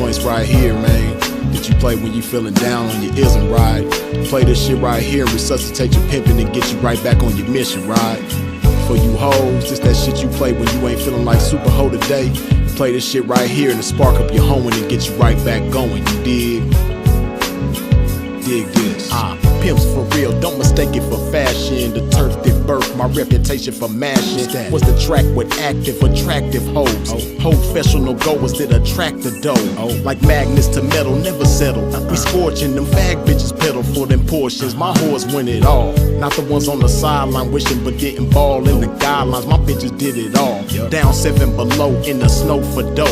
joints right here, man, that you play when you feeling down on your ism, right? Play this shit right here, resuscitate your pimping and get you right back on your mission, right? For you hoes, this that shit you play when you ain't feeling like super hoe today. Play this shit right here and spark up your hoeing and get you right back going, you dig? Dig this. Pimps for real, don't mistake it for fashion. The turf that birthed my reputation for mashing was the track with active, attractive hoes. Professional goers that attract the dough. Like magnets to metal, never settle. We scorching them fag bitches pedal for them portions. My whores win it all. Not the ones on the sideline wishing but didn't ball in the guidelines. My bitches did it all. Down 7 below in the snow for dough.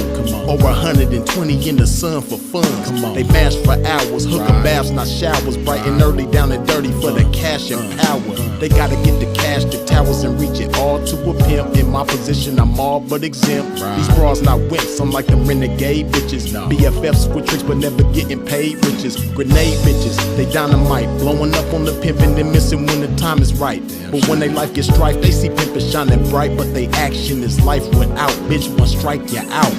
Over 120 in the sun for fun. They mash for hours, hooker baths, not showers. Bright and early, down and dirty for the cash and power. They gotta get the cash, the towers, and reach it all to a pimp. In my position, I'm all but exempt. These bras not wimps, I'm like them renegade bitches. BFFs with tricks but never getting paid riches. Grenade bitches, they dynamite, blowing up on the pimpin' and missing when the time is right. But when they life gets strife, they see pimpin' shining bright, but they action is life without. Bitch, one strike you out.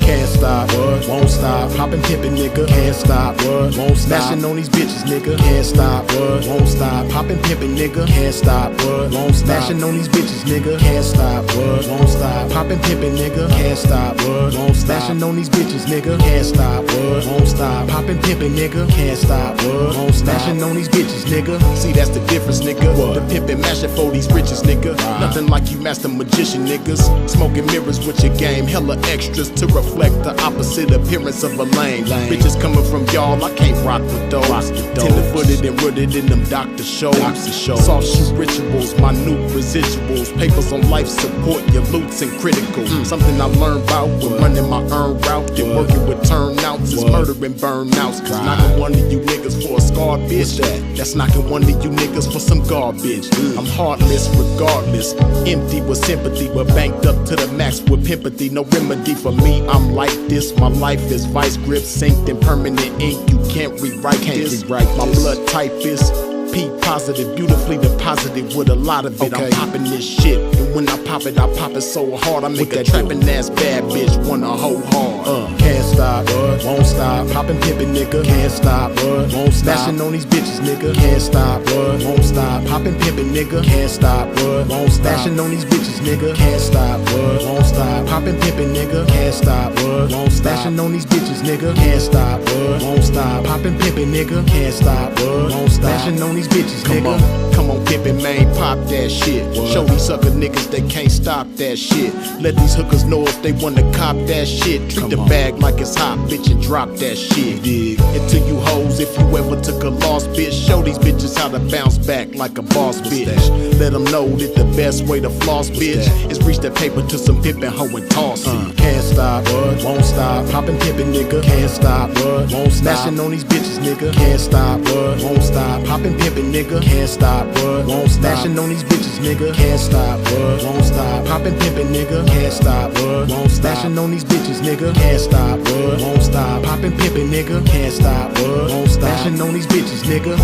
Can't stop, won't stop. Poppin' pimpin', nigga, can't stop, won't stop. Smashing on these bitches, nigga, can't stop, won't stop. Poppin' pimpin', nigga, can't stop, won't stop. Smashing on these bitches, nigga, can't stop, won't stop. Poppin' pimpin', nigga, can't stop, won't stop. Smashing on these bitches, nigga, can't stop, won't stop. Poppin' pimpin', nigga, can't stop, won't stop. Smashing on these bitches, nigga. See, that's the difference, nigga. The pimpin' mashing for these riches, nigga. Nothing like you master magician, niggas. Smoking mirrors with your game, hella extras to reflect the opposite appearance of a lame. Bitches coming from y'all, I can't rock with those. Tender-footed and rooted in them doctor shows. Soft shoe rituals, minute residuals. Papers on life support, your loots and critical. Something I learned about when running my earn route and working with turnouts is murdering burnouts. Cause knocking one of you niggas for a scarred bitch, that's knocking one of you niggas for some garbage. I'm heartless regardless, empty with sympathy, but banked up to the max with pimpathy. No remedy for me, I'm like this. My life is vice grip, synced in permanent ink. You can't rewrite this. My blood type is P positive, beautifully deposited with a lot of it. I'm popping this shit, and when I pop it so hard I make a trapping ass bad bitch wanna hoe hard. Can't stop, won't stop. Poppin' pimpin', nigga, can't stop, won't stop. Smashing on these bitches, nigga, can't stop, won't stop. Poppin' pimpin', nigga, can't stop, won't stop. Smashing on these bitches, nigga, can't stop, won't stop. Poppin' pimpin', nigga, can't stop, won't stop. Smashing on these bitches, nigga, can't stop, won't stop. Poppin' pimpin', nigga, can't stop, won't stop. Smashing on these bitches, nigga. Come on, pimpin', man, pop that shit. Show these sucker niggas they can't stop that shit. Let these hookers know if they wanna cop that shit. Treat the bag like it's hot, bitch, and drop that shit. And to you hoes, if you ever took a loss, bitch, show these bitches how to bounce back like a boss, bitch. Let them know that the best way to floss, bitch, is reach that paper to some pimpin' hoe and toss it. Can't stop, won't stop. Poppin' pimpin', nigga, can't stop, won't stop. Smashing on these bitches, nigga, can't stop, won't stop. Poppin' pimpin', nigga, can't stop, won't stop. Smashing on these bitches, nigga, can't stop, won't stop. Poppin' pimpin', nigga, can't stop, won't stop. Smashing on these bitches, nigga, can't stop, won't stop. Poppin' pimpin', nigga, can't stop, won't stop. Smashing on these bitches, nigga.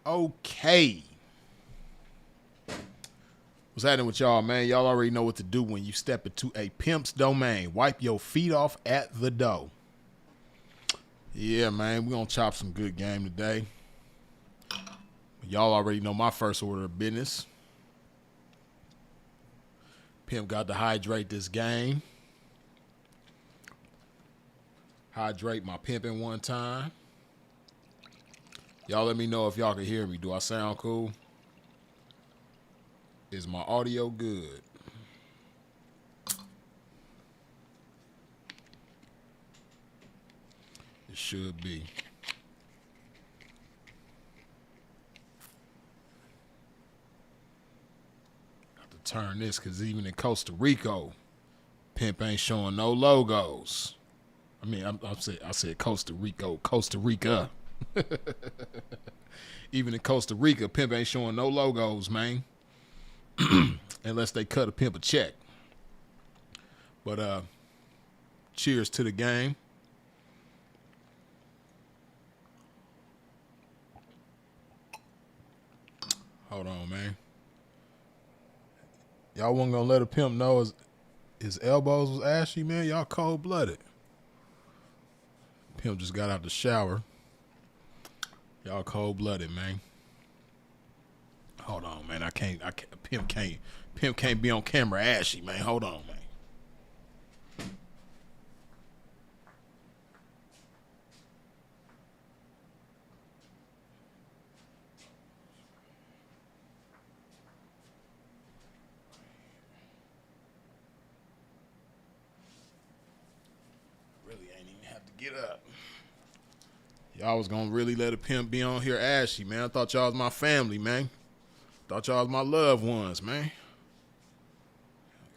Okay. What's happening with y'all, man? Y'all already know what to do when you step into a pimp's domain. Wipe your feet off at the door. Yeah, man, we're going to chop some good game today. Y'all already know my first order of business. Pimp got to hydrate this game. Hydrate my pimping one time. Y'all let me know if y'all can hear me. Do I sound cool? Is my audio good? It should be. Have to turn this because even in Costa Rica, pimp ain't showing no logos. I mean, I said Costa Rica. Even in Costa Rica, pimp ain't showing no logos, man. Unless they cut a pimp a check. But cheers to the game. Hold on, man. Y'all wasn't gonna let a pimp know his elbows was ashy, man. Y'all cold-blooded. Pimp just got out the shower. Y'all cold-blooded, man. Hold on, man. Pimp can't be on camera ashy, man. Hold on, man. Really ain't even have to get up. Y'all was gonna really let a pimp be on here ashy, man. I thought y'all was my family, man. Thought y'all was my loved ones, man.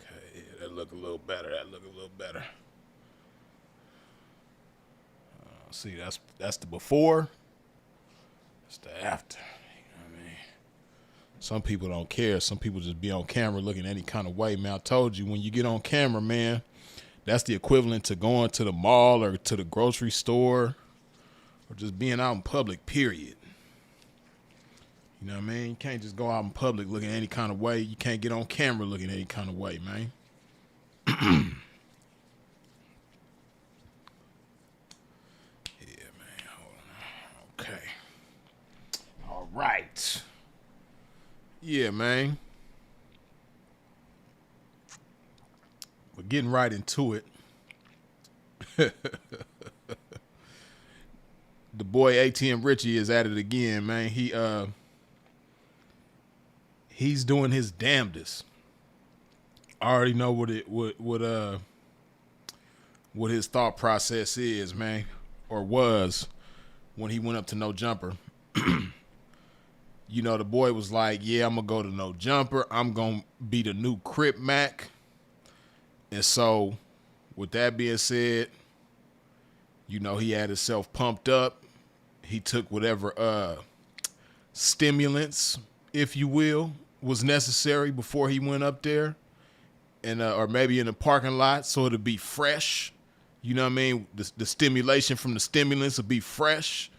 Okay, yeah, that look a little better. See, that's the before. That's the after. You know what I mean? Some people don't care. Some people just be on camera looking any kind of way, man. I told you, when you get on camera, man, that's the equivalent to going to the mall or to the grocery store or just being out in public, period. You know what I mean? You can't just go out in public looking any kind of way. You can't get on camera looking any kind of way, man. Yeah, man. Hold on. Okay. All right. Yeah, man. We're getting right into it. The boy ATM Richie is at it again, man. He's doing his damnedest. I already know what his thought process is, man, or was when he went up to No Jumper. You know, the boy was like, yeah, I'm going to go to No Jumper. I'm going to be the new Crip Mac. And so, with that being said, you know, he had himself pumped up. He took whatever stimulants, if you will, was necessary before he went up there. And or maybe in the parking lot, so it'll be fresh. You know what I mean? The stimulation from the stimulants will be fresh.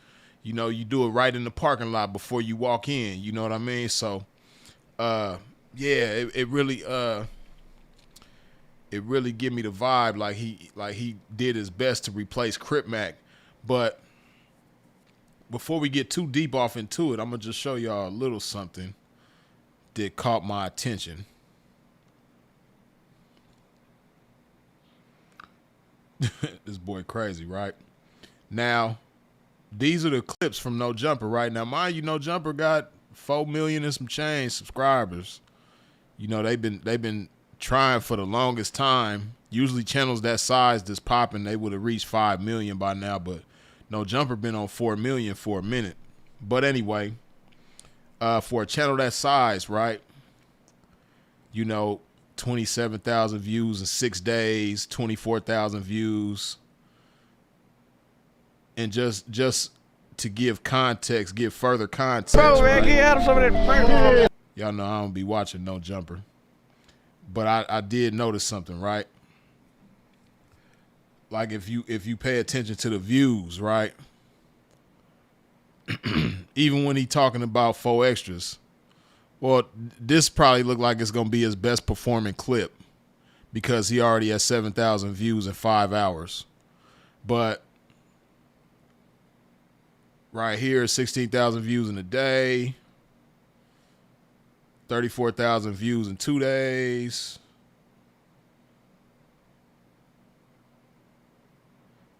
You know, you do it right in the parking lot before you walk in. You know what I mean? So, yeah, it really give me the vibe like he did his best to replace Crip Mac. But before we get too deep off into it, I'm gonna just show y'all a little something that caught my attention. This boy crazy, right? Now, these are the clips from No Jumper right now. Mind you, No Jumper got 4 million and some change subscribers. You know, they've been trying for the longest time. Usually channels that size that's popping, they would have reached 5 million by now, but No Jumper been on 4 million for a minute. But anyway, for a channel that size, right? You know, 27,000 views in 6 days, 24,000 views. And just to give context, give further context. Bro, man, get out of some of that. Y'all know I don't be watching No Jumper. But I did notice something, right? Like if you pay attention to the views, right? even when he talking about 4 extras. Well, this probably looked like it's gonna be his best performing clip because he already has 7,000 views in 5 hours. But right here, 16,000 views in a day, 34,000 views in 2 days,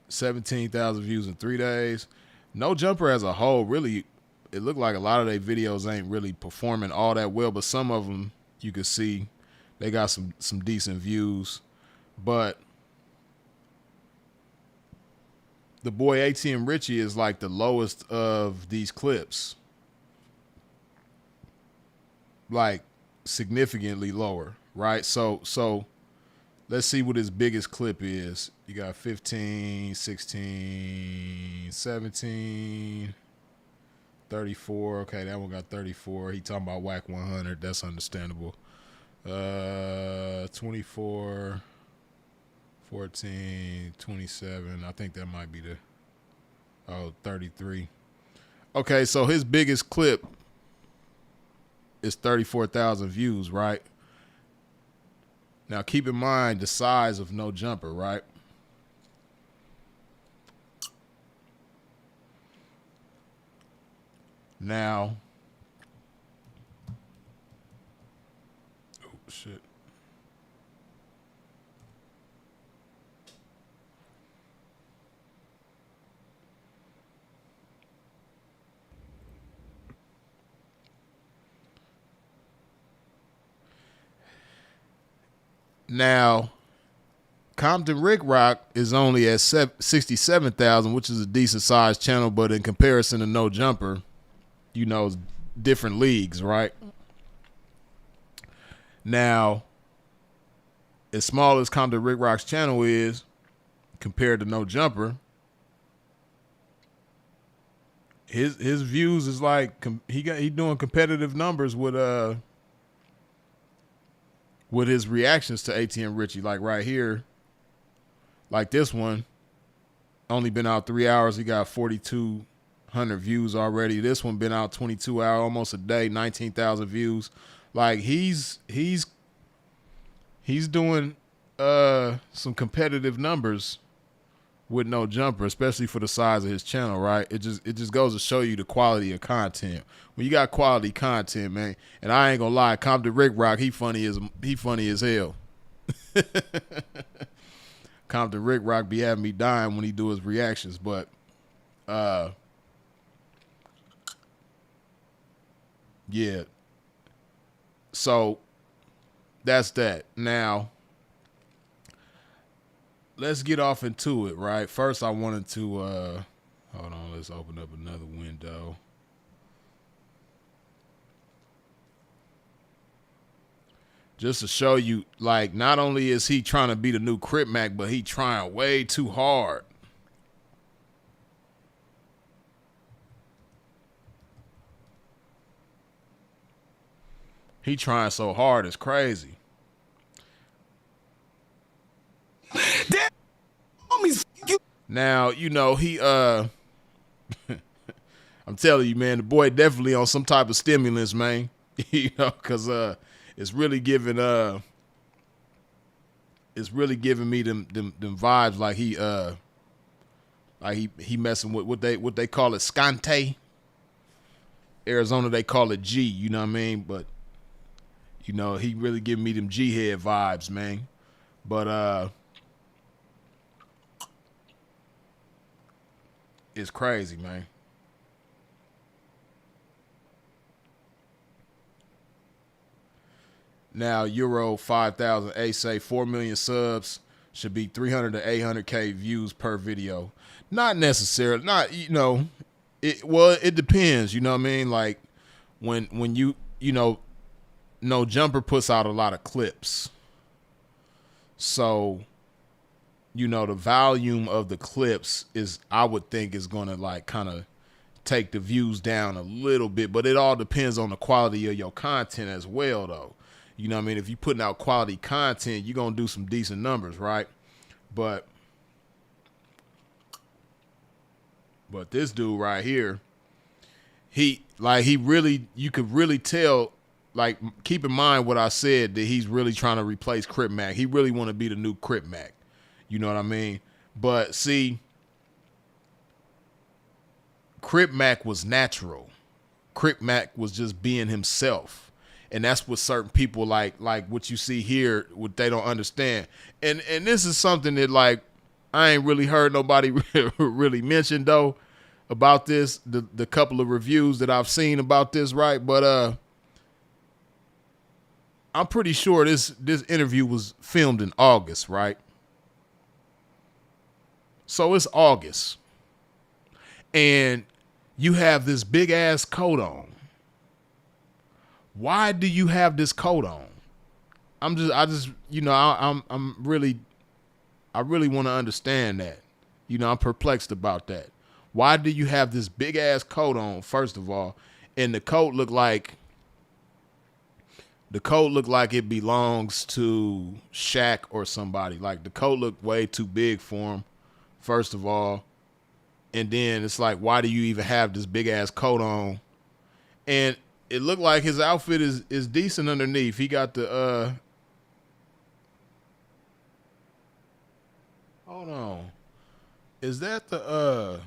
17,000 views in 3 days. No Jumper as a whole, really, it looked like a lot of their videos ain't really performing all that well, but some of them you can see they got some decent views. But the boy ATM Richie is like the lowest of these clips. Like significantly lower, right? So let's see what his biggest clip is. You got 15, 16, 17, 34. Okay, that one got 34. He talking about whack 100. That's understandable. 24, 14, 27. I think that might be 33. Okay, so his biggest clip is 34,000 views, right? Now, keep in mind the size of No Jumper, right? Now, oh, shit. Now, Compton Rick Rock is only at 67,000, which is a decent sized channel, but in comparison to No Jumper, you know, different leagues, right? Now, as small as Compton Rick Rock's channel is compared to No Jumper, his views is like he doing competitive numbers with his reactions to ATM Richie. Like right here, like this one, only been out 3 hours. He got 4,200 views already. This one been out 22 hours, almost a day, 19,000 views. Like he's doing some competitive numbers with No Jumper, especially for the size of his channel, right? It just goes to show you the quality of content. When you got quality content, man, and I ain't gonna lie, Compton Rick Rock, he funny as hell. Compton Rick Rock be having me dying when he do his reactions, but yeah. So that's that. Now, let's get off into it, right? First, I wanted to, hold on, let's open up another window. Just to show you, like, not only is he trying to be the new Crip Mac, but he trying way too hard. He trying so hard, it's crazy. Now, you know, he I'm telling you, man, the boy definitely on some type of stimulus, man. You know, cause it's really giving me them vibes like he messing with what they call it scante. Arizona they call it G, you know what I mean? But you know, he really giving me them G head vibes, man. But it's crazy, man. Now, Euro 5,000 A say 4 million subs should be 300 to 800K views per video. Not necessarily, not, you know, it depends, you know what I mean? Like when you know, No Jumper puts out a lot of clips. So, you know, the volume of the clips is, I would think, is going to like kind of take the views down a little bit, but it all depends on the quality of your content as well, though. You know what I mean? If you're putting out quality content, you're going to do some decent numbers, right? But this dude right here, he really, you could really tell, like, keep in mind what I said, that he's really trying to replace Crip Mac. He really want to be the new Crip Mac. You know what I mean? But see, Crip Mac was natural. Crip Mac was just being himself. And that's what certain people like what you see here, what they don't understand. And this is something that, like, I ain't really heard nobody really mention, though, about this, the couple of reviews that I've seen about this, right? But I'm pretty sure this interview was filmed in August, right? So it's August. And you have this big ass coat on. Why do you have this coat on? I really want to understand that. You know, I'm perplexed about that. Why do you have this big ass coat on, first of all? And the coat looked like it belongs to Shaq or somebody. Like, the coat looked way too big for him, first of all. And then it's like, why do you even have this big ass coat on? And it looked like his outfit is decent underneath. He got the hold on. Is that the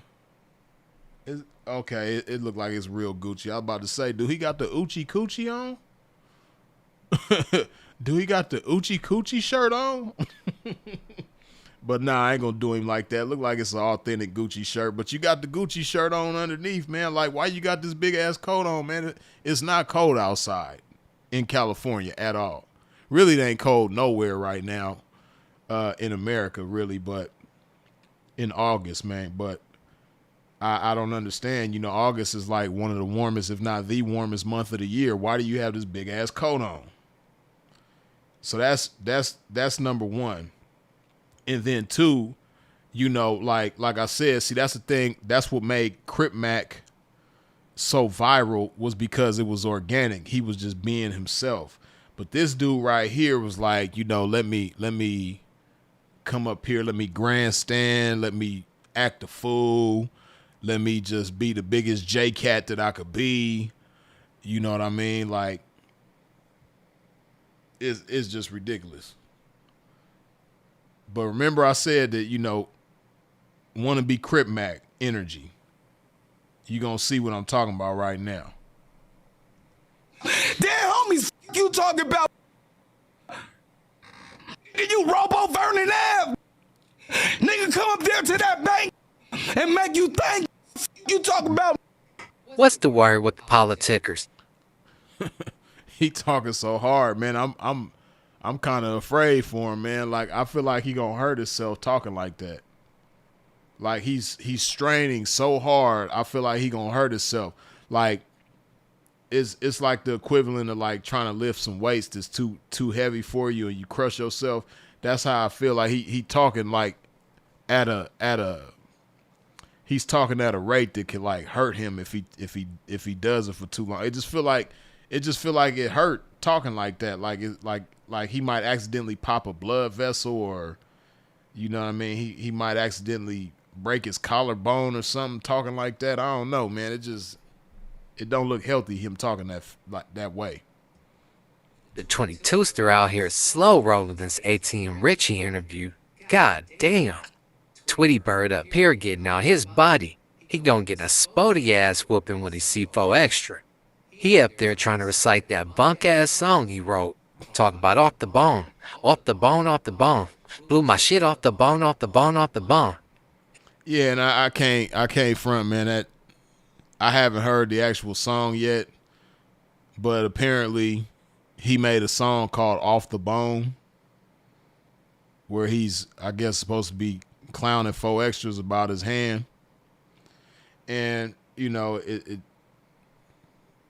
is okay, it looked like it's real Gucci. I was about to say, do he got the Oochie Coochie on? Do he got the Oochie Coochie shirt on? But nah, I ain't gonna do him like that. Look like it's an authentic Gucci shirt, but you got the Gucci shirt on underneath, man. Like, why you got this big ass coat on, man? It's not cold outside in California at all. Really, it ain't cold nowhere right now in America, really, but in August, man. But I don't understand. You know, August is like one of the warmest, if not the warmest month of the year. Why do you have this big ass coat on? So that's number one. And then two, you know, like I said, see, that's the thing. That's what made Crip Mac so viral, was because it was organic. He was just being himself. But this dude right here was like, you know, let me come up here, let me grandstand, let me act a fool, let me just be the biggest J-Cat that I could be. You know what I mean? Like, it's just ridiculous. But remember I said that, you know, want to be Crip Mac energy. You gonna see what I'm talking about right now. Damn, homies, you talking about? You Robo Vernon Ave? Nigga, come up there to that bank and make you think. You talking about? What's the word with the politicers? He talking so hard, man. I'm kind of afraid for him, man. Like, I feel like he gonna hurt himself talking like that. Like, he's straining so hard. I feel like he gonna hurt himself. Like, it's like the equivalent of like trying to lift some weights that's too heavy for you and you crush yourself. That's how I feel like he talking like he's talking at a rate that could like hurt him if he does it for too long. It just feel like it hurt talking like that. Like it like he might accidentally pop a blood vessel, or you know what I mean, he might accidentally break his collarbone or something talking like that. I don't know, man. It don't look healthy, him talking that way. The 22ster out here slow rolling this ATM Richie interview. God damn. Tweety Bird up here getting out his body. He gonna get a spotty ass whooping when he see 4 extra. He up there trying to recite that bunk ass song he wrote. Talk about off the bone, off the bone, off the bone. Blew my shit off the bone, off the bone, off the bone. Yeah, and I can't front, man. That I haven't heard the actual song yet, but apparently he made a song called Off the Bone, where he's, I guess, supposed to be clowning 4 extras about his hand. And, you know, it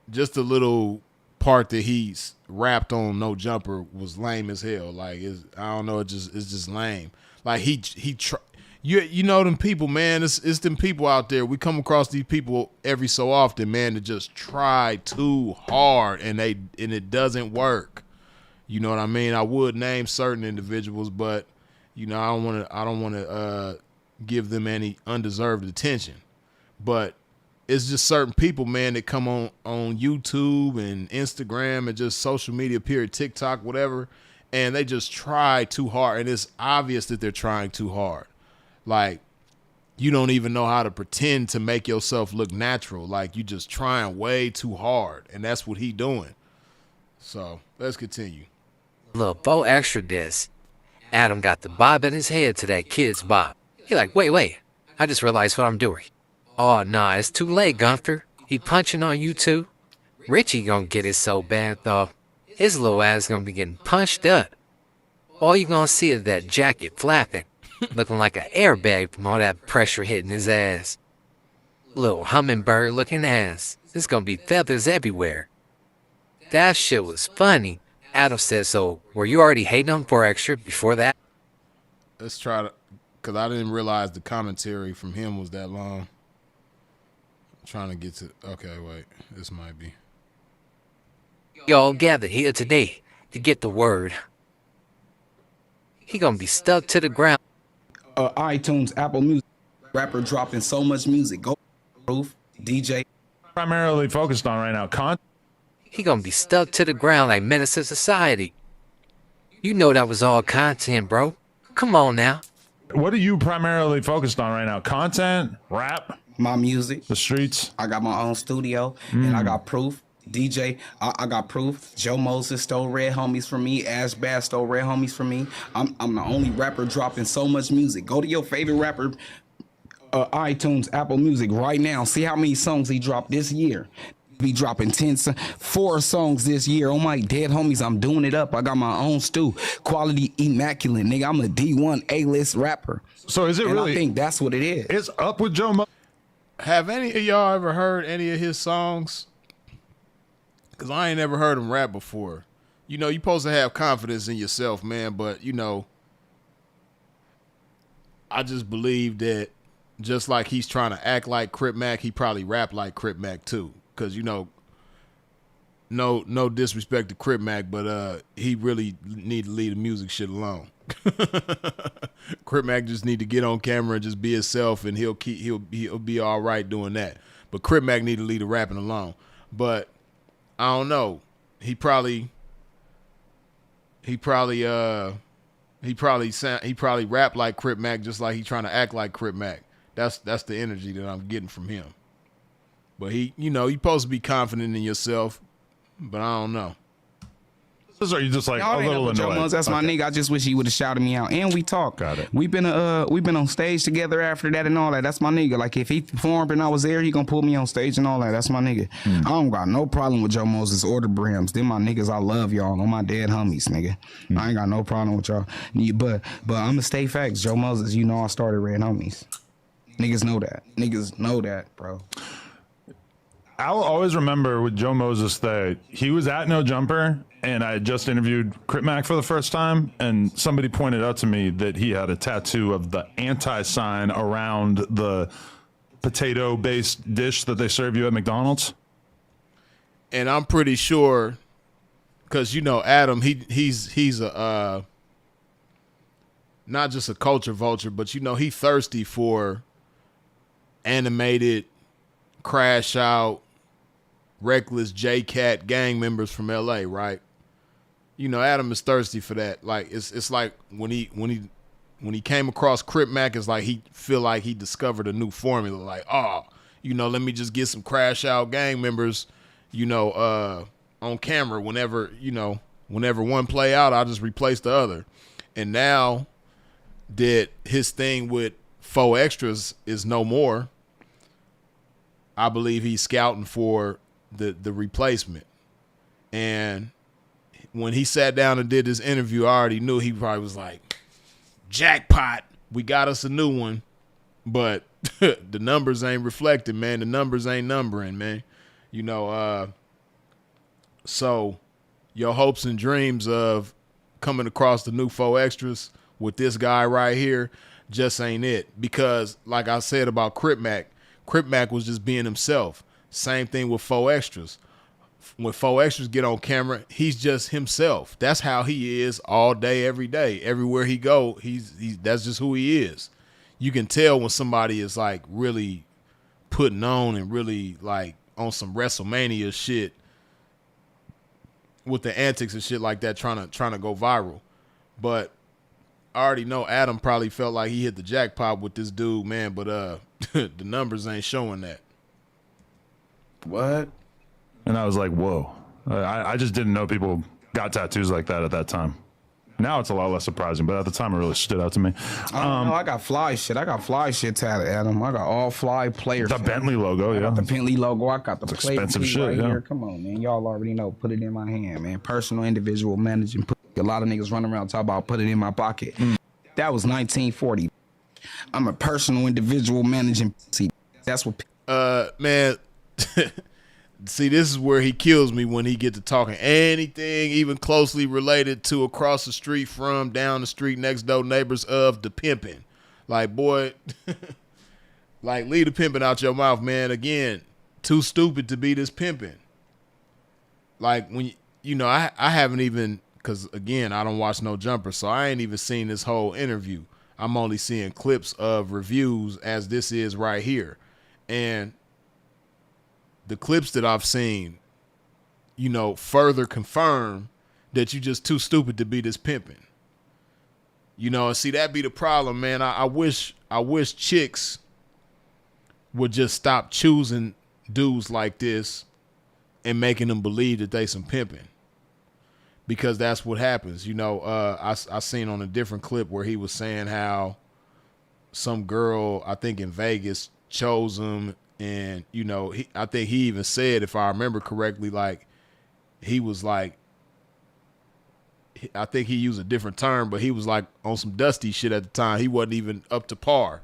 just a little part that he's rapped on No Jumper was lame as hell. Like, I don't know, it's just lame. Like, you know them people, man. It's them people out there. We come across these people every so often, man, that just try too hard and it doesn't work. You know what I mean? I would name certain individuals, but you know, I don't want to give them any undeserved attention. But it's just certain people, man, that come on YouTube and Instagram and just social media, period, TikTok, whatever, and they just try too hard, and it's obvious that they're trying too hard. Like, you don't even know how to pretend to make yourself look natural. Like, you just trying way too hard, and that's what he doing. So let's continue. Little Bo extra this. Adam got the bob in his head to that kid's bob. He like, wait, I just realized what I'm doing. Oh, nah, it's too late, Gunther. He punching on you too. Richie gonna get it so bad, though. His little ass gonna be getting punched up. All you gonna see is that jacket flapping, looking like an airbag from all that pressure hitting his ass. Little hummingbird looking ass. There's gonna be feathers everywhere. That shit was funny. Adam said, so were you already hating him for extra before that? Let's try to, because I didn't realize the commentary from him was that long. I'm trying to get to, okay, wait, this might be. Y'all gathered here today to get the word. He gonna be stuck to the ground. iTunes, Apple Music, rapper dropping so much music. Go Proof, DJ. Primarily focused on right now, He gonna be stuck to the ground like Menace to Society. You know that was all content, bro. Come on now. What are you primarily focused on right now? Content, rap, My music. the streets? I got my own studio, and I got Proof. DJ, I got Proof. Joe Moses stole Red Homies from me. Ash Bass stole Red Homies from me. I'm the only rapper dropping so much music. Go to your favorite rapper, iTunes, Apple Music right now. See how many songs he dropped this year. Be dropping 4 songs this year. Oh my dead homies, I'm doing it up. I got my own stew. Quality immaculate, nigga. I'm a D1 A-list rapper. So is it And really? I think that's what it is. It's up with Joe Mo. Have any of y'all ever heard any of his songs? Because I ain't never heard him rap before. You know, you're supposed to have confidence in yourself, man, but, you know, I just believe that just like he's trying to act like Crip Mac, he probably rap like Crip Mac too. Because, you know, no disrespect to Crip Mac, but he really need to leave the music shit alone. Crip Mac just need to get on camera and just be himself, and he'll be all right doing that. But Crip Mac need to leave the rapping alone. But I don't know. He probably rap like Crip Mac, just like he trying to act like Crip Mac. That's the energy that I'm getting from him. But he, you know, you're supposed to be confident in yourself, but I don't know. Or you just like Y'all a ain't little up with Joe annoyed? Mons, that's my nigga. I just wish he would have shouted me out. And we talked. Got it. We've been on stage together after that and all that. That's my nigga. Like if he performed and I was there, he gonna pull me on stage and all that. That's my nigga. I don't got no problem with Joe Moses or the Brims. Them my niggas. I love y'all. On my dead homies, nigga. I ain't got no problem with y'all. But I'ma stay facts. Joe Moses, you know I started Red Homies. Niggas know that. Niggas know that, bro. I'll always remember with Joe Moses that he was at No Jumper, and I had just interviewed Crip Mac for the first time, and somebody pointed out to me that he had a tattoo of the anti-sign around the potato-based dish that they serve you at McDonald's. And I'm pretty sure, because, you know, Adam, he's a not just a culture vulture, but, you know, he thirsty for animated, crash out, reckless J-Cat gang members from LA, right? You know, Adam is thirsty for that. Like it's like when he came across Crip Mac, it's like he feel like he discovered a new formula. Like, oh, you know, let me just get some crash out gang members, you know, on camera whenever one play out, I'll just replace the other. And now that his thing with 4 extras is no more, I believe he's scouting for the replacement. And when he sat down and did this interview, I already knew he probably was like, jackpot, we got us a new one. But the numbers ain't reflecting, man. The numbers ain't numbering, man. You know, so your hopes and dreams of coming across the new 4 extras with this guy right here just ain't it. Because like I said about Crip Mac was just being himself. Same thing with 4 extras. When 4 extras get on camera, he's just himself. That's how he is all day, every day. Everywhere he go, he's that's just who he is. You can tell when somebody is like really putting on and really like on some WrestleMania shit with the antics and shit like that, trying to go viral. But I already know Adam probably felt like he hit the jackpot with this dude, man. But the numbers ain't showing that. What? And I was like, whoa. I just didn't know people got tattoos like that at that time. Now it's a lot less surprising, but at the time it really stood out to me. I got fly shit. I got fly shit tatted, Adam. I got all fly player The shit. Bentley logo, I got the Bentley logo. I got the It's player expensive tee shit, right yeah. here. Come on, man. Y'all already know. Put it in my hand, man. Personal, individual, managing. A lot of niggas running around talking about put it in my pocket. That was 1940. I'm a personal, individual, managing. See, that's what. Man, see, this is where he kills me when he get to talking anything even closely related to across the street from, down the street, next door neighbors of the pimping. Like, boy, like, leave the pimping out your mouth, man. Again, too stupid to be this pimping. Like, when you know, I haven't even, because again, I don't watch no Jumper, so I ain't even seen this whole interview. I'm only seeing clips of reviews as this is right here. And the clips that I've seen, you know, further confirm that you just too stupid to be this pimping. You know, and see, that be the problem, man. I wish chicks would just stop choosing dudes like this and making them believe that they some pimping. Because that's what happens. You know, I seen on a different clip where he was saying how some girl, I think in Vegas, chose him. And, you know, I think he even said, if I remember correctly, like, he was like, I think he used a different term, but he was like on some dusty shit at the time. He wasn't even up to par.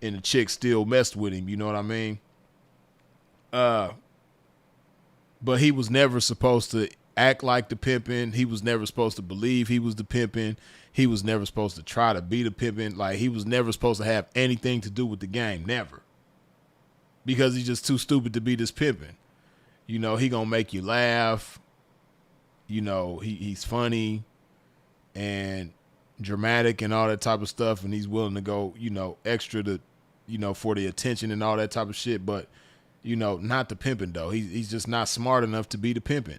And the chick still messed with him. You know what I mean? But he was never supposed to act like the pimpin'. He was never supposed to believe he was the pimpin'. He was never supposed to try to be the pimpin'. Like, he was never supposed to have anything to do with the game. Never. Because he's just too stupid to be this pimpin'. You know, he gonna make you laugh. You know, he's funny and dramatic and all that type of stuff. And he's willing to go, you know, extra to, you know, for the attention and all that type of shit. But, you know, not the pimpin' though. He's just not smart enough to be the pimpin'.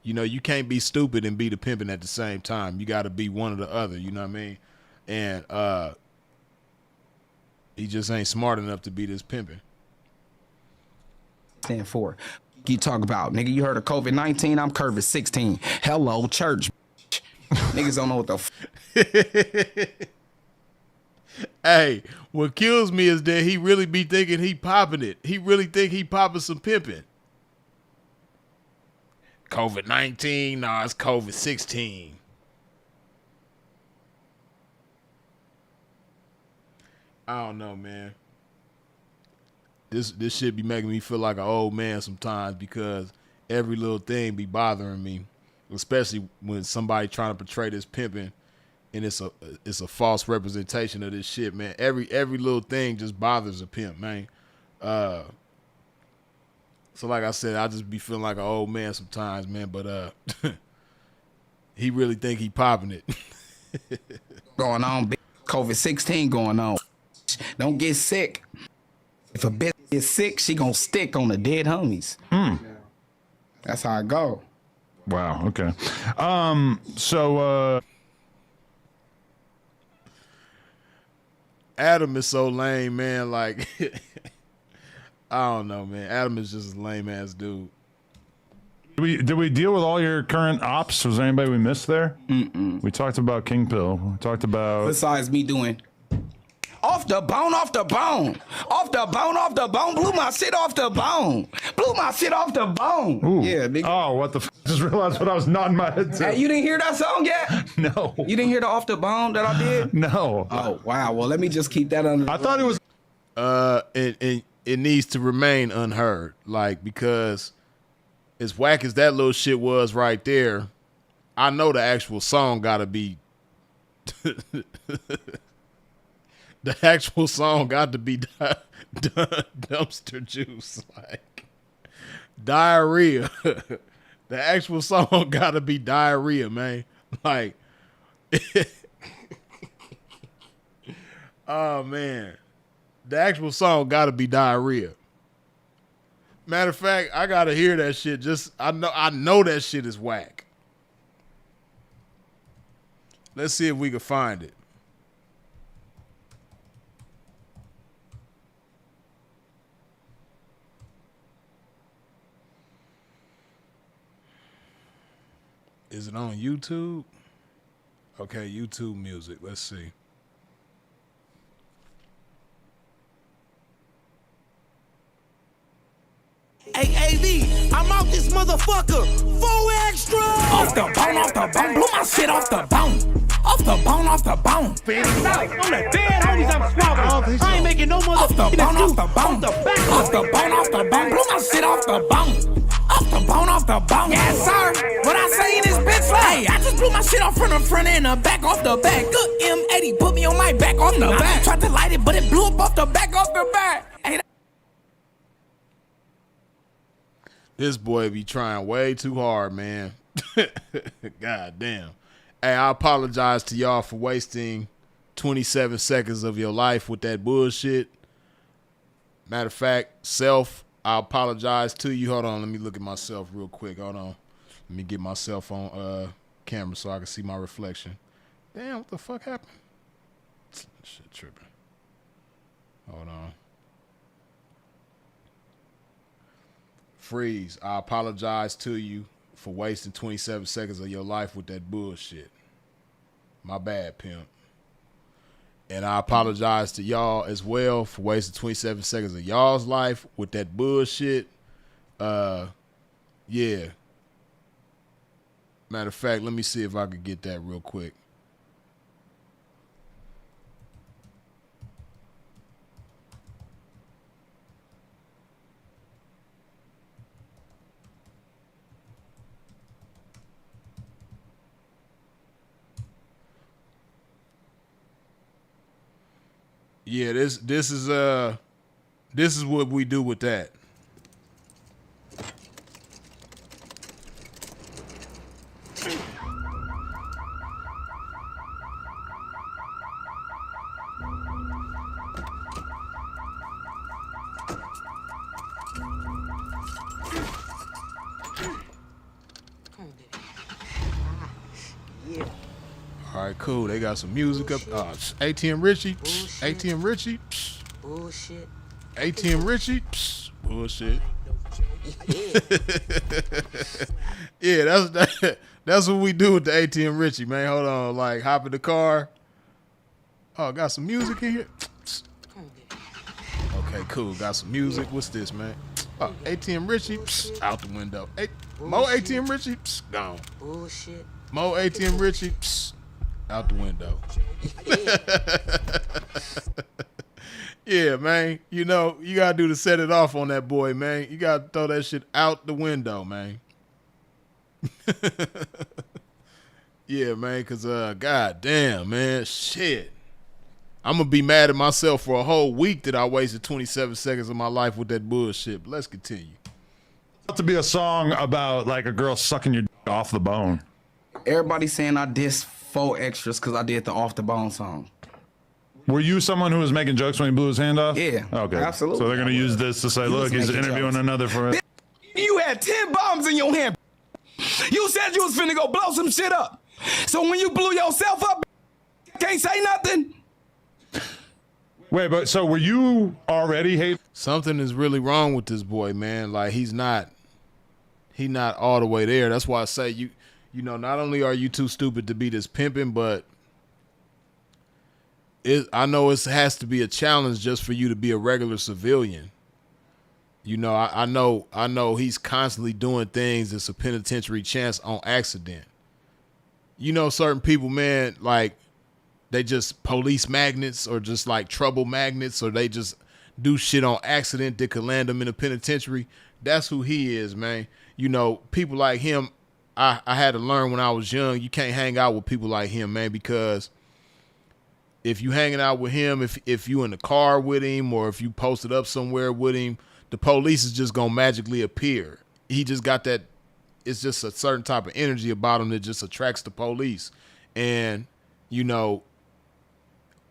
You know, you can't be stupid and be the pimpin' at the same time. You got to be one or the other. You know what I mean? And he just ain't smart enough to be this pimpin'. 10-4. You talk about, nigga, you heard of COVID-19? I'm curving 16. Hello, church. Niggas don't know what the Hey, what kills me is that he really be thinking he popping it. He really think he popping some pimping. COVID-19? Nah, it's COVID-16. I don't know, man. This shit be making me feel like an old man sometimes because every little thing be bothering me, especially when somebody trying to portray this pimping and it's a false representation of this shit, man. Every little thing just bothers a pimp, man. So like I said, I just be feeling like an old man sometimes, man. But he really think he popping it. going on, big COVID-16 going on. Don't get sick. If a bitch is sick, she gonna stick on the dead homies. That's how it go. Wow. Okay. So Adam is so lame, man. Like, I don't know, man. Adam is just a lame ass dude. did we deal with all your current ops? Was there anybody we missed there? We talked about King Pill. We talked about. Besides me doing off the bone, off the bone, off the bone, off the bone, blew my shit off the bone, blew my shit off the bone. Ooh. Yeah, nigga. Oh, what the? Just realized what I was nodding my head to. Hey, you didn't hear that song yet? No. You didn't hear the off the bone that I did? No. Oh wow. Well, let me just keep that under. I thought it was. It needs to remain unheard, like, because as whack as that little shit was right there, I know the actual song gotta be. The actual song got to be dumpster juice, like diarrhea. The actual song got to be diarrhea, man. Like, oh man, the actual song got to be diarrhea. Matter of fact, I gotta hear that shit. I know that shit is whack. Let's see if we can find it. Is it on YouTube? Okay, YouTube music. Let's see. AAV, I'm out this motherfucker. 4 extra. Off the bone, blew my shit off the bone. Off the bone. On the dead homies I'm squabbling. I ain't making no motherfucking excuse. Off the bone, blew my shit off the bone. Off the bone. Yes, sir. What I say in this bitch like, hey, I just blew my shit off from the front and the back off the back. Good M80 put me on my back off the back. I tried to light it, but it blew up off the back off the back. Hey, this boy be trying way too hard, man. God damn. Hey, I apologize to y'all for wasting 27 seconds of your life with that bullshit. Matter of fact, I apologize to you. Hold on, let me look at myself real quick. Hold on. Let me get myself on camera so I can see my reflection. Damn, what the fuck happened? Shit tripping. Hold on. Freeze. I apologize to you for wasting 27 seconds of your life with that bullshit. My bad, pimp. And I apologize to y'all as well for wasting 27 seconds of y'all's life with that bullshit. Yeah. Matter of fact, let me see if I could get that real quick. Yeah, this is what we do with that. All right, cool. They got some music up. ATM Richie. ATM Richie. bullshit. ATM Richie. Bullshit. Yeah, that's what we do with the ATM Richie, man. Hold on. Like, hop in the car. Oh, got some music in here. Okay, cool. Got some music. What's this, man? Oh, ATM Richie. Out the window. Mo ATM Richie. Gone. Bullshit. Mo ATM Richie. Out the window. Yeah, man. You know, you got to do to set it off on that boy, man. You got to throw that shit out the window, man. Yeah, man, because, god damn, man, shit. I'm going to be mad at myself for a whole week that I wasted 27 seconds of my life with that bullshit. But let's continue. To be a song about, like, a girl sucking your off the bone. Everybody's saying I dissed 4 extras because I did the Off the Bone song. Were you someone who was making jokes when he blew his hand off? Yeah. Okay. Absolutely. So they're going to use this to say, look, he's interviewing jokes. another for it. You had 10 bombs in your hand. You said you was finna go blow some shit up. So when you blew yourself up, can't say nothing. Wait, but so were you already hating? Something is really wrong with this boy, man. Like, he's not all the way there. That's why I say you know, not only are you too stupid to be this pimping, but I know it has to be a challenge just for you to be a regular civilian. You know, I know he's constantly doing things that's a penitentiary chance on accident. You know, certain people, man, like, they just police magnets or just like trouble magnets, or they just do shit on accident that could land them in a penitentiary. That's who he is, man. You know, people like him, I had to learn when I was young, you can't hang out with people like him, man, because if you hanging out with him, if you in the car with him, or if you posted up somewhere with him, the police is just going to magically appear. He just got that, it's just a certain type of energy about him that just attracts the police. And, you know,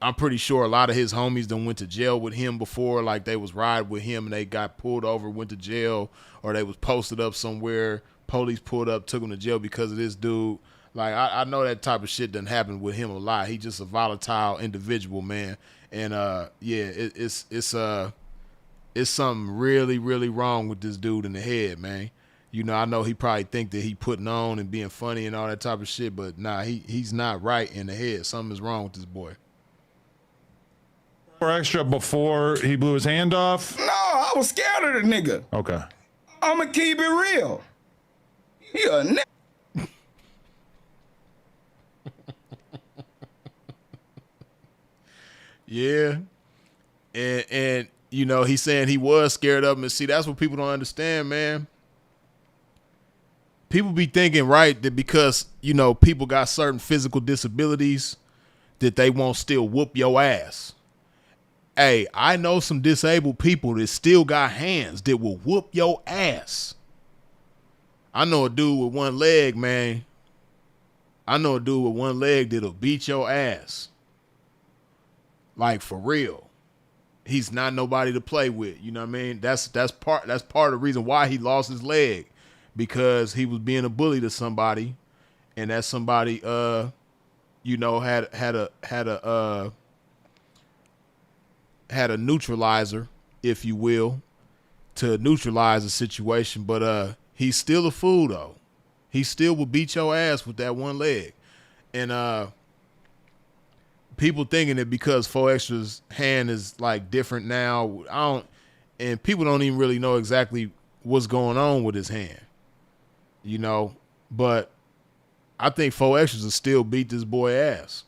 I'm pretty sure a lot of his homies done went to jail with him before. Like they was riding with him and they got pulled over, went to jail, or they was posted up somewhere. Police pulled up, took him to jail because of this dude. Like I know that type of shit doesn't happen with him a lot. He just a volatile individual, man. And it's something really, really wrong with this dude in the head, man. You know, I know he probably think that he putting on and being funny and all that type of shit, but nah, he's not right in the head. Something is wrong with this boy. Extra before he blew his hand off? No, I was scared of the nigga. Okay. I'ma keep it real. He a nigga. Yeah. And you know, he's saying he was scared of him. And see, that's what people don't understand, man. People be thinking, right, that because, you know, people got certain physical disabilities that they won't still whoop your ass. Hey, I know some disabled people that still got hands that will whoop your ass. I know a dude with one leg, man. I know a dude with one leg that'll beat your ass. Like, for real. He's not nobody to play with. You know what I mean? That's part of the reason why he lost his leg. Because he was being a bully to somebody. And that somebody you know, had a neutralizer, if you will, to neutralize the situation. But he's still a fool, though. He still will beat your ass with that one leg. And people thinking that because 4Extra's hand is like different now, and people don't even really know exactly what's going on with his hand, you know. But I think 4Extras will still beat this boy ass,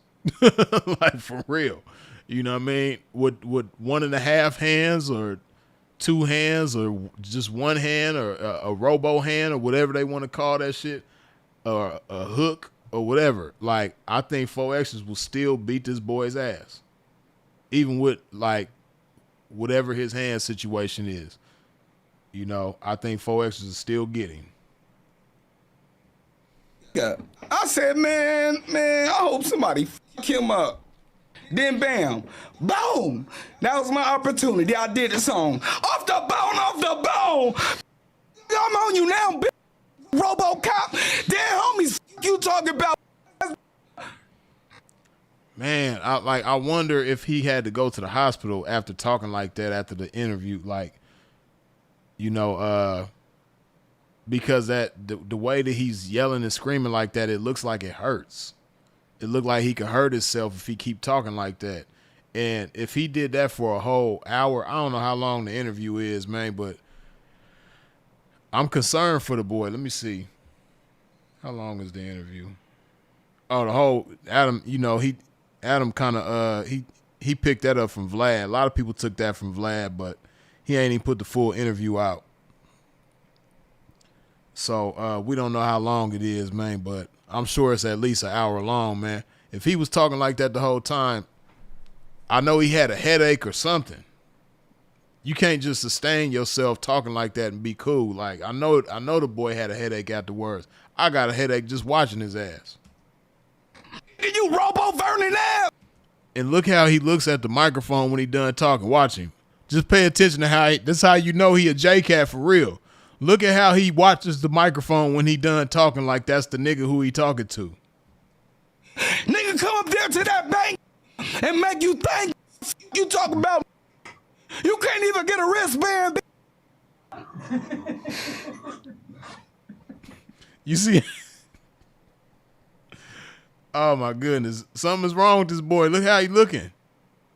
like for real. You know what I mean? With 1.5 hands or 2 hands or just 1 hand or a robo hand or whatever they want to call that shit, or a hook or whatever. Like, I think 4X's will still beat this boy's ass. Even with, like, whatever his hand situation is. You know, I think 4X's will still get him. Yeah. I said, man, I hope somebody fuck him up. Then bam, boom. That was my opportunity. I did the song. Off the bone. I'm on you now, bitch. RoboCop. Damn, homies, you talking about? Man, I wonder if he had to go to the hospital after talking like that after the interview, like, you know, because that the way that he's yelling and screaming like that, it looks like it hurts. It looked like he could hurt himself if he keep talking like that. And if he did that for a whole hour, I don't know how long the interview is, man, but I'm concerned for the boy. Let me see. How long is the interview? Oh, the whole Adam, you know, Adam kind of he picked that up from Vlad. A lot of people took that from Vlad, but he ain't even put the full interview out. So we don't know how long it is, man, but I'm sure it's at least an hour long, man. If he was talking like that the whole time, I know he had a headache or something. You can't just sustain yourself talking like that and be cool. Like, I know the boy had a headache afterwards. I got a headache just watching his ass. You robo Vernon ass. And look how he looks at the microphone when he done talking. Watch him. Just pay attention to that's how you know he a J-Cat for real. Look at how he watches the microphone when he done talking like that's the nigga who he talking to. Nigga come up there to that bank and make you think you talk about. You can't even get a wristband. You see? Oh my goodness. Something is wrong with this boy. Look how he looking.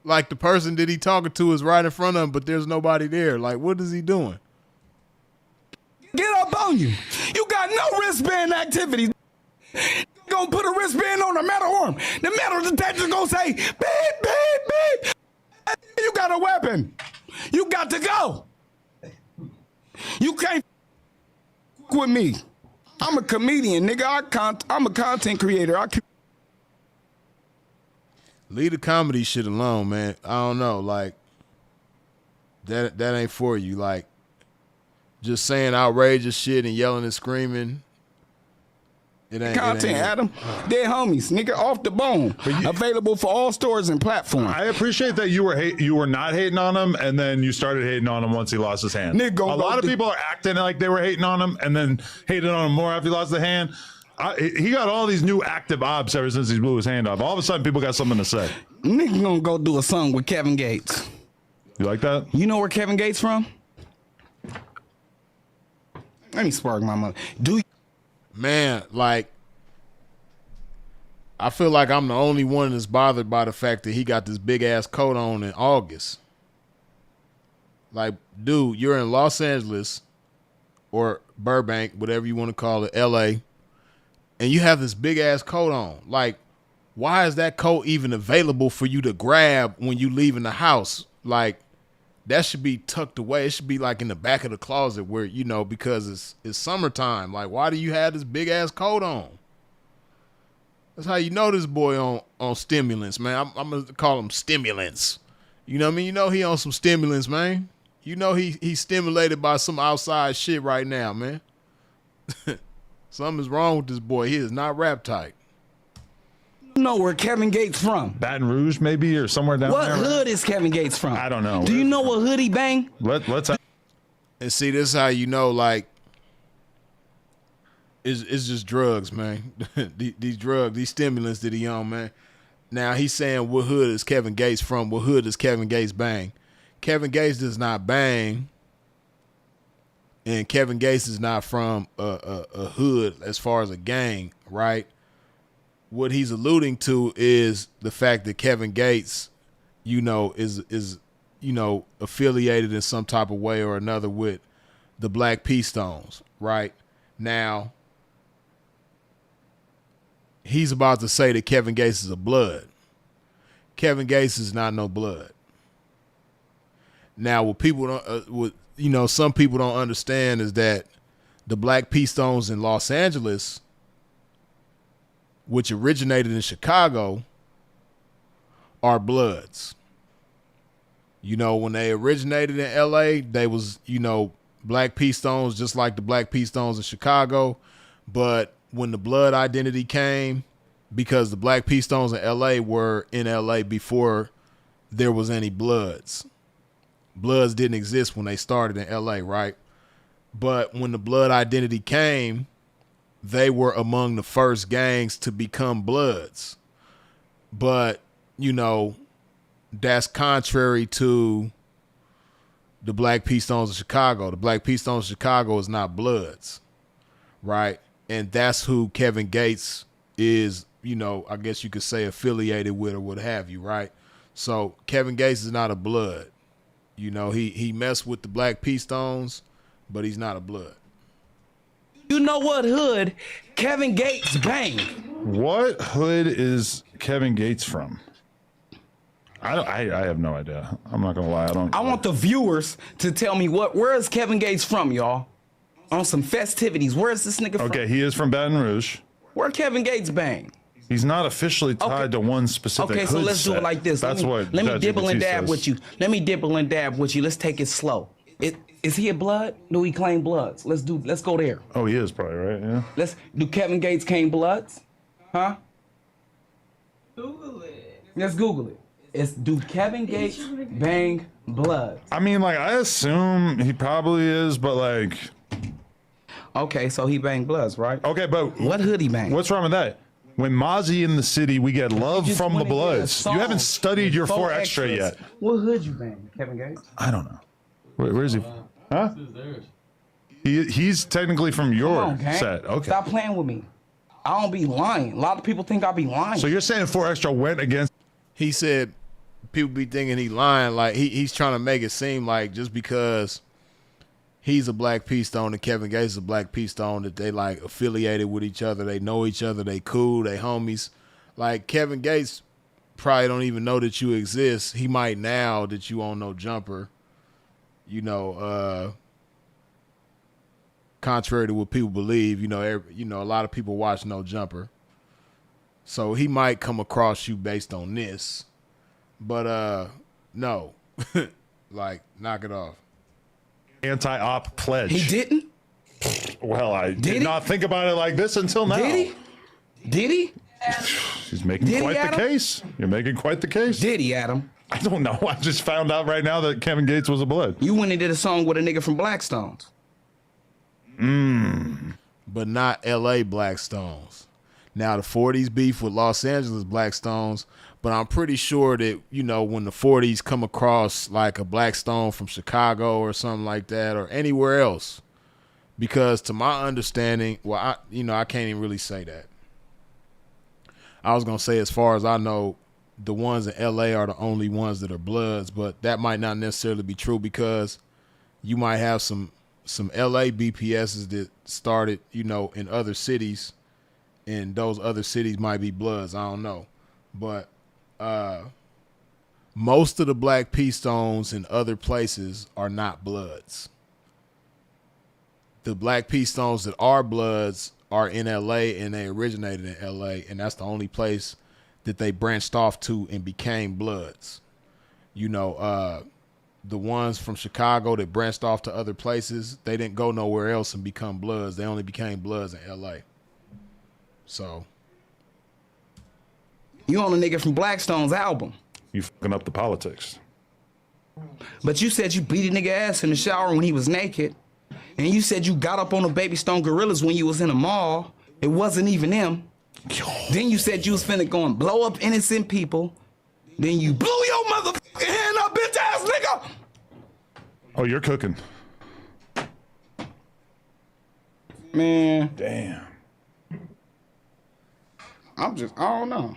Like the person that he talking to is right in front of him, but there's nobody there. Like, what is he doing? Get up on you. You got no wristband activities. Gonna put a wristband on the metal arm. The metal detector gonna say, beep, beep, beep. You got a weapon. You got to go. You can't with me. I'm a comedian, nigga. I'm a content creator. Leave the comedy shit alone, man. I don't know. Like, that ain't for you. Like, just saying outrageous shit and yelling and screaming, Content, Adam. Dead homies, nigga, off the bone. Available for all stores and platforms. I appreciate that you were not hating on him, and then you started hating on him once he lost his hand. Nigga, a lot of people are acting like they were hating on him, and then hating on him more after he lost the hand. He got all these new active ops ever since he blew his hand off. All of a sudden, people got something to say. Nigga gonna go do a song with Kevin Gates. You like that? You know where Kevin Gates from? Let me spark my mother. Man, like, I feel like I'm the only one that's bothered by the fact that he got this big ass coat on in August. Like, dude, you're in Los Angeles or Burbank, whatever you want to call it, LA, and you have this big ass coat on. Like, why is that coat even available for you to grab when you leaving the house? Like, that should be tucked away. It should be like in the back of the closet where, you know, because it's summertime. Like, why do you have this big ass coat on? That's how you know this boy on stimulants, man. I'm gonna call him stimulants. You know what I mean? You know he on some stimulants, man. You know he's stimulated by some outside shit right now, man. Something's wrong with this boy. He is not rap tight. You know where Kevin Gates from? Baton Rouge, maybe, or somewhere down there. What hood is Kevin Gates from? I don't know. Do you know what hood he bang? Let's. And see, this is how you know, like, it's just drugs, man. These drugs, these stimulants that he on, man. Now he's saying, what hood is Kevin Gates from? What hood does Kevin Gates bang? Kevin Gates does not bang, and Kevin Gates is not from a hood as far as a gang, right? What he's alluding to is the fact that Kevin Gates, you know, is you know, affiliated in some type of way or another with the Black P Stones, right? Now, he's about to say that Kevin Gates is a blood. Kevin Gates is not no blood. Now, what people don't, some people don't understand is that the Black P Stones in Los Angeles, which originated in Chicago, are bloods. You know, when they originated in LA, they was, you know, Black P Stones, just like the Black P Stones in Chicago. But when the blood identity came, because the Black P Stones in LA were in LA before there was any bloods. Bloods didn't exist when they started in LA, right? But when the blood identity came, they were among the first gangs to become bloods. But, you know, that's contrary to the Black P Stones of Chicago. The Black P Stones of Chicago is not bloods, right? And that's who Kevin Gates is, you know, I guess you could say affiliated with or what have you, right? So Kevin Gates is not a blood. You know, he messed with the Black P Stones, but he's not a blood. You know what hood Kevin Gates bang? What hood is Kevin Gates from? I have no idea. I'm not gonna lie. I want the viewers to tell me where is Kevin Gates from, y'all? On some festivities. Where is this nigga from? Okay, he is from Baton Rouge. Where Kevin Gates bang? He's not officially tied to one specific hood. Okay, so let's do it like this. That's let me dibble and dab with you. Let me dibble and dab with you. Let's take it slow. Is he a blood? Do he claim bloods? Let's go there. Oh, he is probably, right? Yeah. Do Kevin Gates claim bloods? Huh? Google it. Let's Google it. Do Kevin Gates bang bloods? I mean, like, I assume he probably is, but like. Okay, so he bang bloods, right? Okay, but what hood he bang? What's wrong with that? When Mozzie in the city, we get love from the bloods. You haven't studied your 4 extra yet. What hood you bang, Kevin Gates? I don't know. Where is he? Huh? He's technically from your set. Okay. Stop playing with me. I don't be lying. A lot of people think I be lying. So you're saying 4 extra went against? He said people be thinking he lying. Like he's trying to make it seem like just because he's a Black P Stone and Kevin Gates is a Black P Stone that they like affiliated with each other. They know each other. They cool. They homies. Like Kevin Gates probably don't even know that you exist. He might now that you on No Jumper. You know, contrary to what people believe, you know, a lot of people watch No Jumper. So he might come across you based on this. But no. Like, knock it off. Anti-op pledge. He didn't? Well, I did not think about it like this until now. Did he? Did he? He's making quite the case. You're making quite the case. Did he, Adam? I don't know. I just found out right now that Kevin Gates was a blood. You went and did a song with a nigga from Blackstones. But not L.A. Blackstones. Now, the 40s beef with Los Angeles Blackstones, but I'm pretty sure that, you know, when the 40s come across like a Blackstone from Chicago or something like that or anywhere else, because to my understanding, well, I can't even really say that. I was going to say, as far as I know, the ones in L.A. are the only ones that are Bloods, but that might not necessarily be true because you might have some L.A. BPSs that started, you know, in other cities, and those other cities might be Bloods. I don't know. But most of the Black P Stones in other places are not Bloods. The Black P Stones that are Bloods are in L.A. and they originated in L.A. and that's the only place that they branched off to and became Bloods. You know, the ones from Chicago that branched off to other places, they didn't go nowhere else and become Bloods. They only became Bloods in L.A. So. You on a nigga from Blackstone's album. You fucking up the politics. But you said you beat a nigga ass in the shower when he was naked. And you said you got up on the Baby Stone Gorillas when you was in a mall. It wasn't even them. Then you said you was finna go and blow up innocent people. Then you blew your motherfucking hand up, bitch ass nigga. Oh, you're cooking. Man. Damn. I don't know.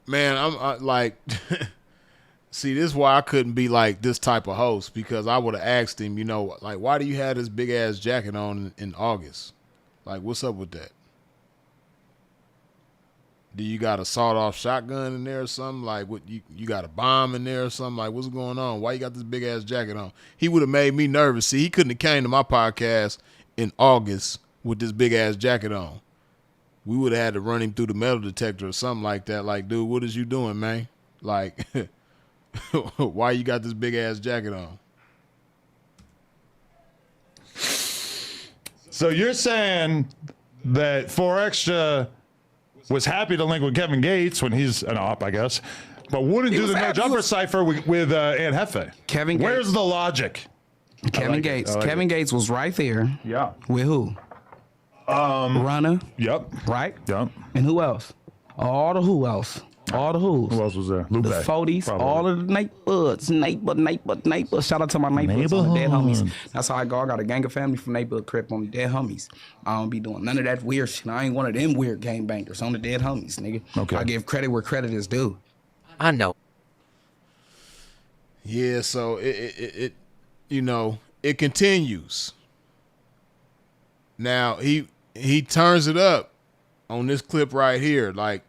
Man, I'm like, see, this is why I couldn't be like this type of host, because I would have asked him, you know, like, why do you have this big ass jacket on in August? Like, what's up with that? Do you got a sawed-off shotgun in there or something? Like, what you got a bomb in there or something? Like, what's going on? Why you got this big ass jacket on? He would have made me nervous. See, he couldn't have came to my podcast in August with this big ass jacket on. We would have had to run him through the metal detector or something like that. Like, dude, what is you doing, man? Like, why you got this big ass jacket on? So you're saying that 4Extra was happy to link with Kevin Gates when he's an op, I guess, but wouldn't do the No Jumper cipher with Aunt Hefe. Kevin Gates. Where's the logic? Kevin Gates. Kevin Gates was right there. Yeah. With who? Runner. Yep. Right? Yep. And who else? All the who else? All the who's. Who else was there? Lupe. The 40s, Probably. all of the neighborhoods. Neighbor. Shout out to my neighbors, on the dead homies. That's how I go. I got a gang of family from neighborhood crib on the dead homies. I don't be doing none of that weird shit. I ain't one of them weird gangbangers on the dead homies, nigga. Okay. I give credit where credit is due. I know. Yeah, so it you know, it continues. Now he turns it up on this clip right here, like.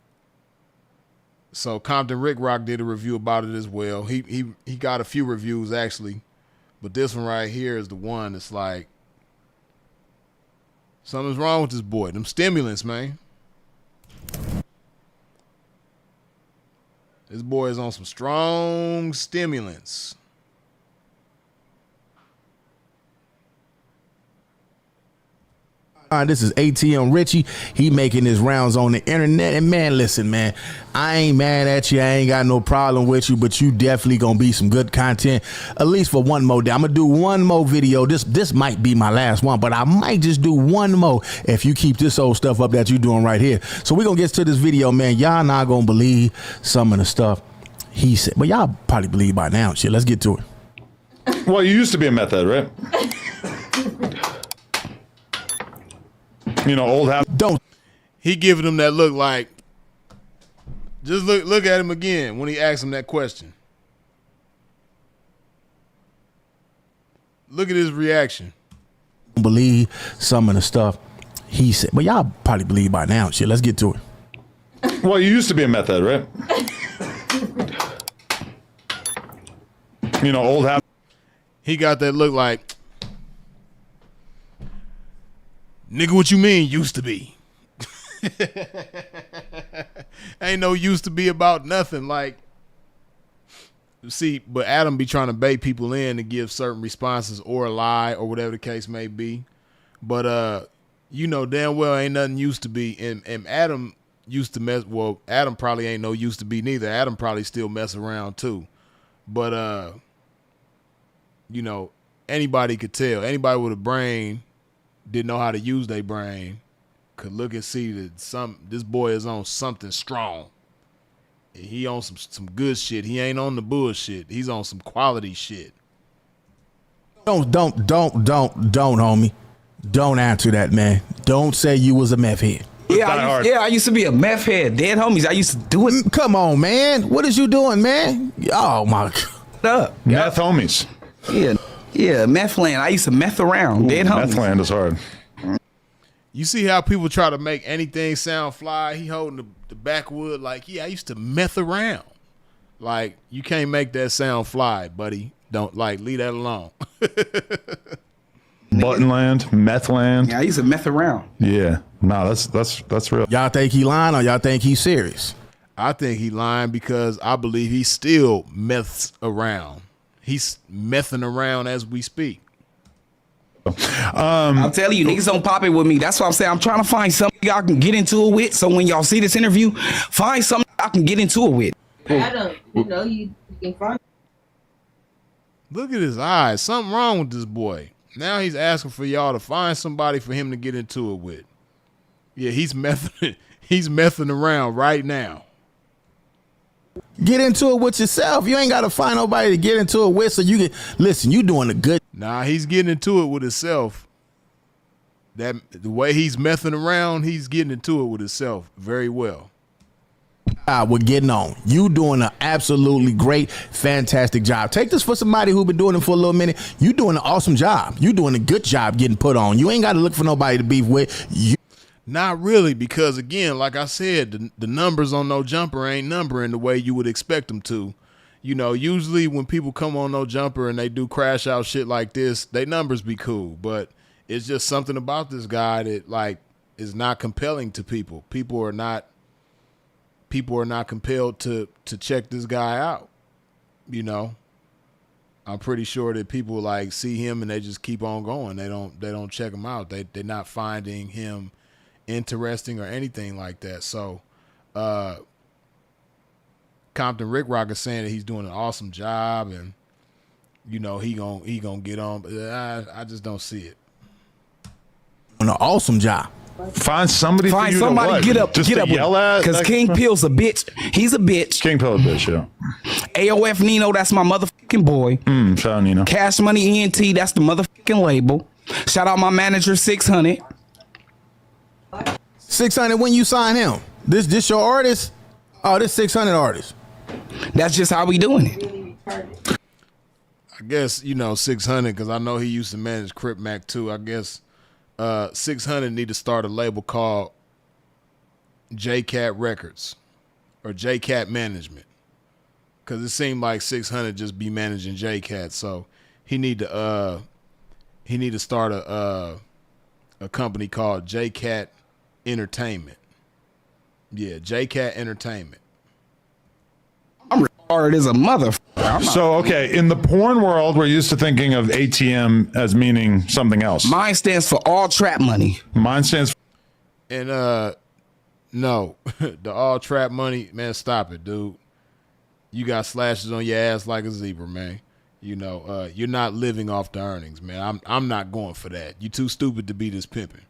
So Compton Rick Rock did a review about it as well. He got a few reviews actually, but this one right here is the one that's like, something's wrong with this boy. Them stimulants, man. This boy is on some strong stimulants. This is ATM Richie. He making his rounds on the internet. And man, listen, man, I ain't mad at you. I ain't got no problem with you, but you definitely gonna be some good content, at least for one more day. I'm gonna do one more video. This might be my last one, but I might just do one more if you keep this old stuff up that you doing right here. So we gonna get to this video, man. Y'all not gonna believe some of the stuff he said, but y'all probably believe by now. Shit, let's get to it. Well, you used to be a meth head, right? You know, old house. Don't. He giving him that look like, just look at him again when he asks him that question. Look at his reaction. Believe some of the stuff he said, but y'all probably believe by now. Shit, let's get to it. Well, you used to be a meth head, right? You know, old house. He got that look like, nigga, what you mean used to be? Ain't no used to be about nothing. Like, see, but Adam be trying to bait people in to give certain responses or a lie or whatever the case may be. But you know damn well ain't nothing used to be, and Adam used to mess. Well, Adam probably ain't no used to be neither. Adam probably still mess around too. But you know, anybody could tell. Anybody with a brain didn't know how to use their brain could look and see that this boy is on something strong. He on some good shit. He ain't on the bullshit. He's on some quality shit. Don't, homie. Don't answer that, man. Don't say you was a meth head. I used to be a meth head. Dead homies, I used to do it. Come on, man. What is you doing, man? Oh, my God. Meth homies. Yeah, meth land. I used to meth around. Dead homies. Meth land is hard. You see how people try to make anything sound fly? He holding the backwood like, yeah, I used to meth around. Like, you can't make that sound fly, buddy. Don't, like, leave that alone. Button land, meth land. Yeah, I used to meth around. Yeah. No, that's real. Y'all think he lying or y'all think he's serious? I think he lying because I believe he still meths around. He's messing around as we speak. I'm telling you, niggas don't pop it with me. That's what I'm saying. I'm trying to find something y'all can get into it with. So when y'all see this interview, find something I can get into it with. Adam, you know, you can find. Look at his eyes. Something wrong with this boy. Now he's asking for y'all to find somebody for him to get into it with. Yeah, he's messing around right now. Get into it with yourself. You ain't got to find nobody to get into it with so you can listen. You doing a good. Nah, he's getting into it with himself. The way he's messing around, he's getting into it with himself very well. We're getting on. You doing an absolutely great, fantastic job. Take this for somebody who been doing it for a little minute. You doing an awesome job. You doing a good job getting put on. You ain't got to look for nobody to beef with. Not really, because again, like I said, the numbers on No Jumper ain't numbering the way you would expect them to. You know, usually when people come on No Jumper and they do crash out shit like this, they numbers be cool. But it's just something about this guy that like is not compelling to people. People are not compelled to check this guy out. You know, I'm pretty sure that people like see him and they just keep on going. They don't check him out. They're not finding him interesting or anything like that. So Compton Rick Rock is saying that he's doing an awesome job and you know he gonna get on, but I just don't see it. An awesome job. Find somebody Get up yell at, because King Pill's a bitch. He's a bitch. King Pill a bitch, yeah. AOF Nino, that's my motherfucking boy. Shout out Nino. Cash Money ENT, that's the motherfucking label. Shout out my manager 600. 600 when you sign him. This your artist? Oh, this 600 artist. That's just how we doing it. I guess, you know, 600, because I know he used to manage Crip Mac too. I guess 600 need to start a label called JCat Records or JCat Management, because it seemed like 600 just be managing JCat. So he need to start a company called JCat Entertainment. Yeah, JCat Entertainment. I'm retarded as a motherfucker. So, okay, in the porn world, we're used to thinking of ATM as meaning something else. Mine stands for all trap money. Mine stands for... And no, the all trap money, man, stop it, dude. You got slashes on your ass like a zebra, man. You know, you're not living off the earnings, man. I'm not going for that. You too stupid to be this pimping.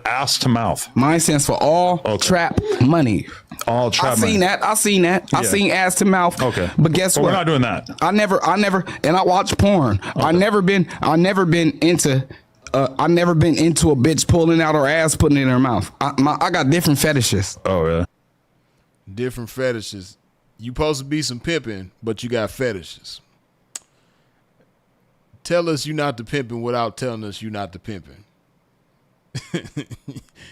ass to mouth. Mine stands for all trap money. All trap money. I seen that. I seen ass to mouth. Okay. But guess what? We're not doing that. I never, and I watch porn. Okay. I never been into a bitch pulling out her ass, putting it in her mouth. I got different fetishes. Oh, yeah. Different fetishes. You supposed to be some pimping, but you got fetishes. Tell us you not the pimping without telling us you not the pimping.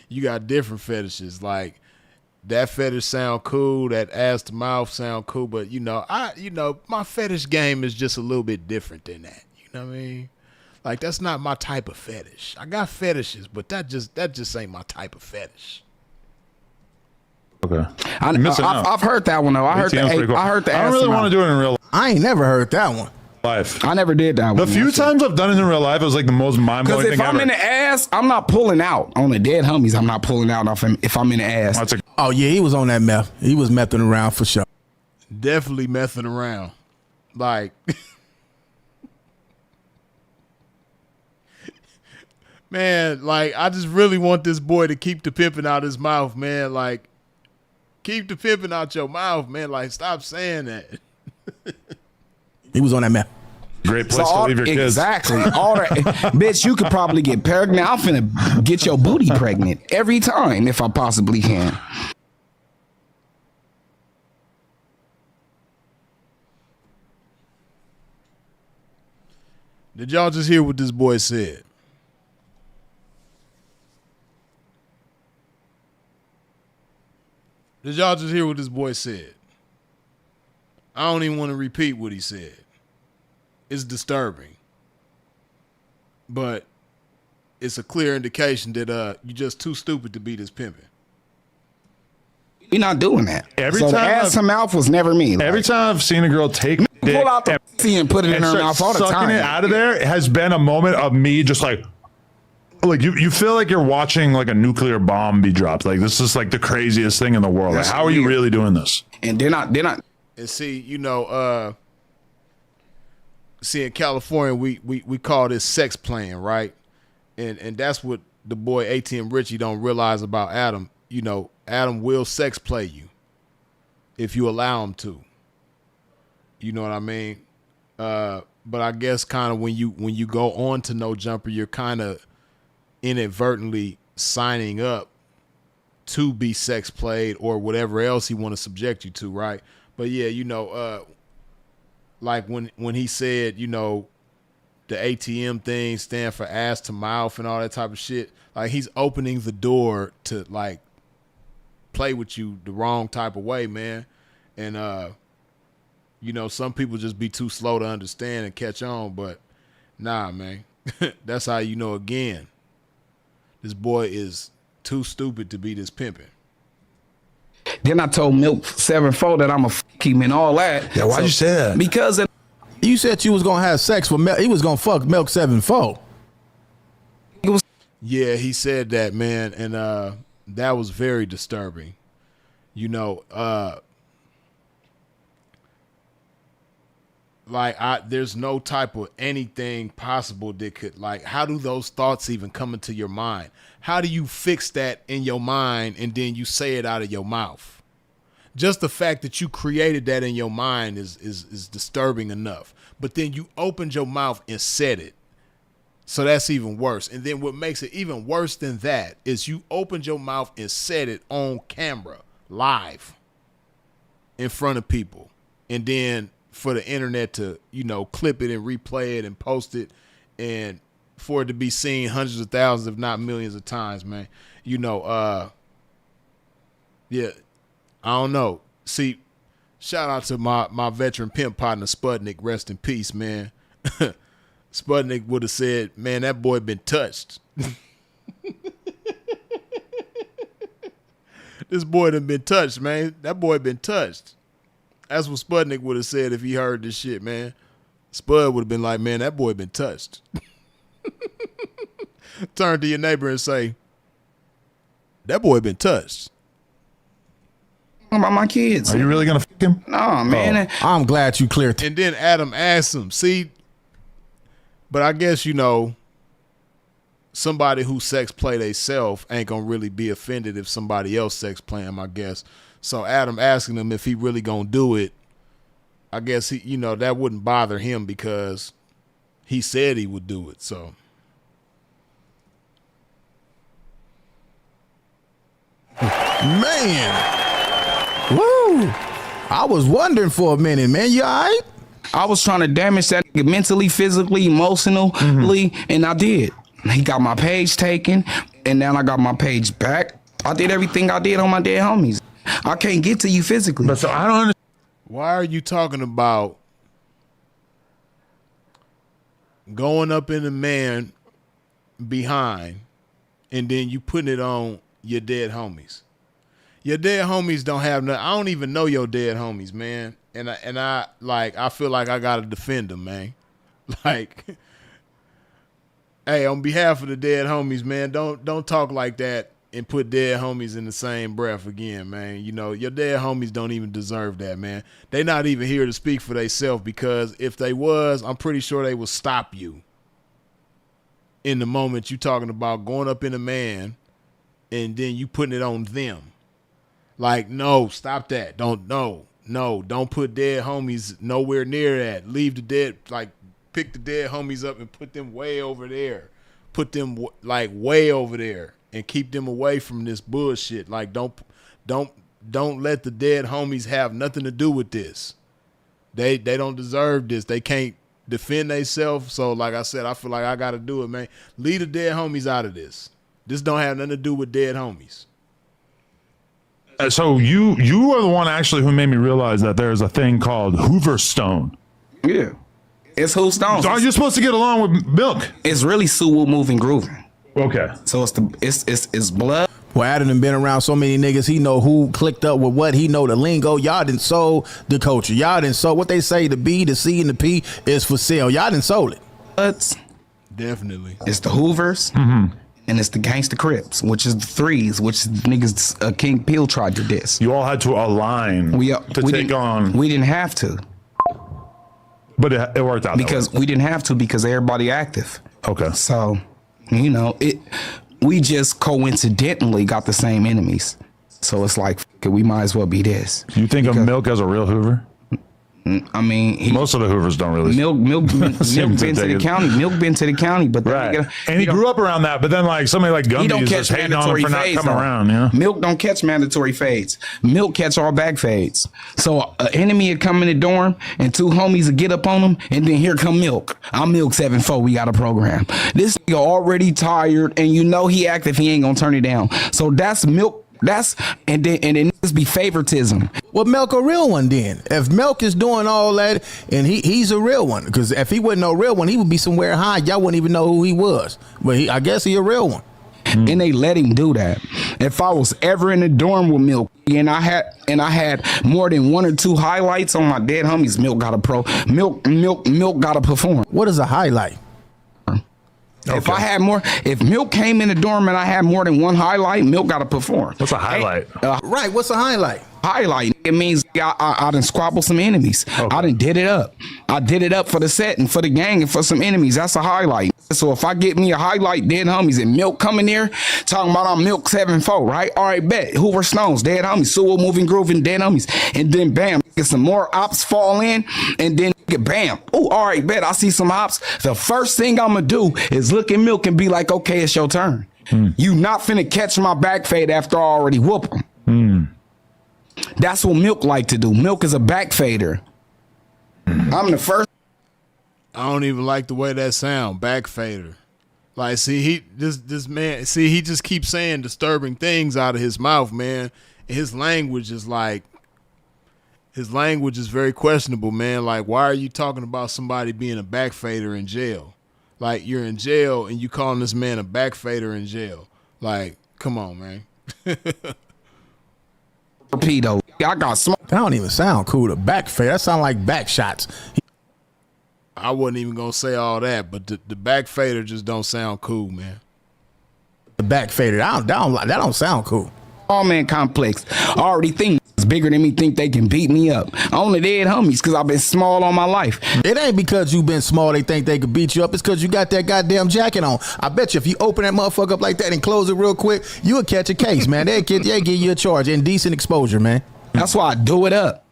You got different fetishes. Like that fetish sound cool, that ass to mouth sound cool, but my fetish game is just a little bit different than that. You know what I mean? Like that's not my type of fetish. I got fetishes, but that just ain't my type of fetish. Okay. I've missing out. heard that one though. I heard ATM's pretty cool. I heard the. I don't really want to do it in real I ain't never heard that one. life. I never did that one. The few times I've done it in real life, it was like the most mind-blowing Because thing if I'm ever. in the ass, I'm not pulling out. On the dead homies, I'm not pulling out if I'm in the ass. That's a- Oh yeah, he was on that meth. He was messing around for sure. Definitely messing around. Like, man, like, I just really want this boy to keep the pimping out his mouth, man. Like, keep the pimping out your mouth, man. Like, stop saying that. He was on that meth. Great place to leave your kids. Exactly. All right. Bitch, you could probably get pregnant. I'm finna get your booty pregnant every time if I possibly can. Did y'all just hear what this boy said? Did y'all just hear what this boy said? I don't even want to repeat what he said. It's disturbing. But it's a clear indication that you're just too stupid to be this pimping. We're not doing that. Every so time the ass to mouth was never me. Like, Every time I've seen a girl take dick pull out the pussy and put it in and her start mouth all the sucking time. it out of there, it has been a moment of me just like you feel like you're watching like a nuclear bomb be dropped. Like this is like the craziest thing in the world. Like, That's how are you weird. really doing this? And then I And see, you know, see in California we call this sex playing, right? And that's what the boy ATM Richie don't realize about Adam. You know, Adam will sex play you if you allow him to. You know what I mean? But I guess kind of when you go on to No Jumper, you're kind of inadvertently signing up to be sex played or whatever else he want to subject you to, right? But yeah, you know, like when he said, you know, the ATM thing stand for ass to mouth and all that type of shit, like he's opening the door to like play with you the wrong type of way, man. And you know, some people just be too slow to understand and catch on, but nah, man. That's how you know again. This boy is too stupid to be this pimping. Then I told Milk 7-4 that I'm a fuck him and all that. Yeah, why'd you say that? Because You said you was gonna have sex with Milk. He was gonna fuck Milk 7-4. Yeah, he said that, man, and that was very disturbing. You know, there's no type of anything possible that could, like, how do those thoughts even come into your mind? How do you fix that in your mind and then you say it out of your mouth? Just the fact that you created that in your mind is disturbing enough. But then you opened your mouth and said it. So that's even worse. And then what makes it even worse than that is you opened your mouth and said it on camera, live, in front of people. And then for the internet to, you know, clip it and replay it and post it, and for it to be seen hundreds of thousands, if not millions of times, man. You know, yeah, I don't know. See, shout out to my veteran pimp partner, Sputnik, rest in peace, man. Sputnik would have said, man, that boy been touched. This boy done been touched, man. That boy been touched. That's what Sputnik would have said if he heard this shit, man. Spud would have been like, man, that boy been touched. Turn to your neighbor and say, that boy been touched. about my kids. Are you really gonna fuck him? No, man. I'm glad you cleared. And then Adam asked him, see, but I guess, you know, somebody who sex play they self ain't gonna really be offended if somebody else sex play him, I guess. So Adam asking him if he really gonna do it, I guess he, you know, that wouldn't bother him because he said he would do it. So Man, woo! I was wondering for a minute, man. You all right? I was trying to damage that nigga mentally, physically, emotionally, and I did. He got my page taken, and now I got my page back. I did everything I did on my dead homies. I can't get to you physically. But so I don't understand. why are you talking about going up in a man behind and then you putting it on your dead homies? Your dead homies don't have nothing. I don't even know your dead homies, man. And I feel like I gotta defend them, man. Like, hey, on behalf of the dead homies, man, don't talk like that and put dead homies in the same breath again, man. You know, your dead homies don't even deserve that, man. They not even here to speak for themselves, because if they was, I'm pretty sure they would stop you in the moment you talking about going up in a man and then you putting it on them. Like, no, stop that. Don't put dead homies nowhere near that. Leave the dead, like, pick the dead homies up and put them way over there. Put them like way over there and keep them away from this bullshit. Like, don't let the dead homies have nothing to do with this. They don't deserve this. They can't defend themselves. So, like I said, I feel like I got to do it, man. Leave the dead homies out of this. This don't have nothing to do with dead homies. So you are the one actually who made me realize that there's a thing called Hoover Stone. Yeah. It's who stones. So are you supposed to get along with Milk? It's really Sue moving grooving. Okay. So it's blood. Well, Adam done been around so many niggas. He know who clicked up with what. He know the lingo. Y'all done sold the culture. Y'all done sold what they say. The B, the C, and the P is for sale. Y'all done sold it. Definitely. It's the Hoovers. And it's the Gangsta Crips, which is the Threes, which niggas King Peel tried to diss. You all had to align to take on. We didn't have to. But it worked out. Because we didn't have to, because everybody active. Okay. So, you know, we just coincidentally got the same enemies. So it's like, we might as well be this. You think of Milk as a real Hoover? I mean, most of the Hoovers don't really. Milk been to the county. Milk been to the county, but right. And he grew up around that. But then, like somebody like Gumby is just hating on him for not coming around. Yeah. Milk don't catch mandatory fades. Milk catch all back fades. So an enemy would come in the dorm, and two homies would get up on him, and then here come Milk. I'm Milk 7-4. We got a program. This nigga already tired, and you know he active. He ain't gonna turn it down. So that's Milk. And then niggas be favoritism. Well, Milk a real one then. If Milk is doing all that and he's a real one, because if he wasn't no real one, he would be somewhere high. Y'all wouldn't even know who he was. But I guess he a real one. And they let him do that. If I was ever in the dorm with Milk and I had more than one or two highlights on my dead homies, Milk got a pro. Milk got to perform. What is a highlight? Okay. If Milk came in the dorm and I had more than one highlight, Milk got to perform. What's a highlight? Right, what's a highlight? Highlight, it means I done squabble some enemies. Okay. I done did it up. I did it up for the set and for the gang and for some enemies. That's a highlight. So if I get me a highlight, dead homies, and Milk coming there talking about I'm Milk 7-4, right? All right, bet. Hoover Stones, dead homies. Sewell moving grooving, dead homies. And then bam, get some more ops fall in, and then bam. Oh, all right, bet. I see some ops. The first thing I'm gonna do is look at Milk and be like, okay, it's your turn. You not finna catch my back fade after I already whoop him. That's what Milk like to do. Milk is a back fader. I'm the first. I don't even like the way that sound, back fader. Like, see, this man, see, he just keeps saying disturbing things out of his mouth, man. And his language is very questionable, man. Like, why are you talking about somebody being a back fader in jail? Like, you're in jail and you calling this man a back fader in jail. Like, come on, man. Torpedo. I got smoke. That don't even sound cool. The back fade. That sound like back shots. I wasn't even gonna say all that, but the back fader just don't sound cool, man. The back fader. That don't sound cool. All man complex. I already think it's bigger than me. Think they can beat me up. Only dead homies because I've been small all my life. It ain't because you been small they think they could beat you up. It's because you got that goddamn jacket on. I bet you if you open that motherfucker up like that and close it real quick, you would catch a case, man. They give you a charge. Indecent exposure, man. That's why I do it up.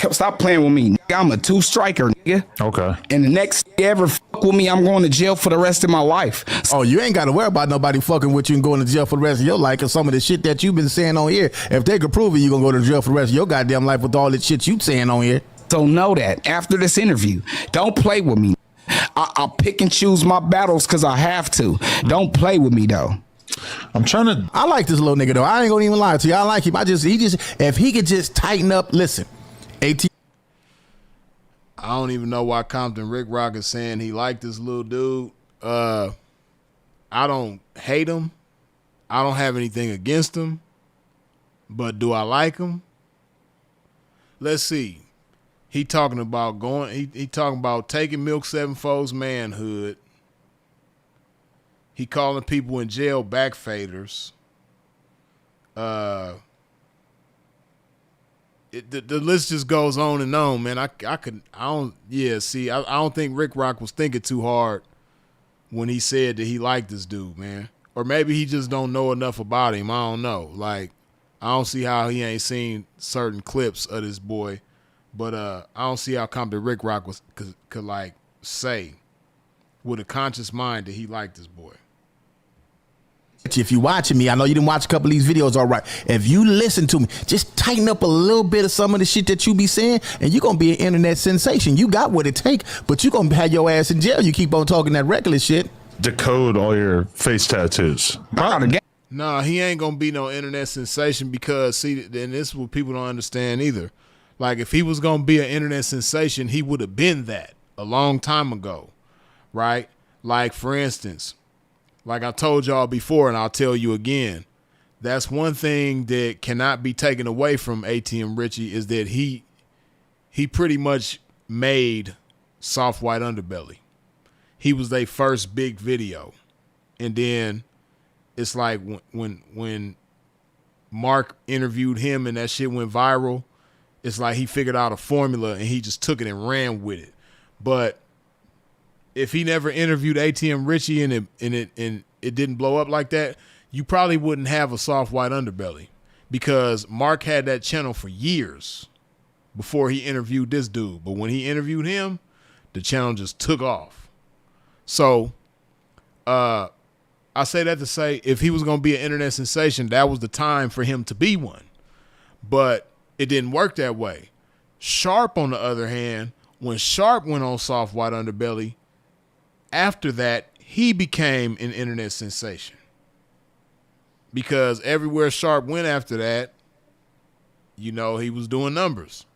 Stop playing with me. I'm a 2-striker, nigga. Okay. And the next you ever fuck with me, I'm going to jail for the rest of my life. Oh, you ain't got to worry about nobody fucking with you and going to jail for the rest of your life. Cause some of the shit that you've been saying on here, if they could prove it, you gonna go to jail for the rest of your goddamn life with all the shit you saying on here. So know that after this interview, don't play with me. I'll pick and choose my battles because I have to. Don't play with me though. I like this little nigga though. I ain't gonna even lie to you. I like him. If he could just tighten up, listen. I don't even know why Compton Rick Rock is saying he liked this little dude. I don't hate him. I don't have anything against him. But do I like him? Let's see. He talking about he talking about taking Milk Sevenfold's manhood. He calling people in jail backfaders. The list just goes on and on, man. I don't think Rick Rock was thinking too hard when he said that he liked this dude, man. Or maybe he just don't know enough about him. I don't know. Like, I don't see how he ain't seen certain clips of this boy. But I don't see how come that Rick Rock could like say with a conscious mind that he liked this boy. If you watching me, I know you didn't watch a couple of these videos, all right. If you listen to me, just tighten up a little bit of some of the shit that you be saying, and you're going to be an internet sensation. You got what it take, but you're going to have your ass in jail. You keep on talking that reckless shit. Decode all your face tattoos. Nah, he ain't going to be no internet sensation because, see, and this is what people don't understand either. Like, if he was going to be an internet sensation, he would have been that a long time ago, right? Like, for instance, like I told y'all before, and I'll tell you again, that's one thing that cannot be taken away from ATM Richie is that he pretty much made Soft White Underbelly. He was their first big video. And then it's like when Mark interviewed him and that shit went viral, it's like he figured out a formula and he just took it and ran with it. But if he never interviewed ATM Richie and it didn't blow up like that, you probably wouldn't have a Soft White Underbelly because Mark had that channel for years before he interviewed this dude. But when he interviewed him, the channel just took off. So I say that to say if he was going to be an internet sensation, that was the time for him to be one. But it didn't work that way. Sharp, on the other hand, when Sharp went on Soft White Underbelly, after that, he became an internet sensation. Because everywhere Sharp went after that, you know, he was doing numbers.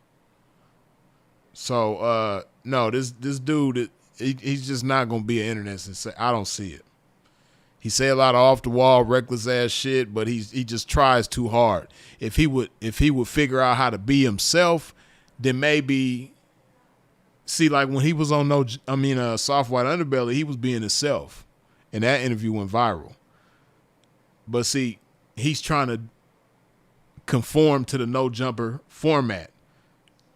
So, no, this dude, he's just not going to be an internet sensation. I don't see it. He say a lot of off-the-wall, reckless-ass shit, but he just tries too hard. If he would figure out how to be himself, then maybe... See, like when he was on Soft White Underbelly, he was being himself. And that interview went viral. But see, he's trying to conform to the no-jumper format.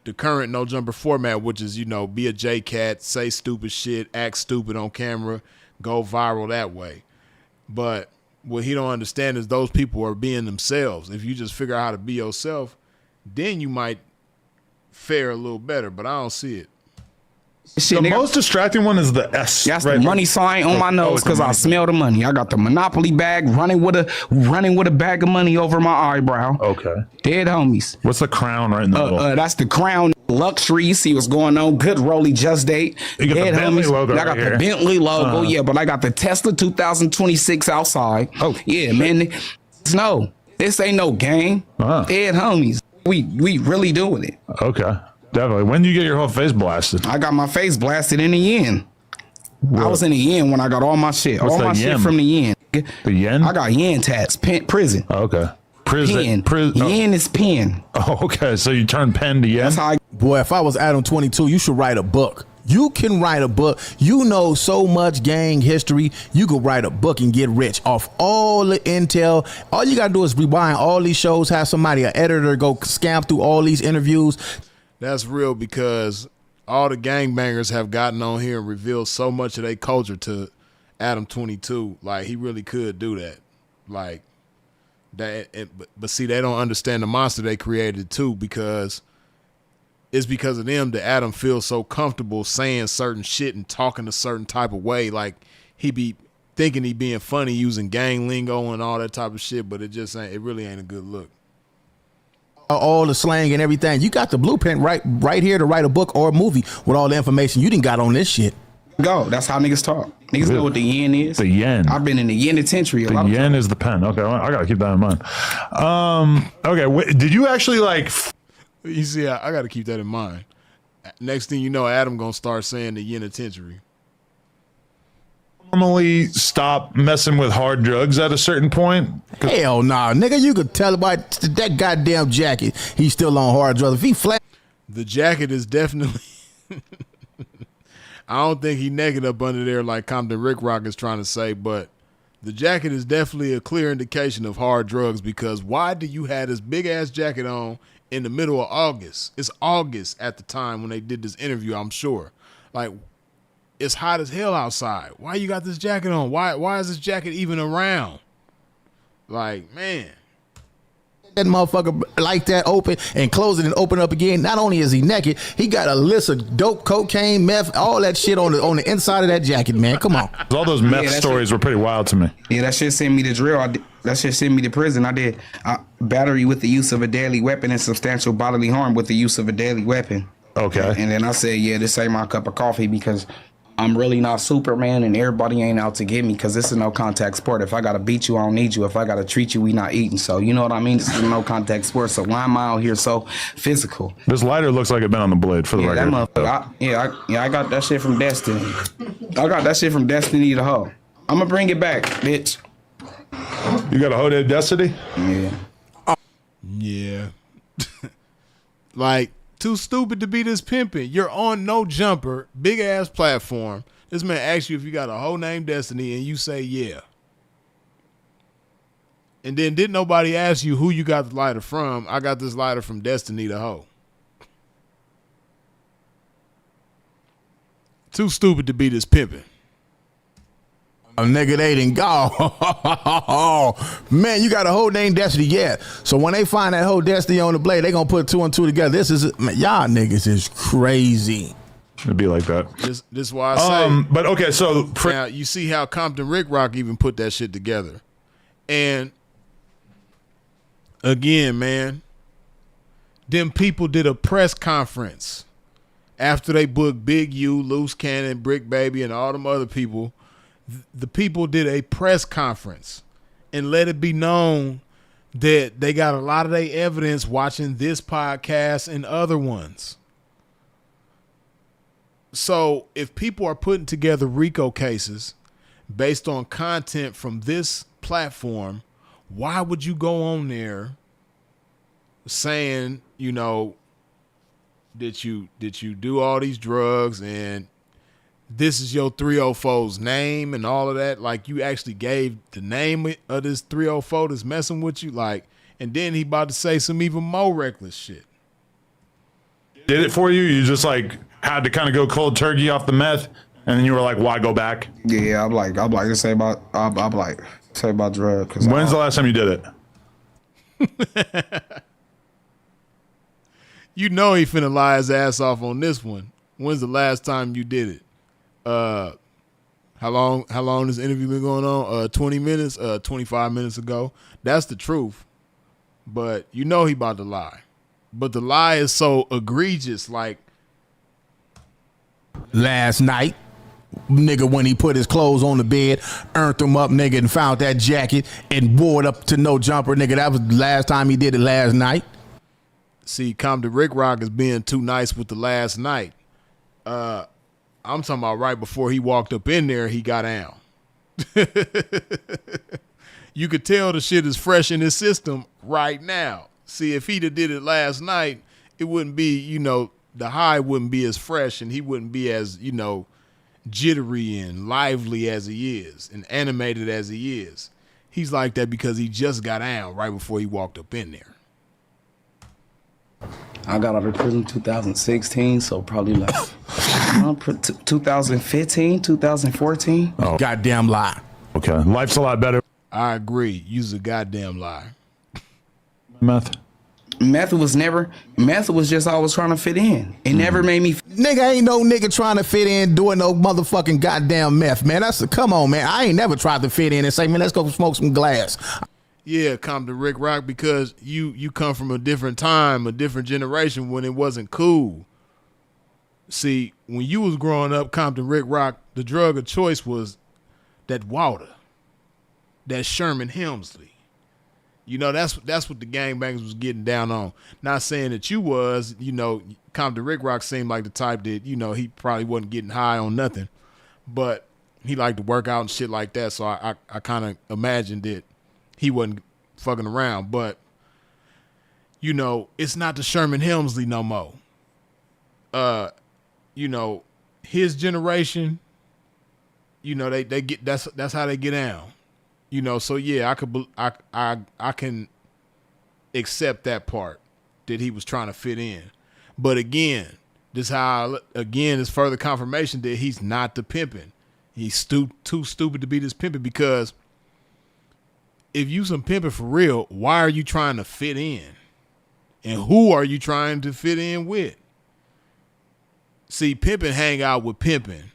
The current no-jumper format, which is, you know, be a J-Cat, say stupid shit, act stupid on camera, go viral that way. But what he don't understand is those people are being themselves. If you just figure out how to be yourself, then you might fare a little better, but I don't see it. Shit, the most distracting one is the S. That's right, the money sign on my nose because I smell the money. I got the Monopoly bag running with a bag of money over my eyebrow. Okay. Dead homies. What's the crown right in the middle? That's the crown. Luxury. You see what's going on. Good Rolly Just Date. You got Dead the Bentley homies. logo. I got the Bentley logo. Yeah, but I got the Tesla 2026 outside. Oh, yeah, man. No, this ain't no game. Dead homies. We really doing it. Okay. Definitely. When do you get your whole face blasted? I got my face blasted in the yen. What? I was in the yen when I got all my shit. What's all my yen? shit from the yen. The yen? I got yen tats. Prison. Oh, okay. Prison. Yen is pen. Oh, okay. So you turn pen to yen? That's how Boy, if I was Adam 22, you should write a book. You can write a book. You know so much gang history. You could write a book and get rich off all the intel. All you got to do is rewind all these shows, have somebody, an editor, go scam through all these interviews. That's real because all the gangbangers have gotten on here and revealed so much of their culture to Adam 22. Like, he really could do that. Like, that. But see, they don't understand the monster they created too, because it's because of them that Adam feels so comfortable saying certain shit and talking a certain type of way. Like, he be thinking he being funny using gang lingo and all that type of shit, but it really ain't a good look. All the slang and everything. You got the blueprint right here to write a book or a movie with all the information you done got on this shit. Go. That's how niggas talk. Niggas know what the yen is. The yen. I've been in the yenitentiary. The yen is the pen. Okay, well, I gotta keep that in mind. Okay, did you actually like? You see, I gotta keep that in mind. Next thing you know, Adam gonna start saying the yenitentiary. normally stop messing with hard drugs at a certain point? Hell nah, nigga. You could tell by that goddamn jacket. He's still on hard drugs. If he flat, The jacket is definitely. I don't think he naked up under there like Compton Rick Rock is trying to say, but the jacket is definitely a clear indication of hard drugs, because why do you have this big ass jacket on in the middle of August? It's August at the time when they did this interview, I'm sure. Like, it's hot as hell outside. Why you got this jacket on? Why is this jacket even around? Like, man. that motherfucker like that open and close it and open up again. Not only is he naked, he got a list of dope, cocaine, meth, all that shit on the inside of that jacket, man. Come on. All those meth stories were pretty wild to me. Yeah, that shit sent me to drill. That shit sent me to prison. I did battery with the use of a deadly weapon and substantial bodily harm with the use of a deadly weapon. Okay. And then I said, yeah, this ain't my cup of coffee, because I'm really not Superman and everybody ain't out to get me, because this is no contact sport. If I got to beat you, I don't need you. If I got to treat you, we not eating. So, you know what I mean? This is no contact sport. So why am I out here so physical? This lighter looks like it been on the blade for the Yeah, that record. motherfucker. I got that shit from Destiny. I got that shit from Destiny to Hoe. I'm going to bring it back, bitch. You got a Hoded Destiny? Yeah. Yeah. Like, too stupid to be this pimping. You're on No Jumper, big ass platform. This man asks you if you got a whole name Destiny, and you say yeah. And then didn't nobody ask you who you got the lighter from? I got this lighter from Destiny to Hoe. Too stupid to be this pimping. A nigga, they didn't go. Man, you got a whole name Destiny, yeah. So when they find that whole Destiny on the blade, they gonna put two and two together. This is, man, y'all niggas is crazy. It'd be like that. This is why I say. But okay, so Now you see how Compton Rick Rock even put that shit together, and again, man, them people did a press conference after they booked Big U, Loose Cannon, Brick Baby, and all them other people. The people did a press conference and let it be known that they got a lot of their evidence watching this podcast and other ones. So if people are putting together RICO cases based on content from this platform, why would you go on there saying, you know, that you do all these drugs and this is your 304's name and all of that? Like, you actually gave the name of this 304 that's messing with you, like, and then he about to say some even more reckless shit. did it for you? You just like had to kind of go cold turkey off the meth, and then you were like, why go back? Yeah, I'm like, say about drugs. When's the last time you did it? You know he finna lie his ass off on this one. When's the last time you did it? How long this interview been going on? 20 minutes, 25 minutes ago. That's the truth. But you know he about to lie. But the lie is so egregious, like Last night, nigga, when he put his clothes on the bed, earned them up, nigga, and found that jacket and wore it up to No Jumper, nigga. That was the last time he did it, last night. See, Compton Rick Rock is being too nice with the last night. I'm talking about right before he walked up in there, he got down. You could tell the shit is fresh in his system right now. See, if he'd have did it last night, it wouldn't be, you know, the high wouldn't be as fresh and he wouldn't be as, you know, jittery and lively as he is and animated as he is. He's like that because he just got down right before he walked up in there. I got out of prison 2016, so probably like 2015, 2014. Oh, goddamn lie. Okay, life's a lot better. I agree. Use a goddamn lie. Meth. Meth was just always trying to fit in. It never made me. Nigga ain't no nigga trying to fit in doing no motherfucking goddamn meth, man. Come on, man. I ain't never tried to fit in and say, man, let's go smoke some glass. Yeah, Compton Rick Rock, because you come from a different time, a different generation when it wasn't cool. See, when you was growing up, Compton Rick Rock, the drug of choice was that water, that Sherman Hemsley. You know, that's what the gangbangers was getting down on. Not saying that you was, you know, Compton Rick Rock seemed like the type that, you know, he probably wasn't getting high on nothing. But He liked to work out and shit like that. So I kind of imagined that he wasn't fucking around. But, you know, it's not the Sherman Hemsley no more. You know, his generation, you know, they get that's how they get down. You know, so yeah, I can accept that part that he was trying to fit in. But again, this is further confirmation that he's not the pimping. He's too stupid to be this pimping, because if you some pimping for real, why are you trying to fit in? And who are you trying to fit in with? See, pimping hang out with pimping.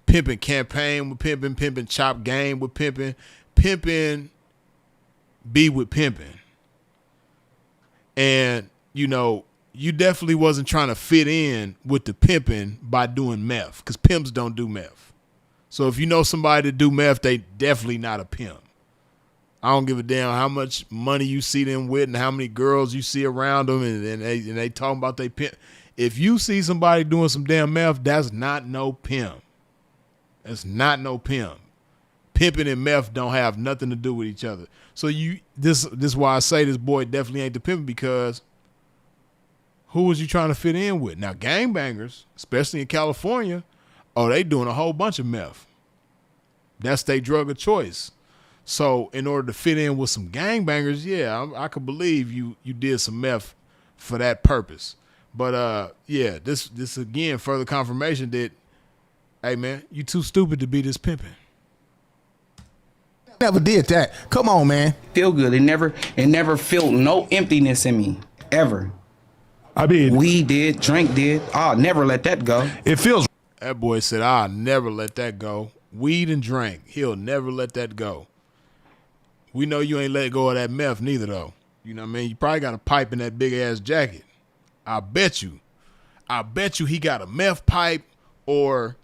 Pimping campaign with pimping. Pimping chop game with pimping. Pimping be with pimping. And, you know, you definitely wasn't trying to fit in with the pimping by doing meth, because pimps don't do meth. So if you know somebody that do meth, they definitely not a pimp. I don't give a damn how much money you see them with and how many girls you see around them, and they talking about they pimp. If you see somebody doing some damn meth, that's not no pimp. That's not no pimp. Pimping and meth don't have nothing to do with each other. So this is why I say this boy definitely ain't the pimp, because who was you trying to fit in with? Now, gangbangers, especially in California, they doing a whole bunch of meth. That's their drug of choice. So in order to fit in with some gangbangers, yeah, I could believe you did some meth for that purpose. But yeah, this again further confirmation that, hey man, you too stupid to be this pimping. Never did that. Come on, man. Feel good. It never felt no emptiness in me ever. I mean, weed did, drink did. I'll never let that go. It feels. That boy said, I'll never let that go. Weed and drink, he'll never let that go. We know you ain't let go of that meth neither, though. You know what I mean? You probably got a pipe in that big ass jacket. I bet you he got a meth pipe or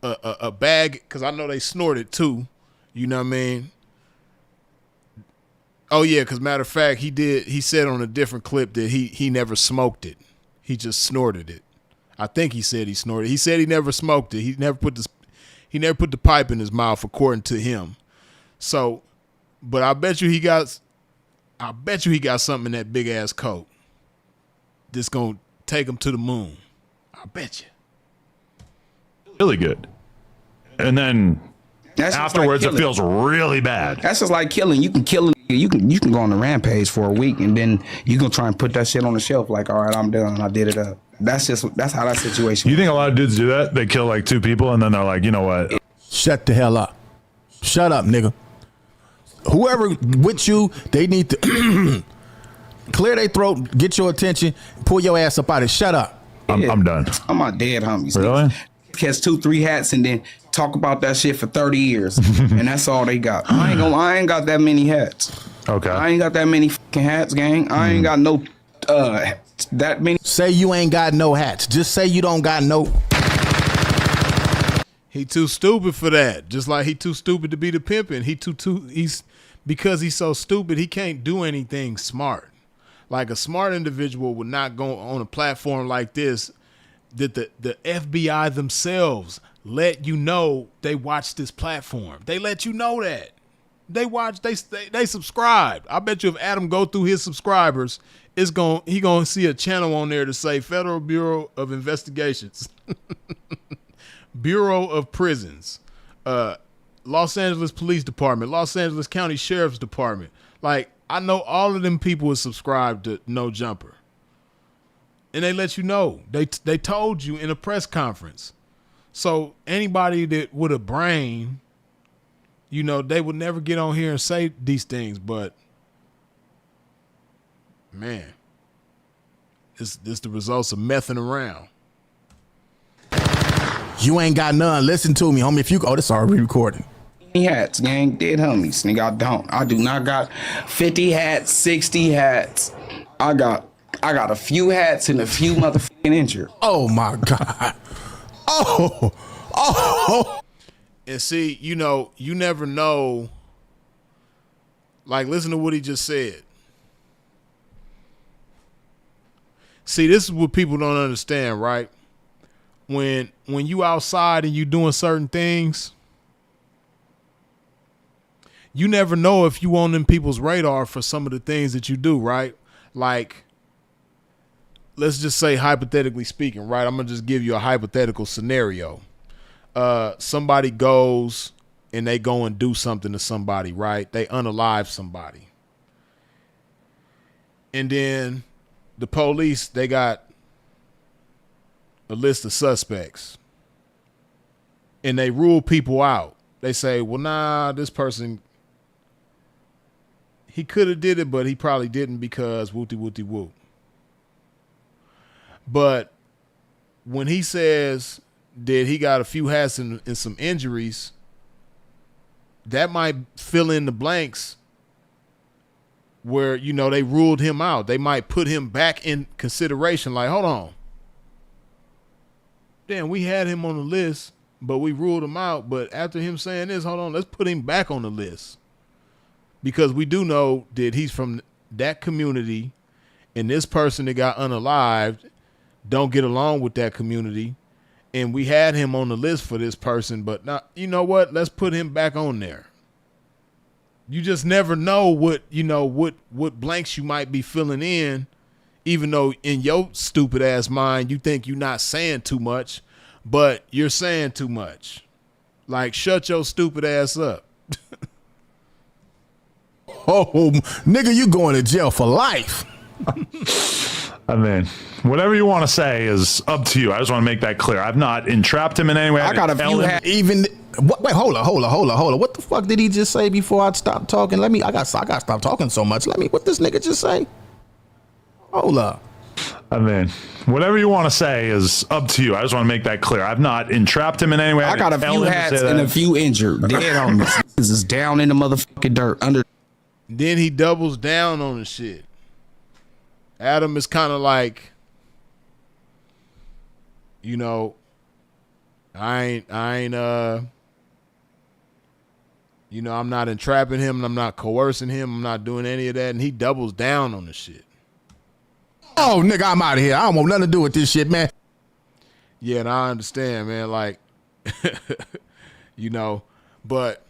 a bag, because I know they snorted too. You know what I mean? Oh yeah, because matter of fact, he said on a different clip that he never smoked it. He just snorted it. I think he said he snorted. He said he never smoked it. He never put the pipe in his mouth, according to him. So, but I bet you he got something in that big ass coat that's gonna take him to the moon. I bet you. Really good. And then afterwards, it feels really bad. That's just like killing. You can kill. You can go on a rampage for a week, and then you gonna try and put that shit on the shelf. Like, all right, I'm done. I did it up. That's how that situation. You think a lot of dudes do that? They kill like 2 people, and then they're like, you know what? Shut the hell up. Shut up, nigga. Whoever with you, they need to clear their throat, get your attention, pull your ass up out of it. Shut up. I'm done. I'm my dead homies. Really? Catch 2-3 hats and then talk about that shit for 30 years, and that's all they got. I ain't got that many hats. Okay. I ain't got that many fucking hats, gang. I ain't got no that many. Say you ain't got no hats. Just say you don't got no. He too stupid for that. Just like he too stupid to be the pimping. Because he's so stupid, he can't do anything smart. Like a smart individual would not go on a platform like this that the FBI themselves let you know they watch this platform. They let you know that. They watch, they subscribe. I bet you if Adam go through his subscribers, he gonna see a channel on there to say Federal Bureau of Investigations, Bureau of Prisons, Los Angeles Police Department, Los Angeles County Sheriff's Department. Like, I know all of them people are subscribed to No Jumper. And they let you know. They told you in a press conference. So anybody that with a brain, you know, they would never get on here and say these things. But, man, it's the results of messing around. You ain't got none. Listen to me, homie. If you go, this already recording. Hats, gang, dead homies. Nigga, I do not got 50 hats, 60 hats. I got a few hats and a few motherfucking injured. Oh my God. Oh. And see, you know, you never know. Like, listen to what he just said. See, this is what people don't understand, right? When you outside and you doing certain things, you never know if you on them people's radar for some of the things that you do, right? Like, let's just say hypothetically speaking, right? I'm gonna just give you a hypothetical scenario. Somebody goes and they go and do something to somebody, right? They unalive somebody. And then the police, they got a list of suspects. And they rule people out. They say, well, nah, this person, he could have did it, but he probably didn't because whoop-de-whoop-de-whoop. But when he says that he got a few hats and some injuries, that might fill in the blanks where, you know, they ruled him out. They might put him back in consideration. Like, hold on. Damn, we had him on the list, but we ruled him out. But after him saying this, hold on, let's put him back on the list. Because we do know that he's from that community, and this person that got unalived don't get along with that community. And we had him on the list for this person, but now, you know what? Let's put him back on there. You just never know what blanks you might be filling in, even though in your stupid ass mind you think you're not saying too much, but you're saying too much. Like, shut your stupid ass up. Oh, nigga, you going to jail for life. I mean, whatever you want to say is up to you. I just want to make that clear. I've not entrapped him in any way. I got a few Even wait, hold on. What the fuck did he just say before I stopped talking? I got to stop talking so much. What this nigga just say? Hold up. I mean, whatever you want to say is up to you. I just want to make that clear. I've not entrapped him in any way. I got a few hats and a few injured. Dead on this. This is down in the motherfucking dirt. Then he doubles down on the shit. Adam is kind of like, you know, I ain't you know, I'm not entrapping him and I'm not coercing him. I'm not doing any of that. And he doubles down on the shit. Oh, nigga, I'm out of here. I don't want nothing to do with this shit, man. Yeah, and I understand, man. Like, you know, but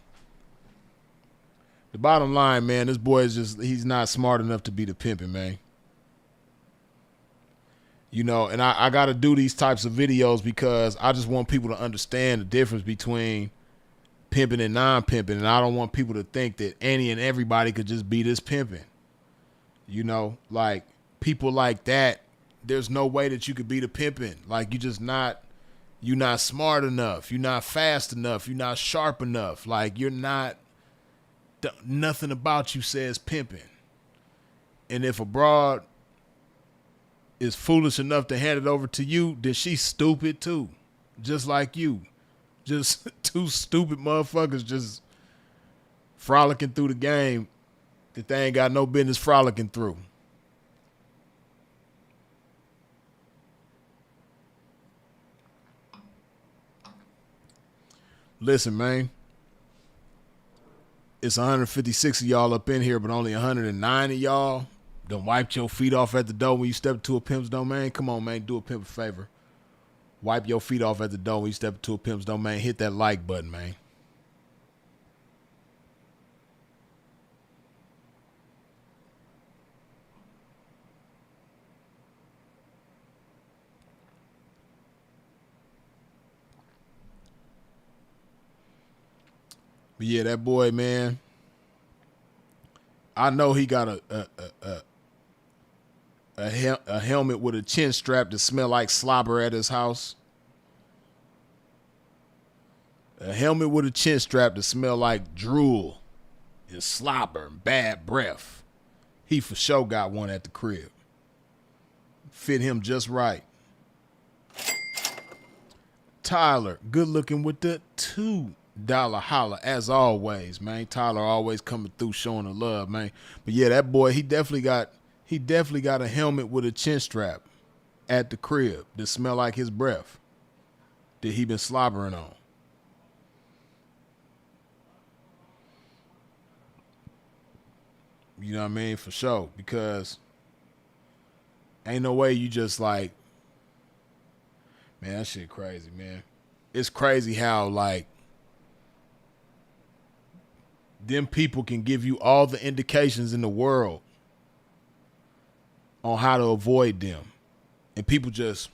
the bottom line, man, this boy is he's not smart enough to be the pimping, man. You know, and I got to do these types of videos because I just want people to understand the difference between pimping and non-pimping. And I don't want people to think that any and everybody could just be this pimping. You know, like people like that, there's no way that you could be the pimping. Like you're not smart enough. You're not fast enough. You're not sharp enough. Like nothing about you says pimping. And if a broad is foolish enough to hand it over to you, then she's stupid too. Just like you. Just two stupid motherfuckers just frolicking through the game that they ain't got no business frolicking through. Listen, man. It's 156 of y'all up in here, but only 109 of y'all done wiped your feet off at the door when you step into a pimp's domain. Come on, man. Do a pimp a favor. Wipe your feet off at the door when you step into a pimp's domain. Hit that like button, man. But yeah, that boy, man, I know he got a helmet with a chin strap that smell like slobber at his house. A helmet with a chin strap that smell like drool and slobber and bad breath. He for sure got one at the crib. Fit him just right. Tyler, good looking with the $2 holler as always, man. Tyler always coming through showing the love, man. But yeah, that boy, he definitely got a helmet with a chin strap at the crib that smell like his breath that he been slobbering on. You know what I mean? For sure. Because ain't no way you just like, man, that shit crazy, man. It's crazy how like them people can give you all the indications in the world on how to avoid them. And people just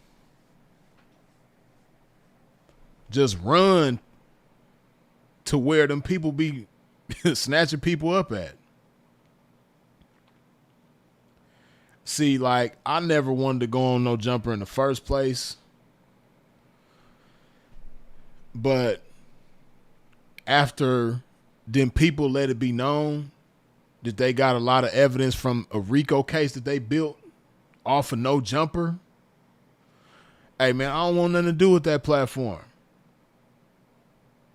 run to where them people be snatching people up at. See, like, I never wanted to go on no jumper in the first place. But after them people let it be known that they got a lot of evidence from a RICO case that they built off of no jumper, hey, man, I don't want nothing to do with that platform.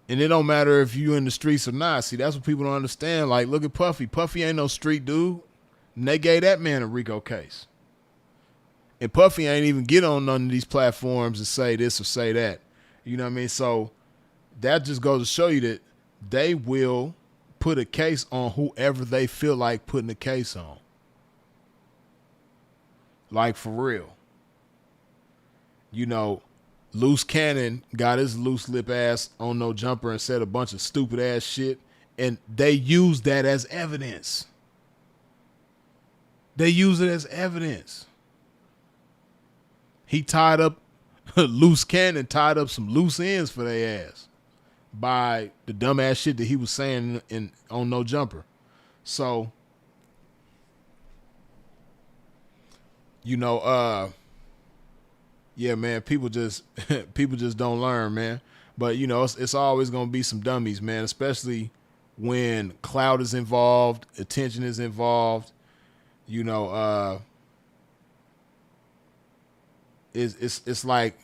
And it don't matter if you in the streets or not. See, that's what people don't understand. Like, look at Puffy. Puffy ain't no street dude. And they gave that man a RICO case. And Puffy ain't even get on none of these platforms and say this or say that. You know what I mean? So that just goes to show you that they will put a case on whoever they feel like putting a case on. Like, for real. You know, Loose Cannon got his loose lip ass on no jumper and said a bunch of stupid ass shit. And they used that as evidence. They use it as evidence. He tied up, Loose Cannon tied up some loose ends for their ass by the dumbass shit that he was saying on no jumper. So, you know, yeah, man, people just don't learn, man. But, you know, it's always going to be some dummies, man, especially when clout is involved, attention is involved. You know, it's like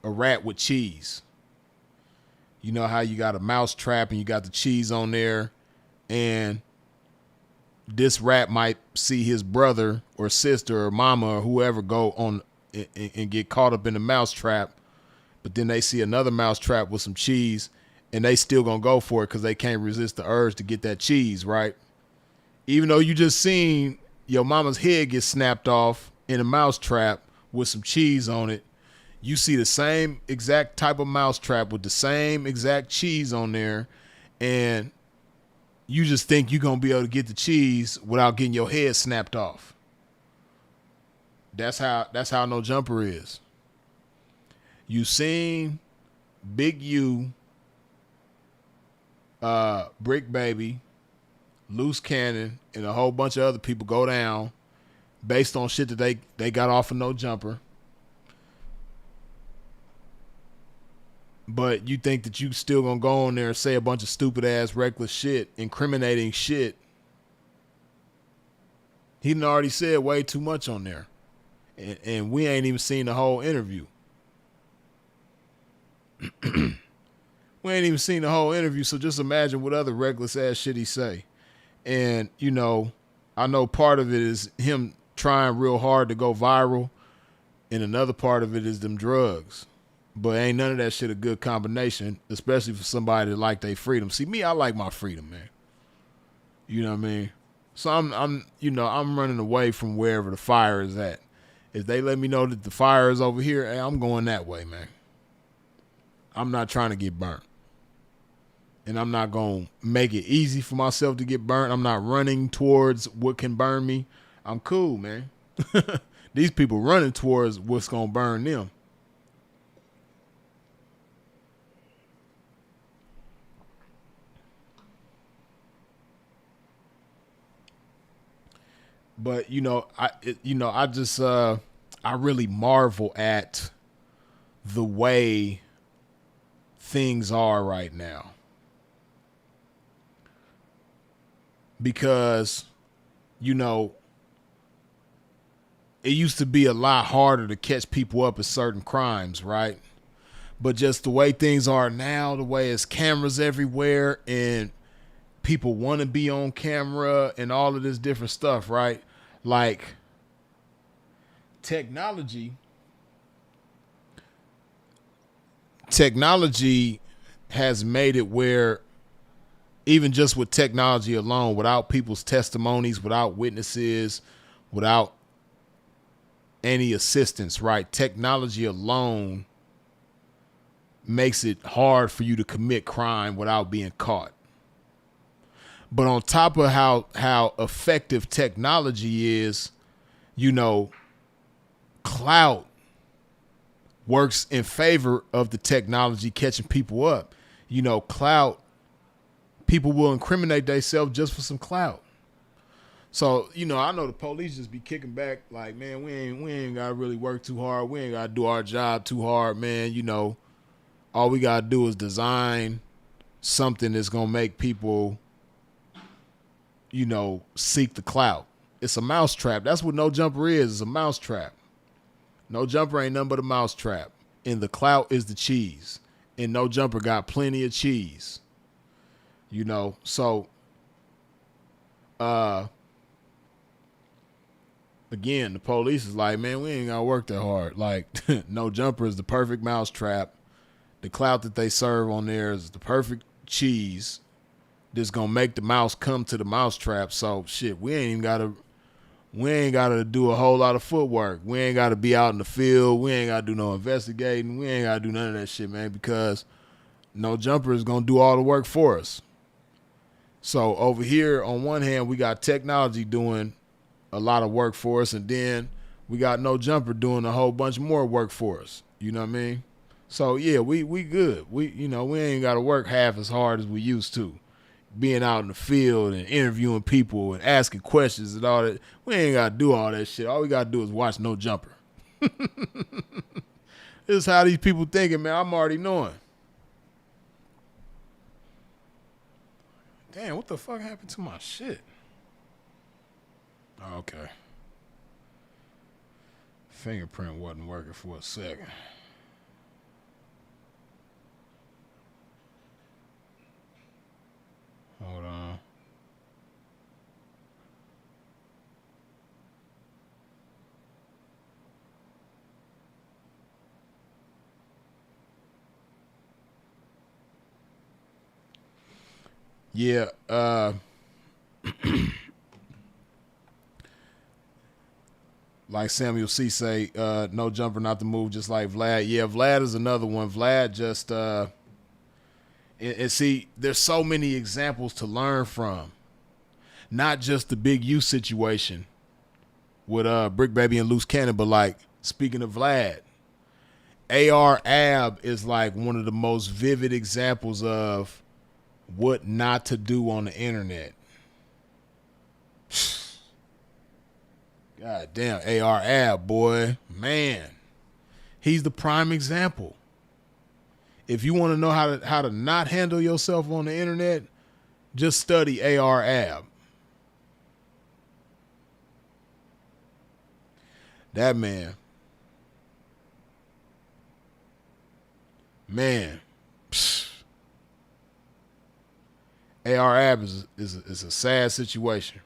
a rat with cheese. You know how you got a mouse trap and you got the cheese on there, and this rat might see his brother or sister or mama or whoever go on and get caught up in the mouse trap, but then they see another mouse trap with some cheese and they still gonna go for it because they can't resist the urge to get that cheese, right? Even though you just seen your mama's head get snapped off in a mouse trap with some cheese on it, you see the same exact type of mouse trap with the same exact cheese on there, and you just think you're going to be able to get the cheese without getting your head snapped off. That's how no jumper is. You seen Big U, Brick Baby, Loose Cannon, and a whole bunch of other people go down based on shit that they got off of no jumper. But you think that you still gonna go on there and say a bunch of stupid ass reckless shit, incriminating shit. He done already said way too much on there. And we ain't even seen the whole interview. We ain't even seen the whole interview, so just imagine what other reckless ass shit he say. And, you know, I know part of it is him trying real hard to go viral, and another part of it is them drugs. But ain't none of that shit a good combination, especially for somebody that like their freedom. See, me, I like my freedom, man. You know what I mean? So I'm running away from wherever the fire is at. If they let me know that the fire is over here, hey, I'm going that way, man. I'm not trying to get burnt. And I'm not going to make it easy for myself to get burnt. I'm not running towards what can burn me. I'm cool, man. These people running towards what's going to burn them. But, I really marvel at the way things are right now. Because, it used to be a lot harder to catch people up at certain crimes, right? But just the way things are now, the way it's cameras everywhere and people want to be on camera and all of this different stuff, right? Like, technology has made it where even just with technology alone, without people's testimonies, without witnesses, without any assistance, right? Technology alone makes it hard for you to commit crime without being caught. But on top of how effective technology is, you know, clout works in favor of the technology catching people up. You know, clout, people will incriminate themselves just for some clout. So, you know, I know the police just be kicking back like, man, we ain't gotta really work too hard. We ain't gotta do our job too hard, man. You know, all we gotta do is design something that's gonna make people, you know, seek the clout. It's a mousetrap. That's what No Jumper is. It's a mousetrap. No Jumper ain't nothing but a mousetrap. And the clout is the cheese. And No Jumper got plenty of cheese. You know, so again, the police is like, man, we ain't gotta work that hard. Like, No Jumper is the perfect mousetrap. The clout that they serve on there is the perfect cheese that's gonna make the mouse come to the mousetrap. So shit, we ain't gotta do a whole lot of footwork. We ain't gotta be out in the field. We ain't gotta do no investigating. We ain't gotta do none of that shit, man, because No Jumper is gonna do all the work for us. So over here, on one hand, we got technology doing a lot of work for us, and then we got No Jumper doing a whole bunch more work for us. You know what I mean? So yeah, we good. We ain't got to work half as hard as we used to. Being out in the field and interviewing people and asking questions and all that. We ain't got to do all that shit. All we got to do is watch No Jumper. This is how these people thinking, man. I'm already knowing. Damn, what the fuck happened to my shit? Oh, okay. Fingerprint wasn't working for a second. Hold on. Yeah, like Samuel C. say, No Jumper not to move just like Vlad. Yeah, Vlad is another one. Vlad just and see, there's so many examples to learn from. Not just the Big U situation with Brick Baby and Loose Cannon, but like, speaking of Vlad, AR Ab is like one of the most vivid examples of what not to do on the internet. God damn, AR Ab, boy, man, he's the prime example. If you want to know how to not handle yourself on the internet, just study AR Ab. That man, psh. AR Ab is a sad situation.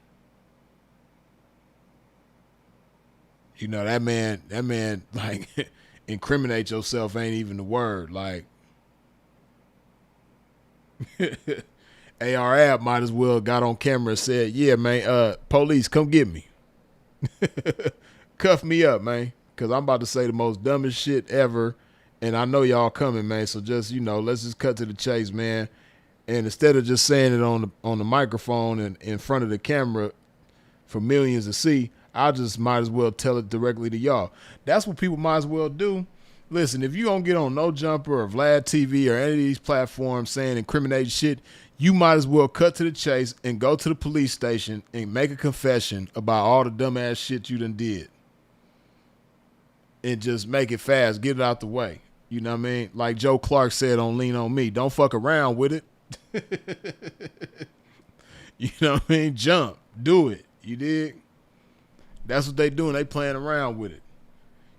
You know, that man, like, incriminate yourself ain't even the word. Like, AR Ab might as well got on camera and said, yeah, man, police, come get me. Cuff me up, man, because I'm about to say the most dumbest shit ever, and I know y'all coming, man, so just, you know, let's just cut to the chase, man. And instead of just saying it on the microphone and in front of the camera for millions to see, I just might as well tell it directly to y'all. That's what people might as well do. Listen, if you don't get on No Jumper or Vlad TV or any of these platforms saying incriminating shit, you might as well cut to the chase and go to the police station and make a confession about all the dumbass shit you done did. And just make it fast. Get it out the way. You know what I mean? Like Joe Clark said on Lean On Me, don't fuck around with it. You know what I mean? Jump. Do it. You dig? That's what they doing. They playing around with it.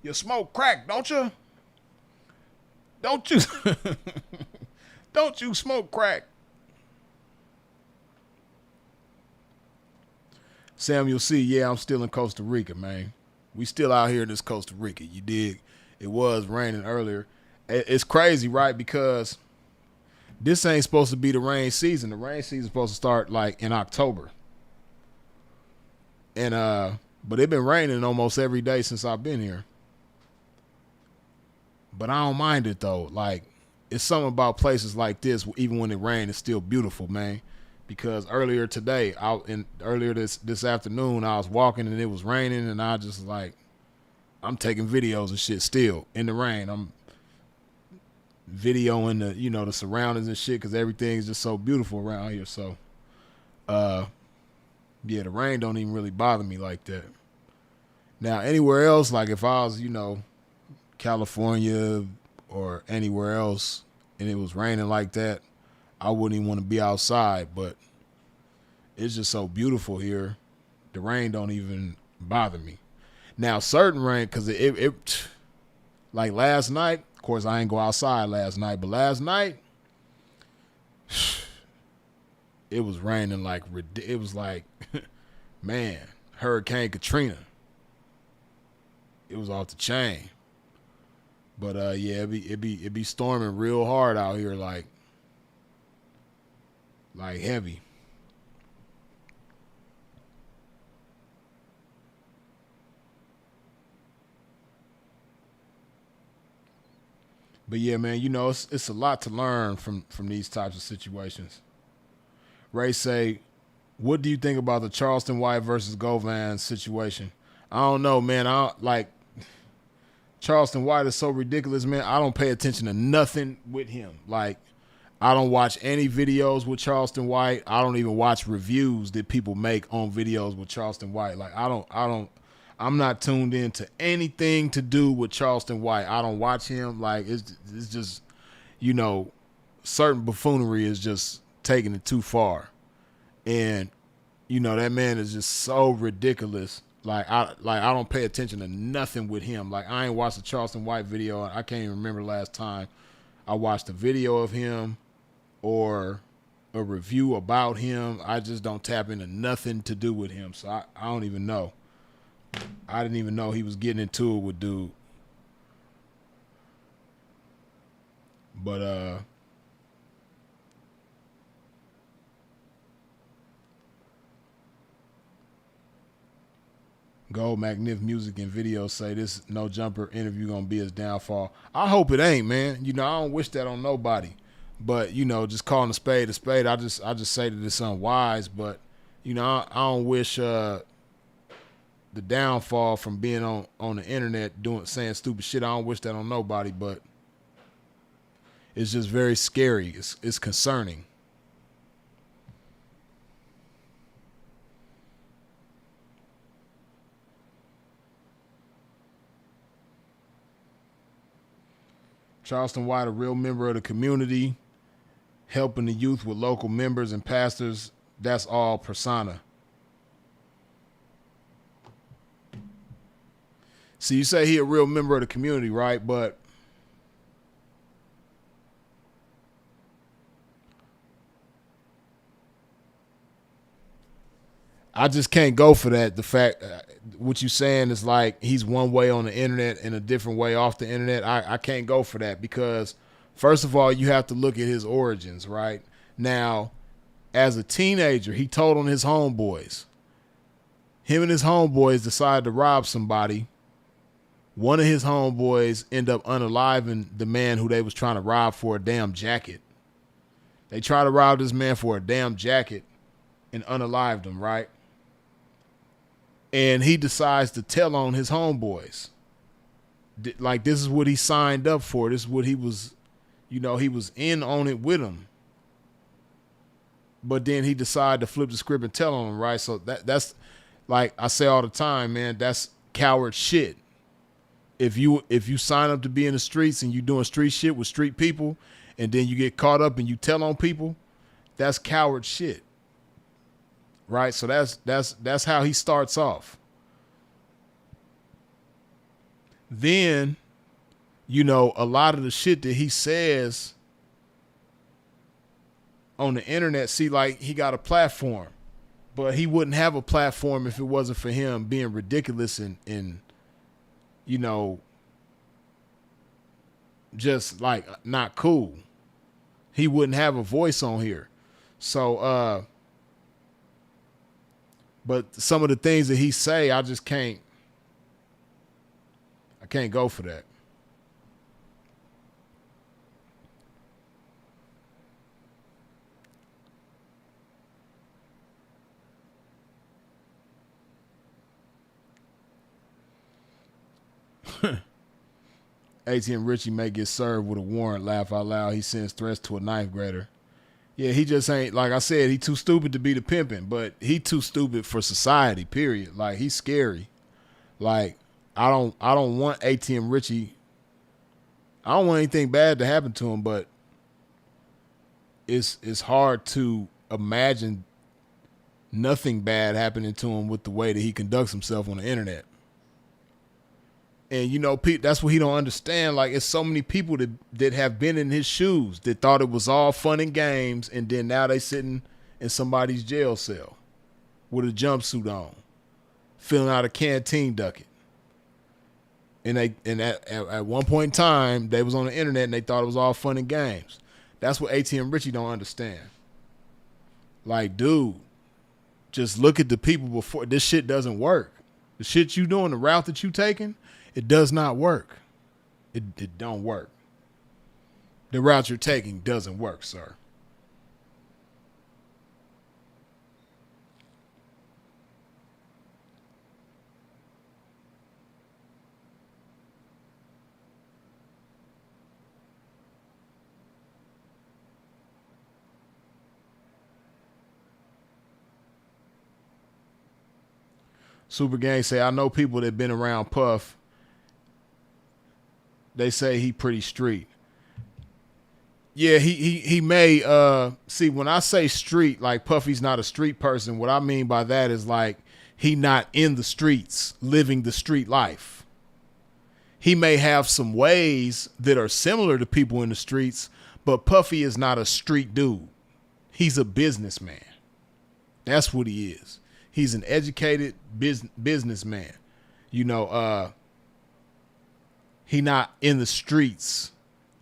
You smoke crack, don't you? Don't you? Don't you smoke crack? Samuel C. Yeah, I'm still in Costa Rica, man. We still out here in this Costa Rica. You dig? It was raining earlier. It's crazy, right? Because this ain't supposed to be the rain season. The rain season is supposed to start like in October. And but it's been raining almost every day since I've been here. But I don't mind it though. Like, it's something about places like this, even when it rains, it's still beautiful, man. because earlier today, earlier this afternoon, I was walking and it was raining, and I just like, I'm taking videos and shit still in the rain. I'm videoing the surroundings and shit because everything's just so beautiful around here. So, yeah, the rain don't even really bother me like that. Now, anywhere else, like if I was, California or anywhere else, and it was raining like that, I wouldn't even want to be outside. But it's just so beautiful here. The rain don't even bother me. Now, certain rain, because it like last night, of course, I ain't go outside last night, but last night, it was raining like, it was like, man, Hurricane Katrina. It was off the chain. But yeah, it be storming real hard out here, like heavy. But yeah, man, it's a lot to learn from these types of situations. Ray say, what do you think about the Charleston White versus Govan situation? I don't know, man. Charleston White is so ridiculous, man. I don't pay attention to nothing with him. Like, I don't watch any videos with Charleston White. I don't even watch reviews that people make on videos with Charleston White. Like, I'm not tuned into anything to do with Charleston White. I don't watch him. Like, it's just, certain buffoonery is just taking it too far. And, that man is just so ridiculous. Like I don't pay attention to nothing with him. Like, I ain't watched a Charleston White video. I can't even remember last time I watched a video of him or a review about him. I just don't tap into nothing to do with him. So I don't even know. I didn't even know he was getting into it with dude. But Gold Magnificent Music and Videos say this No Jumper interview gonna be his downfall. I hope it ain't, man. I don't wish that on nobody. But, just calling a spade, I just say that it's unwise. But, I don't wish the downfall from being on the internet saying stupid shit. I don't wish that on nobody, but it's just very scary. It's concerning. Charleston White, a real member of the community, helping the youth with local members and pastors. That's all persona. See, you say he a real member of the community, right? But I just can't go for that. The fact, what you saying is like he's one way on the internet and a different way off the internet. I can't go for that because, first of all, you have to look at his origins, right? Now, as a teenager, he told on his homeboys. Him and his homeboys decided to rob somebody. One of his homeboys ended up unaliving the man who they was trying to rob for a damn jacket. They tried to rob this man for a damn jacket and unalived him, right? And he decides to tell on his homeboys. Like, this is what he signed up for. This is what he was, he was in on it with him. But then he decided to flip the script and tell on him, right? So that's like I say all the time, man, that's coward shit. If you sign up to be in the streets and you doing street shit with street people and then you get caught up and you tell on people, that's coward shit. Right? So that's how he starts off. Then, a lot of the shit that he says on the internet, see, like, he got a platform, but he wouldn't have a platform if it wasn't for him being ridiculous and just like not cool. He wouldn't have a voice on here. So, but some of the things that he say, I just can't go for that. ATM Richie may get served with a warrant. Laugh out loud. He sends threats to a ninth grader. Yeah, he just ain't, like I said, he too stupid to be the pimping, but he too stupid for society, period. Like, he's scary. Like, I don't want ATM Richie. I don't want anything bad to happen to him, but it's hard to imagine nothing bad happening to him with the way that he conducts himself on the internet. And, you know, that's what he don't understand. Like, it's so many people that have been in his shoes that thought it was all fun and games, and then now they sitting in somebody's jail cell with a jumpsuit on, filling out a canteen ducket. And at one point in time, they was on the internet and they thought it was all fun and games. That's what ATM Richie don't understand. Like, dude, just look at the people before. This shit doesn't work. The shit you doing, the route that you taking, it does not work. It don't work. The route you're taking doesn't work, sir. Super Gang say, I know people that been around Puff. They say he pretty street. Yeah, he may see, when I say street, like Puffy's not a street person, what I mean by that is like he not in the streets, living the street life. He may have some ways that are similar to people in the streets, but Puffy is not a street dude. He's a businessman. That's what he is. He's an educated businessman. You know, he not in the streets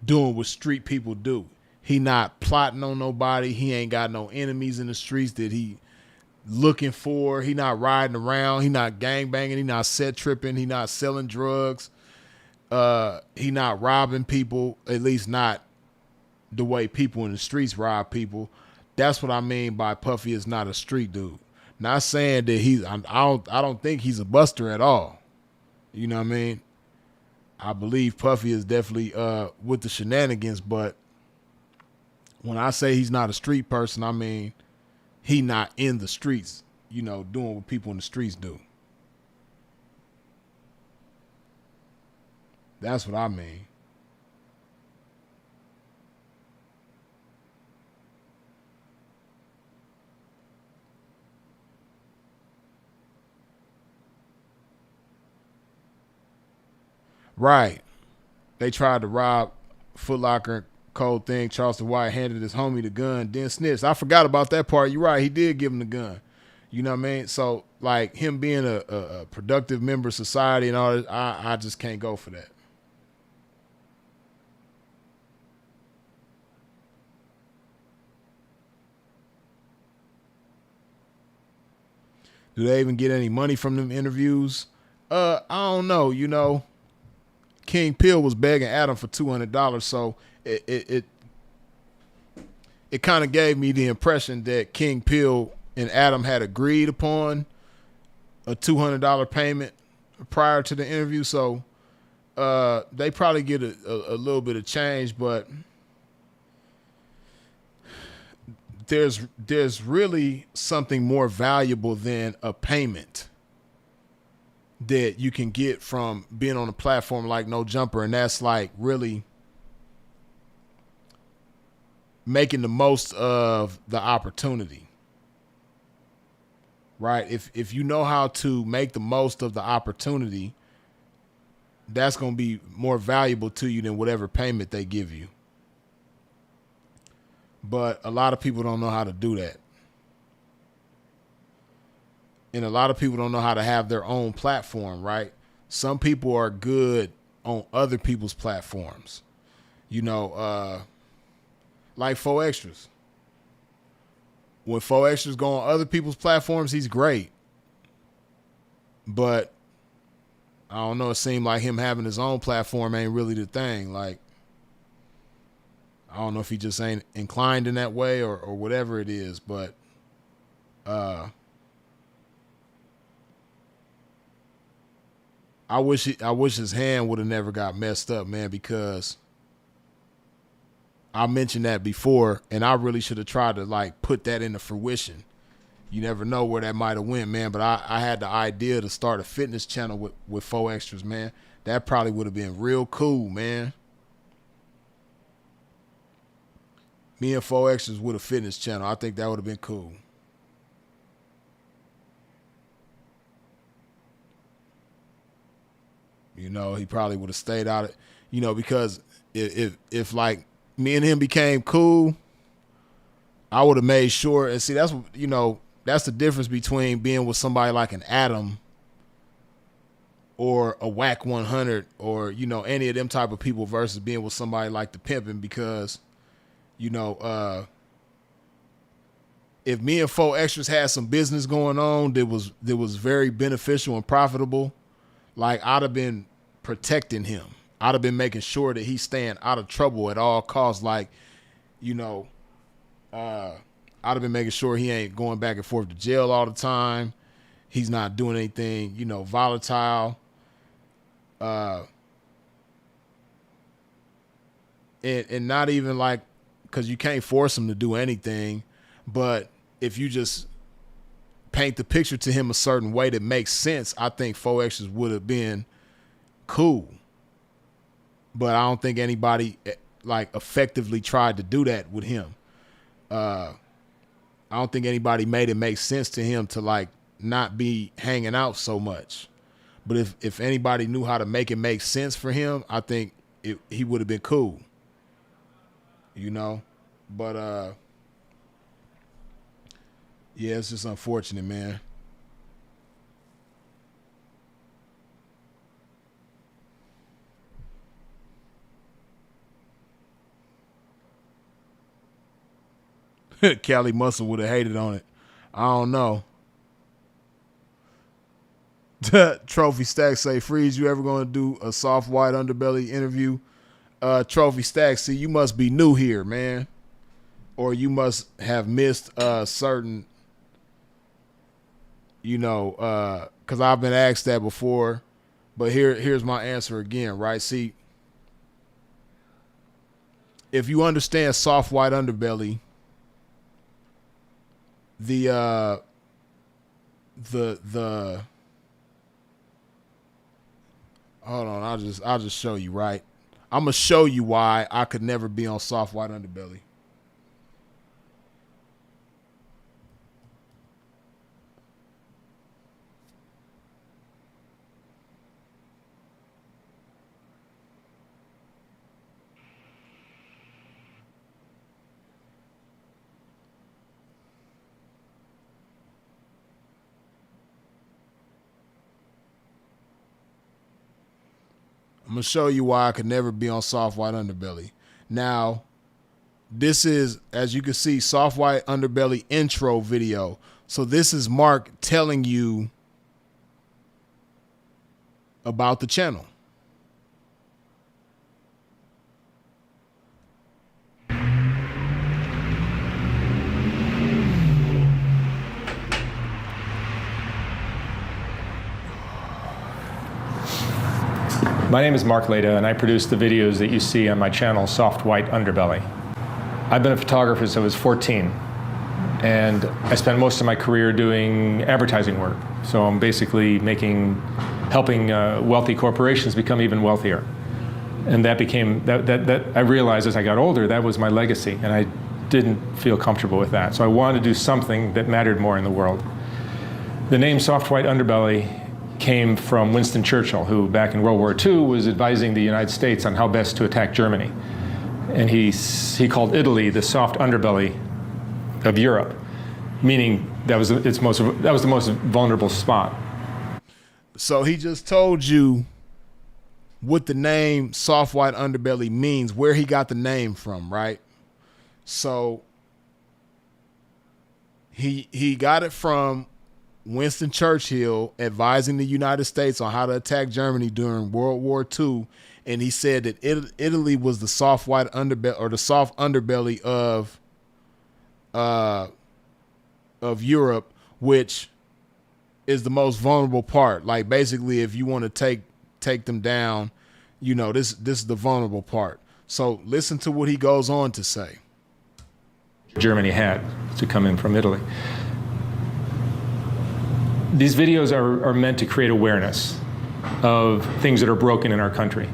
doing what street people do. He not plotting on nobody. He ain't got no enemies in the streets that he looking for. He not riding around. He not gangbanging. He not set tripping. He not selling drugs. He not robbing people, at least not the way people in the streets rob people. That's what I mean by Puffy is not a street dude. Not saying that I don't think he's a buster at all. You know what I mean? I believe Puffy is definitely with the shenanigans, but when I say he's not a street person, I mean he not in the streets, you know, doing what people in the streets do. That's what I mean. Right. They tried to rob Foot Locker, cold thing. Charleston White handed his homie the gun, then snitched. I forgot about that part. You're right. He did give him the gun. You know what I mean? So, like, him being a productive member of society and all that, I just can't go for that. Do they even get any money from them interviews? I don't know. You know, King Pill was begging Adam for $200, so it kind of gave me the impression that King Pill and Adam had agreed upon a $200 payment prior to the interview, so they probably get a little bit of change, but there's really something more valuable than a payment that you can get from being on a platform like No Jumper, and that's like really making the most of the opportunity. Right? If you know how to make the most of the opportunity, that's going to be more valuable to you than whatever payment they give you. But a lot of people don't know how to do that. And a lot of people don't know how to have their own platform, right? Some people are good on other people's platforms. You know, like 4Extras. When 4Extras go on other people's platforms, he's great. But I don't know, it seemed like him having his own platform ain't really the thing. Like, I don't know if he just ain't inclined in that way or whatever it is, but I wish his hand would have never got messed up, man, because I mentioned that before, and I really should have tried to like put that into fruition. You never know where that might have went, man. But I had the idea to start a fitness channel with 4 extras, man. That probably would have been real cool, man. Me and 4 extras with a fitness channel. I think that would have been cool. You know, he probably would have stayed out of, you know, because if like me and him became cool, I would have made sure. And see, that's, you know, that's the difference between being with somebody like an Adam or a Whack 100 or, you know, any of them type of people versus being with somebody like the Pimping, because, you know, if me and 4 extras had some business going on that was very beneficial and profitable, like I'd have been protecting him. I'd have been making sure that he's staying out of trouble at all costs. Like, you know, I'd have been making sure he ain't going back and forth to jail all the time. He's not doing anything, you know, volatile. And not even like, because you can't force him to do anything, but if you just paint the picture to him a certain way that makes sense, I think 4 extras would have been cool. But I don't think anybody like effectively tried to do that with him. I don't think anybody made it make sense to him to like not be hanging out so much. But if anybody knew how to make it make sense for him, I think he would have been cool. You know? But yeah, it's just unfortunate, man. Cali Muscle would have hated on it. I don't know. Trophy Stack say, Freeze, you ever going to do a soft white underbelly interview? Trophy Stack, see, you must be new here, man. Or you must have missed certain, you know, because I've been asked that before. But here's my answer again, right? See, if you understand soft white underbelly, the hold on, I'll just show you, right? I'm gonna show you why I could never be on soft white underbelly. I'm going to show you why I could never be on soft white underbelly. Now, this is, as you can see, soft white underbelly intro video. So this is Mark telling you about the channel. My name is Mark Leda, and I produce the videos that you see on my channel, Soft White Underbelly. I've been a photographer since I was 14, and I spent most of my career doing advertising work. So I'm basically helping wealthy corporations become even wealthier. And that became, I realized as I got older, that was my legacy, and I didn't feel comfortable with that. So I wanted to do something that mattered more in the world. The name Soft White Underbelly came from Winston Churchill, who back in World War II was advising the United States on how best to attack Germany. And he called Italy the soft underbelly of Europe, meaning that was the most vulnerable spot. So he just told you what the name soft white underbelly means, where he got the name from, right? So he got it from Winston Churchill advising the United States on how to attack Germany during World War II, and he said that Italy was the soft white underbelly, or the soft underbelly of Europe, which is the most vulnerable part. Like basically, if you want to take take them down. You know, this is the vulnerable part. So listen to what he goes on to say. Germany had to come in from Italy. These videos are meant to create awareness of things that are broken in our country.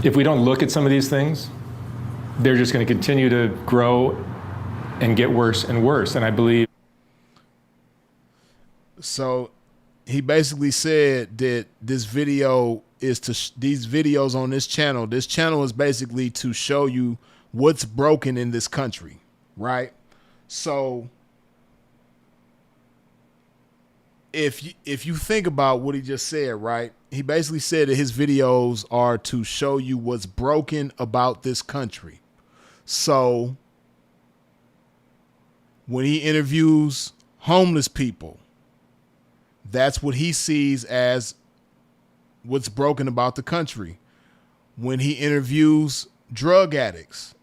If we don't look at some of these things, they're just going to continue to grow and get worse and worse. And I believe. So he basically said that this video is these videos on this channel is basically to show you what's broken in this country, right? So if you think about what he just said, right? He basically said that his videos are to show you what's broken about this country. So when he interviews homeless people, that's what he sees as what's broken about the country. When he interviews drug addicts,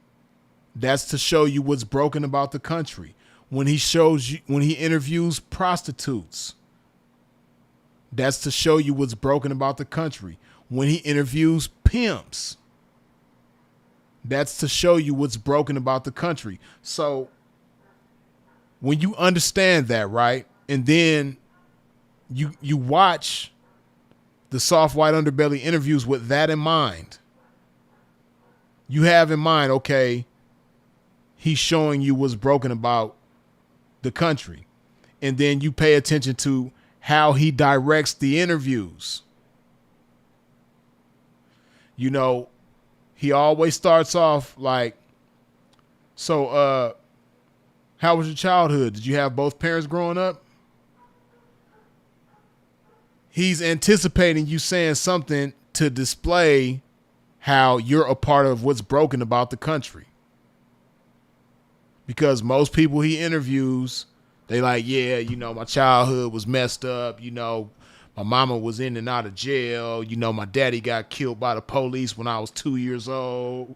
that's to show you what's broken about the country. When he interviews prostitutes, that's to show you what's broken about the country. When he interviews pimps, that's to show you what's broken about the country. So when you understand that, right, and then you watch the Soft White Underbelly interviews with that in mind, you have in mind, okay, he's showing you what's broken about the country. And then you pay attention to how he directs the interviews. You know, he always starts off like, so how was your childhood? Did you have both parents growing up? He's anticipating you saying something to display how you're a part of what's broken about the country. Because most people he interviews, they like, yeah, you know, my childhood was messed up. You know, my mama was in and out of jail. You know, my daddy got killed by the police when I was 2 years old.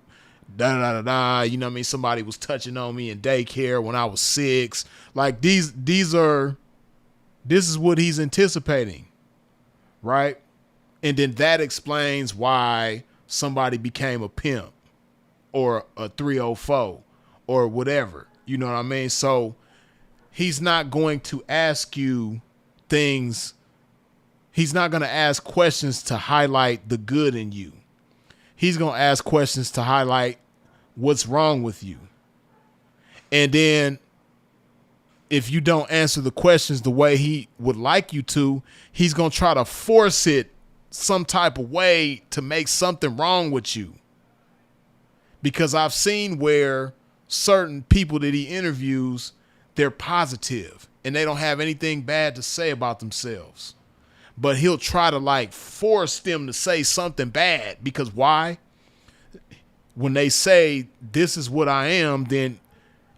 Da-da-da-da. You know what I mean? Somebody was touching on me in daycare when I was 6. Like this is what he's anticipating. Right? And then that explains why somebody became a pimp or a 304 or whatever. You know what I mean? So he's not going to ask you things. He's not going to ask questions to highlight the good in you. He's going to ask questions to highlight what's wrong with you. And then if you don't answer the questions the way he would like you to, he's going to try to force it some type of way to make something wrong with you. Because I've seen where certain people that he interviews, they're positive and they don't have anything bad to say about themselves. But he'll try to like force them to say something bad. Because why? When they say, this is what I am, then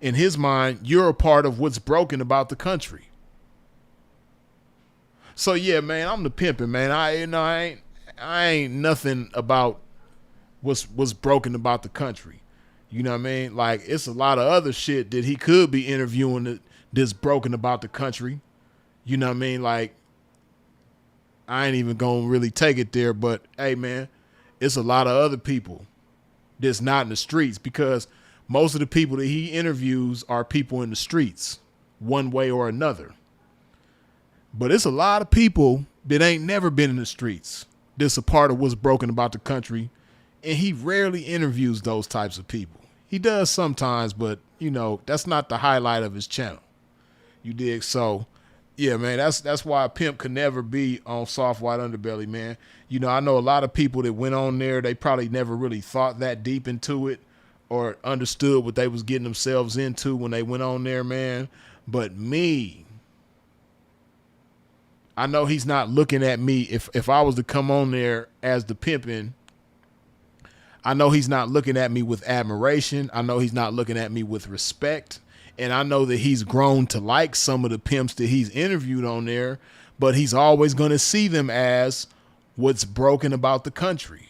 in his mind, you're a part of what's broken about the country. So yeah, man, I'm the pimping, man. I ain't nothing about what's broken about the country. You know what I mean? Like, it's a lot of other shit that he could be interviewing that's broken about the country. You know what I mean? Like, I ain't even gonna really take it there, but hey, man, it's a lot of other people that's not in the streets, because most of the people that he interviews are people in the streets one way or another. But it's a lot of people that ain't never been in the streets that's a part of what's broken about the country. And he rarely interviews those types of people. He does sometimes, but, you know, that's not the highlight of his channel. You dig? So, yeah, man, that's why a pimp could never be on Soft White Underbelly, man. You know, I know a lot of people that went on there, they probably never really thought that deep into it or understood what they was getting themselves into when they went on there, man. But me, I know he's not looking at me. If I was to come on there as the pimpin', I know he's not looking at me with admiration. I know he's not looking at me with respect. And I know that he's grown to like some of the pimps that he's interviewed on there, but he's always going to see them as what's broken about the country.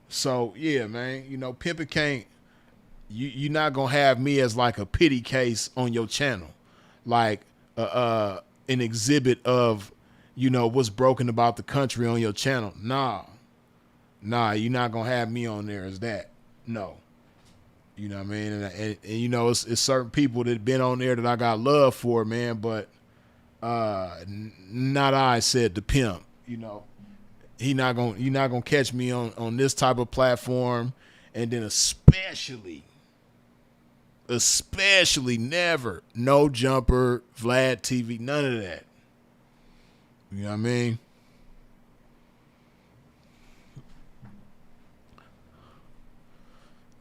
So, yeah, man, you know, pimpin' can't, you're not going to have me as like a pity case on your channel, like an exhibit of you know, what's broken about the country on your channel. Nah, you're not gonna have me on there as that. No. You know what I mean? And you know, it's certain people that been on there that I got love for, man, but not I said the pimp, you know. You're not gonna catch me on this type of platform, and then especially never no jumper, Vlad TV, none of that. You know what I mean?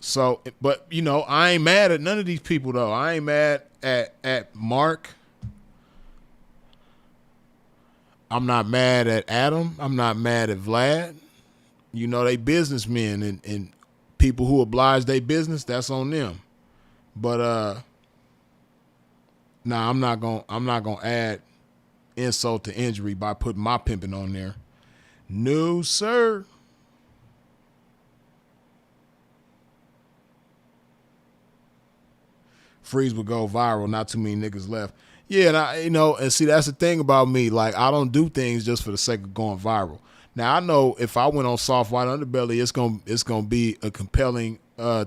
So, but you know, I ain't mad at none of these people though. I ain't mad at Mark. I'm not mad at Adam. I'm not mad at Vlad. You know, they businessmen and people who oblige their business, that's on them. But I'm not gonna add insult to injury by putting my pimping on there. No, sir. Freeze would go viral. Not too many niggas left. Yeah, and you know, and see, that's the thing about me. Like, I don't do things just for the sake of going viral. Now, I know if I went on Soft White Underbelly, it's gonna be a compelling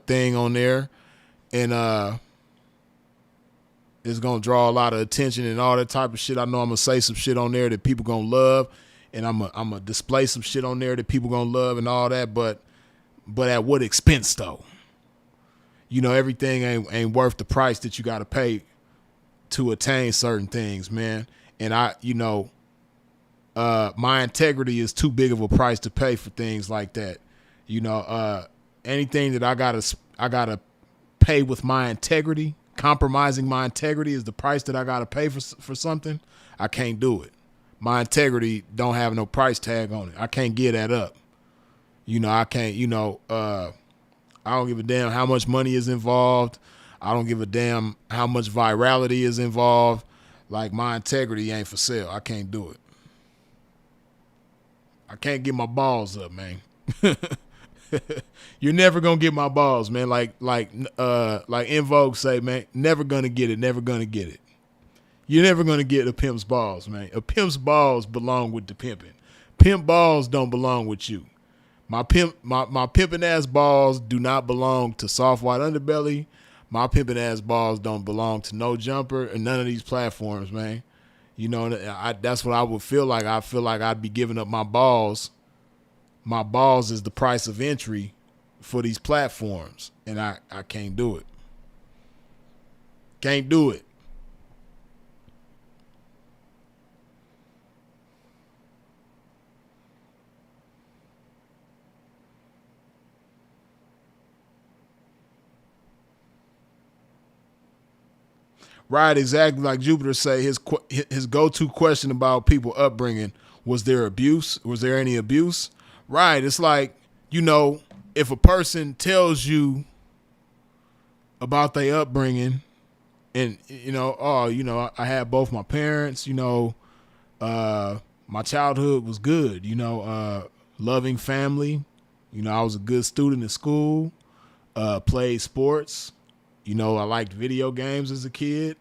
thing on there, and it's gonna draw a lot of attention and all that type of shit. I know I'm gonna say some shit on there that people gonna love, and I'm gonna display some shit on there that people gonna love and all that. But at what expense though? You know, everything ain't worth the price that you got to pay to attain certain things, man. And my integrity is too big of a price to pay for things like that. You know, anything that I gotta pay with my integrity, compromising my integrity is the price that I gotta pay for something. I can't do it. My integrity don't have no price tag on it. I can't get that up. You know, I can't. You know, I don't give a damn how much money is involved. I don't give a damn how much virality is involved. Like, my integrity ain't for sale. I can't do it. I can't get my balls up, man. You're never gonna get my balls, man. Like In Vogue say, man, never gonna get it, never gonna get it. You're never gonna get a pimp's balls, man. A pimp's balls belong with the pimping. Pimp balls don't belong with you. My pimping ass balls do not belong to Soft White Underbelly. My pimping ass balls don't belong to No Jumper and none of these platforms, man. You know, that's what I would feel like. I feel like I'd be giving up my balls. My balls is the price of entry for these platforms, and I can't do it. Can't do it. Right, exactly like Jupiter say, his go-to question about people upbringing, was there abuse? Was there any abuse? Right, it's like, you know, if a person tells you about their upbringing and, you know, oh, you know, I had both my parents, you know, my childhood was good, you know, loving family, you know, I was a good student in school, played sports, you know, I liked video games as a kid.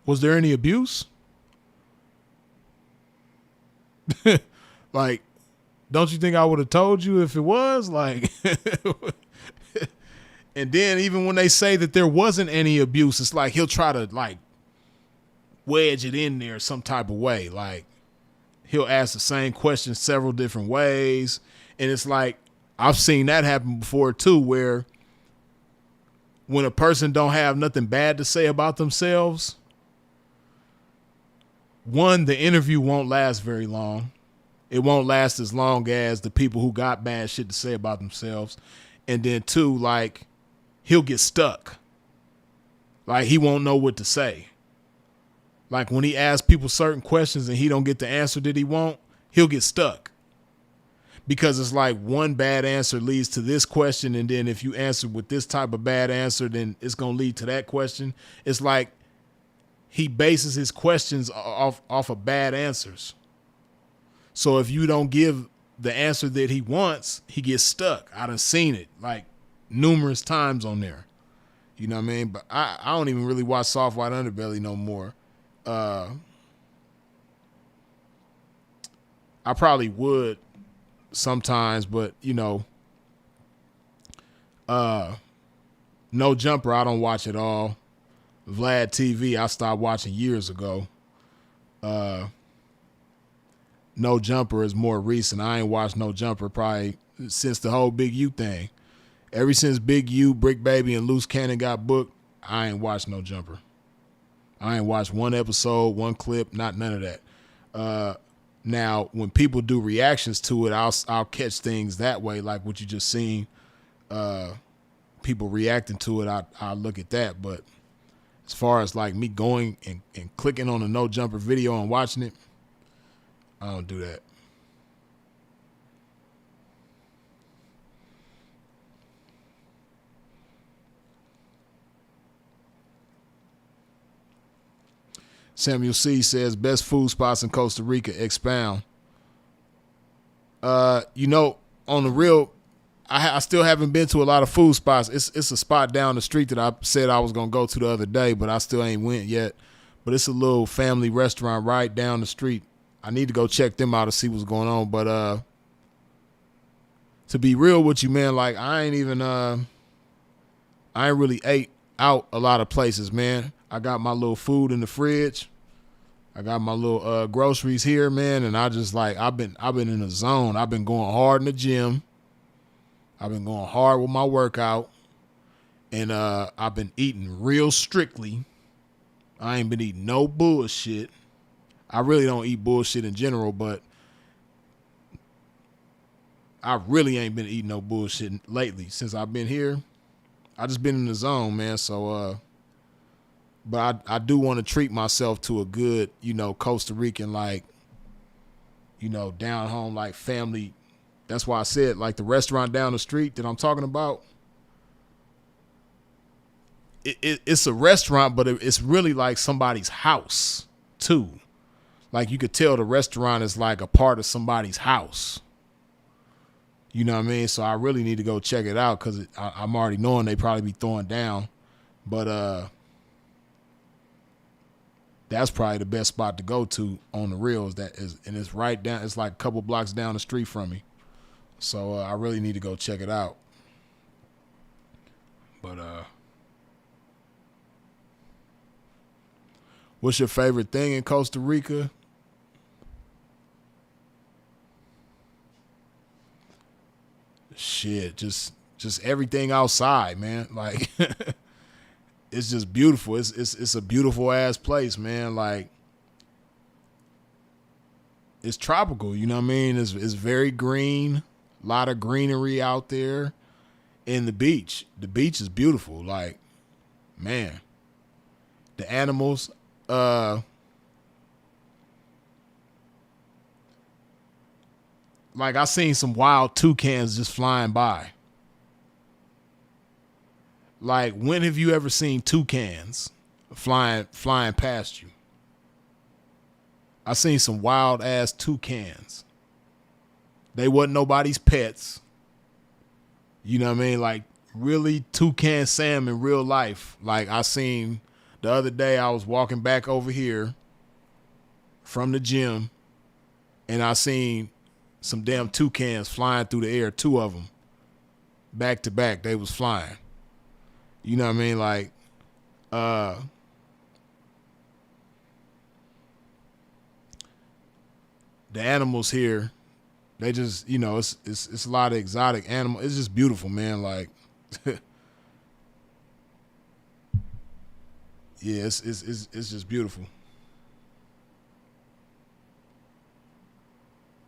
Was there any abuse? Like, don't you think I would have told you if it was? Like, and then even when they say that there wasn't any abuse, it's like he'll try to like wedge it in there some type of way. Like, he'll ask the same question several different ways. And it's like, I've seen that happen before too, where when a person don't have nothing bad to say about themselves, one, the interview won't last very long. It won't last as long as the people who got bad shit to say about themselves. And then two, like, he'll get stuck. Like, he won't know what to say. Like, when he asks people certain questions and he don't get the answer that he want, he'll get stuck. Because it's like one bad answer leads to this question, and then if you answer with this type of bad answer, then it's going to lead to that question. It's like he bases his questions off of bad answers. So if you don't give the answer that he wants, he gets stuck. I done seen it like numerous times on there. You know what I mean? But I don't even really watch Soft White Underbelly no more. I probably would sometimes, but No Jumper, I don't watch at all. Vlad TV, I stopped watching years ago. No Jumper is more recent. I ain't watched No Jumper probably since the whole Big U thing. Ever since Big U, Brick Baby, and Loose Cannon got booked, I ain't watched No Jumper. I ain't watched one episode, one clip, not none of that. Now, when people do reactions to it, I'll catch things that way, like what you just seen. People reacting to it, I'll look at that. But as far as like me going and clicking on a No Jumper video and watching it, I don't do that. Samuel C. says, best food spots in Costa Rica, expound. On the real, I still haven't been to a lot of food spots. It's a spot down the street that I said I was going to go to the other day, but I still ain't went yet. But it's a little family restaurant right down the street. I need to go check them out to see what's going on. But to be real with you, man, like I ain't really ate out a lot of places, man. I got my little food in the fridge. I got my little groceries here, man, and I just like I've been in a zone. I've been going hard in the gym. I've been going hard with my workout, and I've been eating real strictly. I ain't been eating no bullshit. I really don't eat bullshit in general, but I really ain't been eating no bullshit lately since I've been here. I just been in the zone, man. So, but I do want to treat myself to a good, Costa Rican, like, down home, like family. That's why I said, like, the restaurant down the street that I'm talking about, it's a restaurant, but it's really like somebody's house, too. Like, you could tell the restaurant is like a part of somebody's house. You know what I mean? So I really need to go check it out because I'm already knowing they probably be throwing down. But that's probably the best spot to go to on the reels. And it's right down. It's like a couple blocks down the street from me. So I really need to go check it out. But what's your favorite thing in Costa Rica? Shit, just everything outside, man. Like it's just beautiful. It's a beautiful ass place, man. Like it's tropical, you know what I mean? It's very green, a lot of greenery out there. And the beach is beautiful. Like, man, the animals, like I seen some wild toucans just flying by. Like, when have you ever seen toucans flying past you? I seen some wild ass toucans. They wasn't nobody's pets. You know what I mean? Like, really toucan Sam in real life. Like, I seen the other day, I was walking back over here from the gym, and I seen some damn toucans flying through the air, 2 of them, back to back. They was flying. You know what I mean? Like, the animals here, they just, it's a lot of exotic animals. It's just beautiful, man. Like, yeah, it's just beautiful.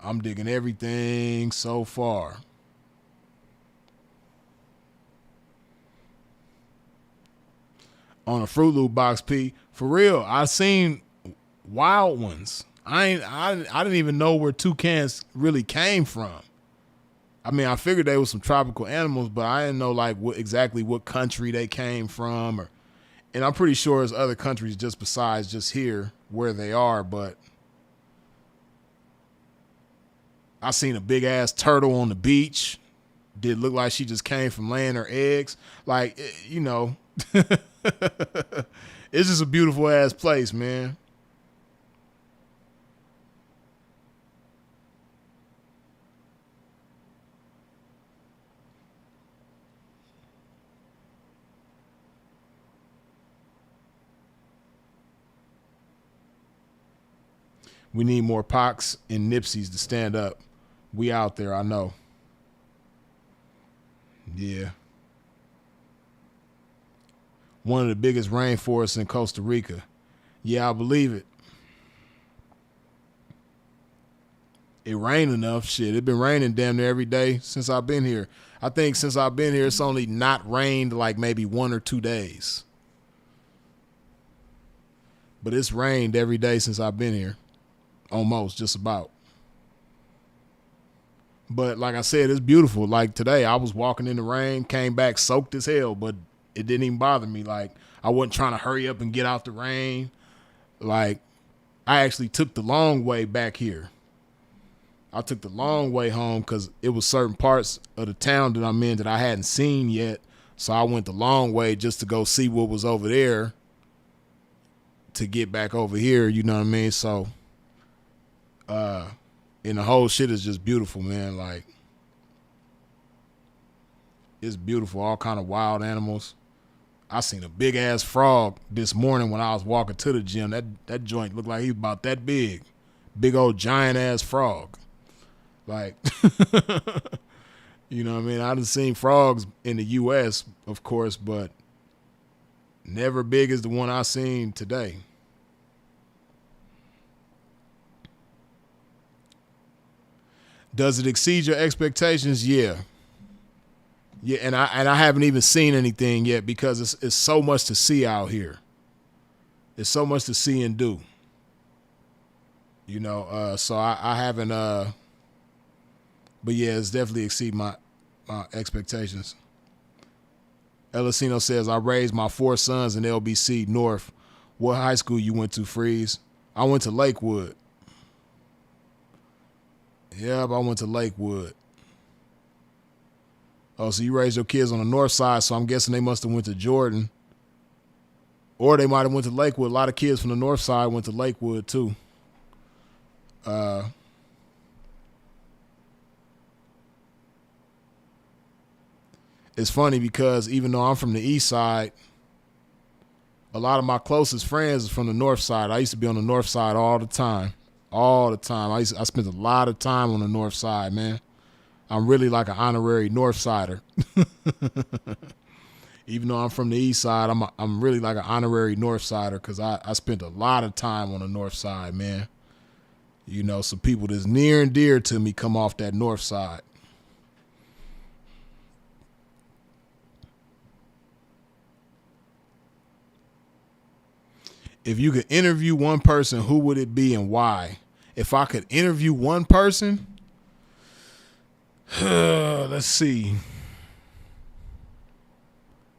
I'm digging everything so far. On a Fruit Loop box, P. For real, I seen wild ones. I didn't even know where toucans really came from. I mean, I figured they were some tropical animals, but I didn't know like exactly what country they came from, and I'm pretty sure there's other countries just besides just here where they are, but I seen a big ass turtle on the beach. Did look like she just came from laying her eggs. Like, it's just a beautiful ass place, man. We need more Pacs and Nipseys to stand up. We out there, I know. Yeah. One of the biggest rainforests in Costa Rica. Yeah, I believe it. It rained enough. Shit, it been raining damn near every day since I've been here. I think since I've been here, it's only not rained like maybe 1 or 2 days. But it's rained every day since I've been here. Almost, just about. But like I said, it's beautiful. Like today, I was walking in the rain, came back soaked as hell, but it didn't even bother me. Like I wasn't trying to hurry up and get out the rain. Like I actually took the long way back here. I took the long way home because it was certain parts of the town that I'm in that I hadn't seen yet. So I went the long way just to go see what was over there to get back over here, you know what I mean? So, and the whole shit is just beautiful, man. Like, it's beautiful, all kind of wild animals. I seen a big-ass frog this morning when I was walking to the gym. That joint looked like he was about that big. Big old giant-ass frog. Like, you know what I mean? I done seen frogs in the U.S., of course, but never big as the one I seen today. Does it exceed your expectations? Yeah. Yeah, and I haven't even seen anything yet because it's so much to see out here. It's so much to see and do. You know, so I haven't but yeah, it's definitely exceed my expectations. Elisino says, I raised my 4 sons in LBC North. What high school you went to, Freeze? I went to Lakewood. Yep, I went to Lakewood. Oh, so you raised your kids on the north side, so I'm guessing they must have went to Jordan. Or they might have went to Lakewood. A lot of kids from the north side went to Lakewood, too. It's funny because even though I'm from the east side, a lot of my closest friends is from the north side. I used to be on the north side all the time. All the time. I spent a lot of time on the north side, man. I'm really like an honorary north sider. Even though I'm from the east side, I'm really like an honorary north sider because I spent a lot of time on the north side, man. You know, some people that's near and dear to me come off that north side. If you could interview one person, who would it be and why? If I could interview one person, let's see.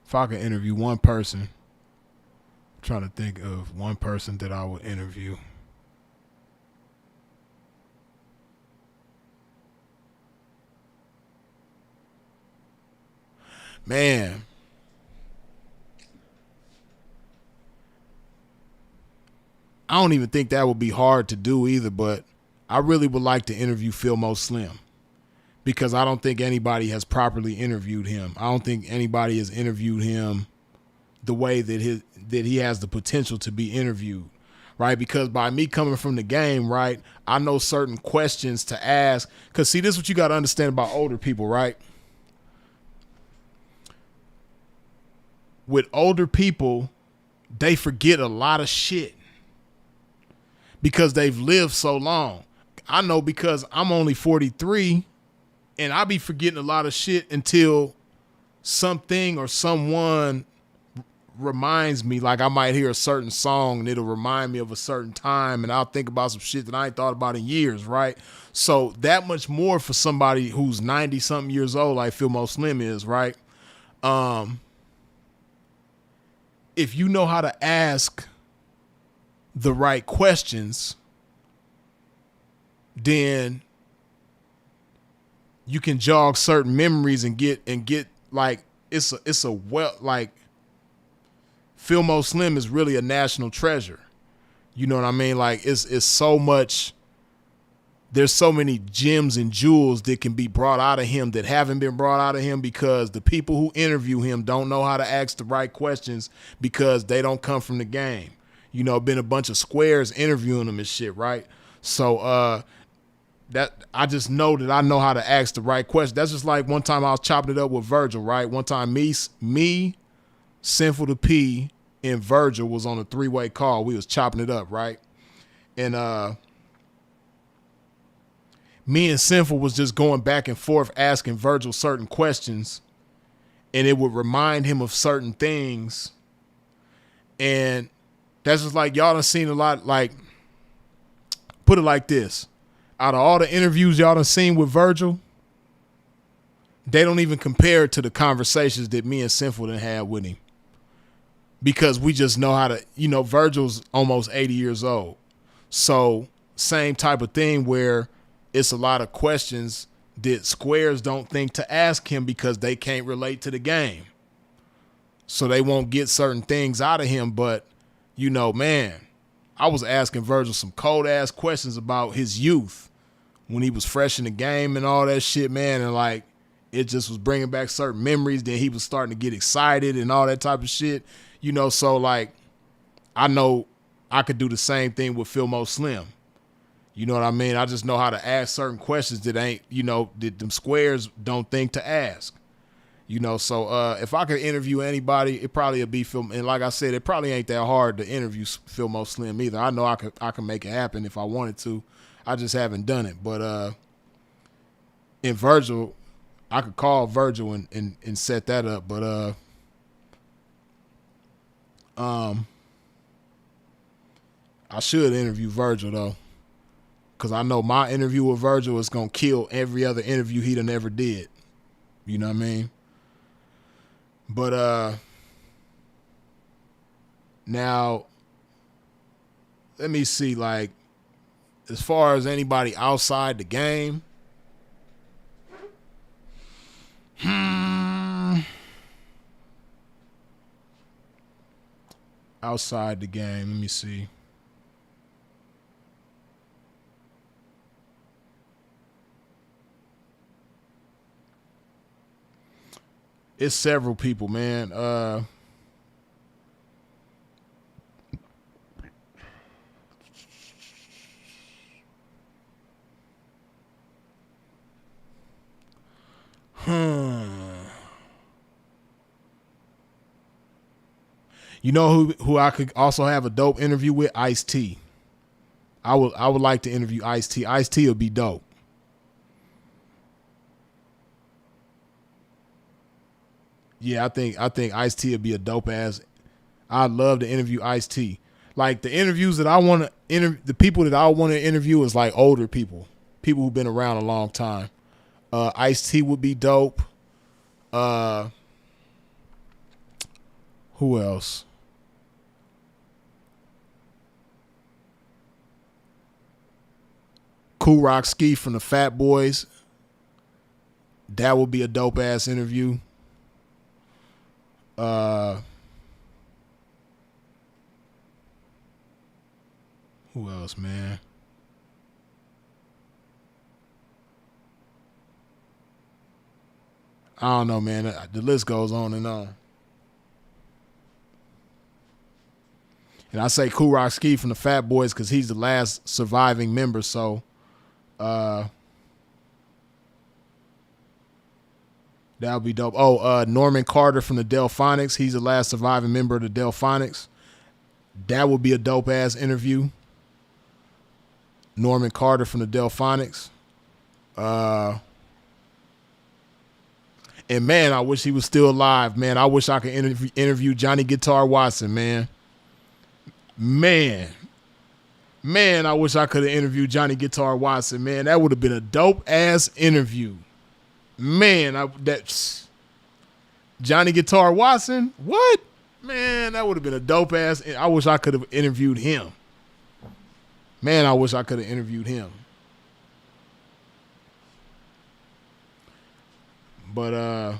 If I could interview one person, I'm trying to think of one person that I would interview. Man. I don't even think that would be hard to do either, but I really would like to interview Philmo Slim because I don't think anybody has properly interviewed him. I don't think anybody has interviewed him the way that he has the potential to be interviewed, right? Because by me coming from the game, right, I know certain questions to ask. Because, see, this is what you got to understand about older people, right? With older people, they forget a lot of shit. Because they've lived so long. I know because I'm only 43 and I be forgetting a lot of shit until something or someone reminds me. Like I might hear a certain song and it'll remind me of a certain time and I'll think about some shit that I ain't thought about in years, right? So that much more for somebody who's 90 something years old like Philmo Slim is, right? If you know how to ask the right questions, then you can jog certain memories and get like it's a well, like Philmo Slim is really a national treasure. You know what I mean? Like it's so much. There's so many gems and jewels that can be brought out of him that haven't been brought out of him because the people who interview him don't know how to ask the right questions because they don't come from the game. You know, been a bunch of squares interviewing him and shit, right? So that I just know that I know how to ask the right question. That's just like one time I was chopping it up with Virgil, right? One time me, Sinful to P, and Virgil was on a 3-way call. We was chopping it up, right? And me and Sinful was just going back and forth asking Virgil certain questions, and it would remind him of certain things. And that's just like, y'all done seen a lot, like, put it like this. Out of all the interviews y'all done seen with Virgil, they don't even compare to the conversations that me and Sinful done had with him. Because we just know how to, Virgil's almost 80 years old. So same type of thing where it's a lot of questions that squares don't think to ask him because they can't relate to the game. So they won't get certain things out of him. But, man, I was asking Virgil some cold ass questions about his youth when he was fresh in the game and all that shit, man. And like, it just was bringing back certain memories. Then he was starting to get excited and all that type of shit, so like, I know I could do the same thing with Filmo Slim. You know what I mean? I just know how to ask certain questions that ain't, that them squares don't think to ask. So if I could interview anybody, it probably would be Phil. And like I said, it probably ain't that hard to interview Filmo Slim either. I know I can make it happen if I wanted to. I just haven't done it. But in Virgil, I could call Virgil and set that up. But I should interview Virgil though. Because I know my interview with Virgil is going to kill every other interview he done ever did. You know what I mean? But now, let me see, like, as far as anybody outside the game, outside the game, let me see. It's several people, man. You know who I could also have a dope interview with? Ice-T. I would like to interview Ice-T. Ice-T would be dope. Yeah, I think Ice-T would be a dope ass. I'd love to interview Ice-T. Like the interviews that I want to the people that I want to interview is like older people who've been around a long time. Ice-T would be dope. Who else? Cool Rock Ski from the Fat Boys. That would be a dope ass interview. Who else, man? I don't know, man. The list goes on and on. And I say Cool Rock Ski from the Fat Boys because he's the last surviving member, so that would be dope. Oh, Norman Carter from the Delphonics. He's the last surviving member of the Delphonics. That would be a dope ass interview. Norman Carter from the Delphonics. And man, I wish he was still alive, man. I wish I could interview Johnny Guitar Watson, man. Man, I wish I could have interviewed Johnny Guitar Watson, man. That would have been a dope ass interview. Man, that's Johnny Guitar Watson. What? Man, that would have been a dope ass. I wish I could have interviewed him. Man, I wish I could have interviewed him. But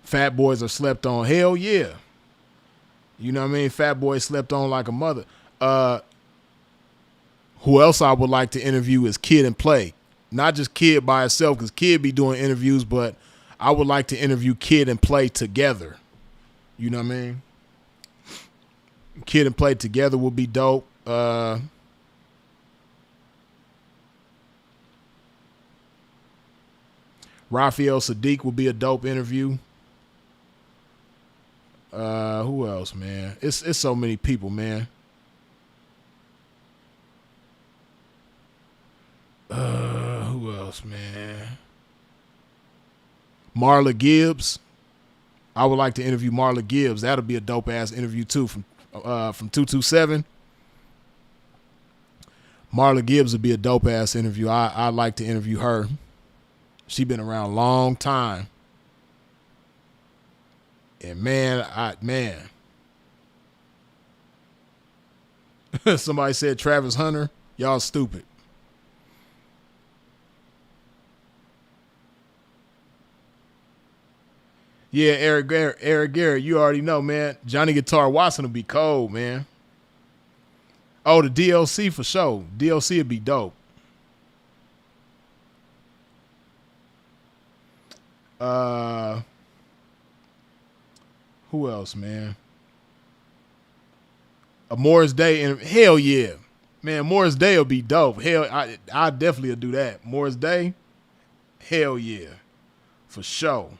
Fat Boys are slept on. Hell yeah. You know what I mean? Fat Boy slept on like a mother. Who else I would like to interview is Kid and Play. Not just Kid by itself, because Kid be doing interviews, but I would like to interview Kid and Play together. You know what I mean? Kid and Play together would be dope. Raphael Sadiq will be a dope interview. Who else, man? It's so many people, man. Who else, man? Marla Gibbs. I would like to interview Marla Gibbs. That'll be a dope ass interview too from 227. Marla Gibbs would be a dope ass interview. I'd like to interview her. She been around a long time. And man. Somebody said Travis Hunter. Y'all stupid. Yeah, Eric Garrett, you already know, man. Johnny Guitar Watson will be cold, man. Oh, the DLC for sure. DLC would be dope. Who else, man? A Morris Day, and hell yeah. Man, Morris Day will be dope. Hell, I definitely will do that. Morris Day, hell yeah. For sure.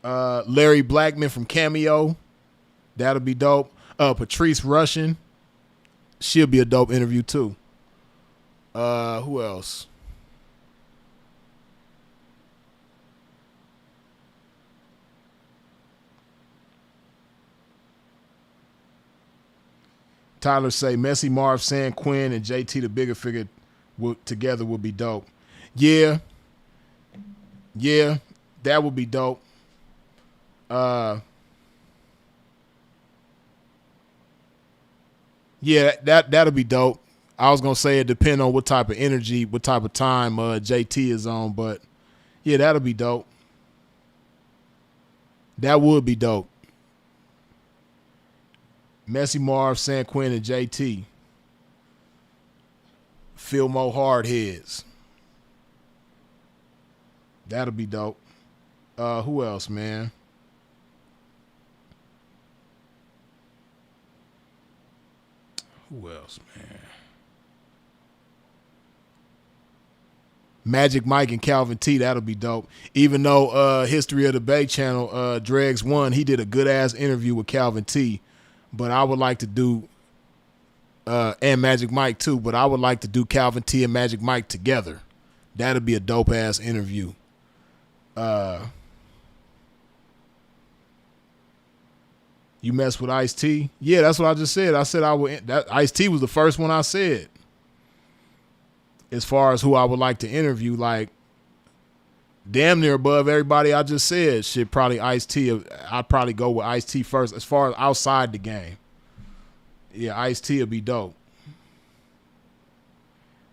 Larry Blackman from Cameo. That'll be dope. Patrice Rushen. She'll be a dope interview too. Who else? Tyler say Messi, Marv, San Quinn, and JT the bigger figure together would be dope. Yeah, that would be dope. Yeah, that'll be dope. I was gonna say it depend on what type of energy, what type of time JT is on, but yeah, that'll be dope. That would be dope. Messi, Marv, San Quinn, and JT. Fillmo Hardheads. That'll be dope. Who else, man? Who else, man? Magic Mike and Calvin T. That'll be dope. Even though History of the Bay channel, Dregs 1, he did a good ass interview with Calvin T. But I would like to do, and Magic Mike too, but I would like to do Calvin T and Magic Mike together. That'll be a dope ass interview. You mess with Ice-T? Yeah, that's what I just said. I said I would. Ice-T was the first one I said. As far as who I would like to interview, like damn near above everybody I just said, shit, probably Ice-T. I'd probably go with Ice-T first. As far as outside the game, yeah, Ice-T would be dope.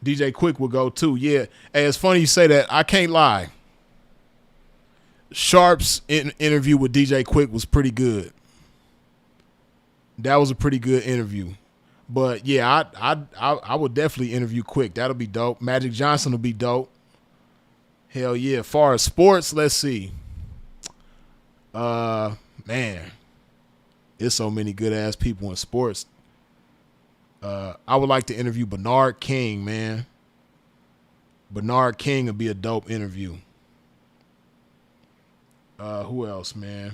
DJ Quick would go too. Yeah, hey, it's funny you say that. I can't lie. Sharp's interview with DJ Quick was pretty good. That was a pretty good interview. But yeah, I would definitely interview Quick. That'll be dope. Magic Johnson will be dope. Hell yeah. As far as sports, let's see. Man, there's so many good ass people in sports. I would like to interview Bernard King, man. Bernard King would be a dope interview. Who else, man?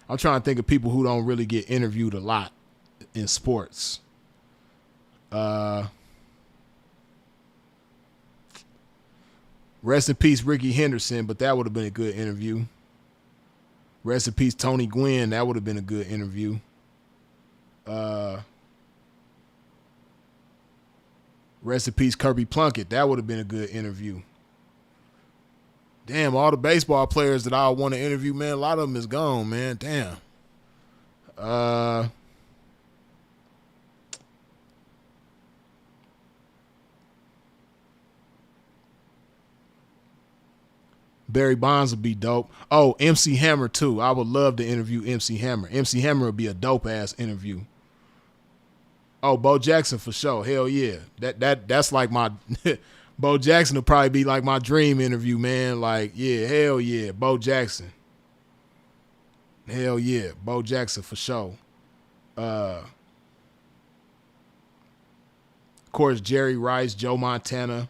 I'm trying to think of people who don't really get interviewed a lot in sports. Rest in peace, Ricky Henderson, but that would have been a good interview. Rest in peace, Tony Gwynn. That would have been a good interview. Rest in peace, Kirby Plunkett. That would have been a good interview. Damn, all the baseball players that I want to interview, man, a lot of them is gone, man. Damn. Barry Bonds would be dope. Oh, MC Hammer too. I would love to interview MC Hammer. MC Hammer would be a dope ass interview. Oh, Bo Jackson for sure. Hell yeah. That's like my Bo Jackson will probably be like my dream interview, man. Like, yeah, hell yeah, Bo Jackson. Hell yeah, Bo Jackson for sure. Of course, Jerry Rice, Joe Montana.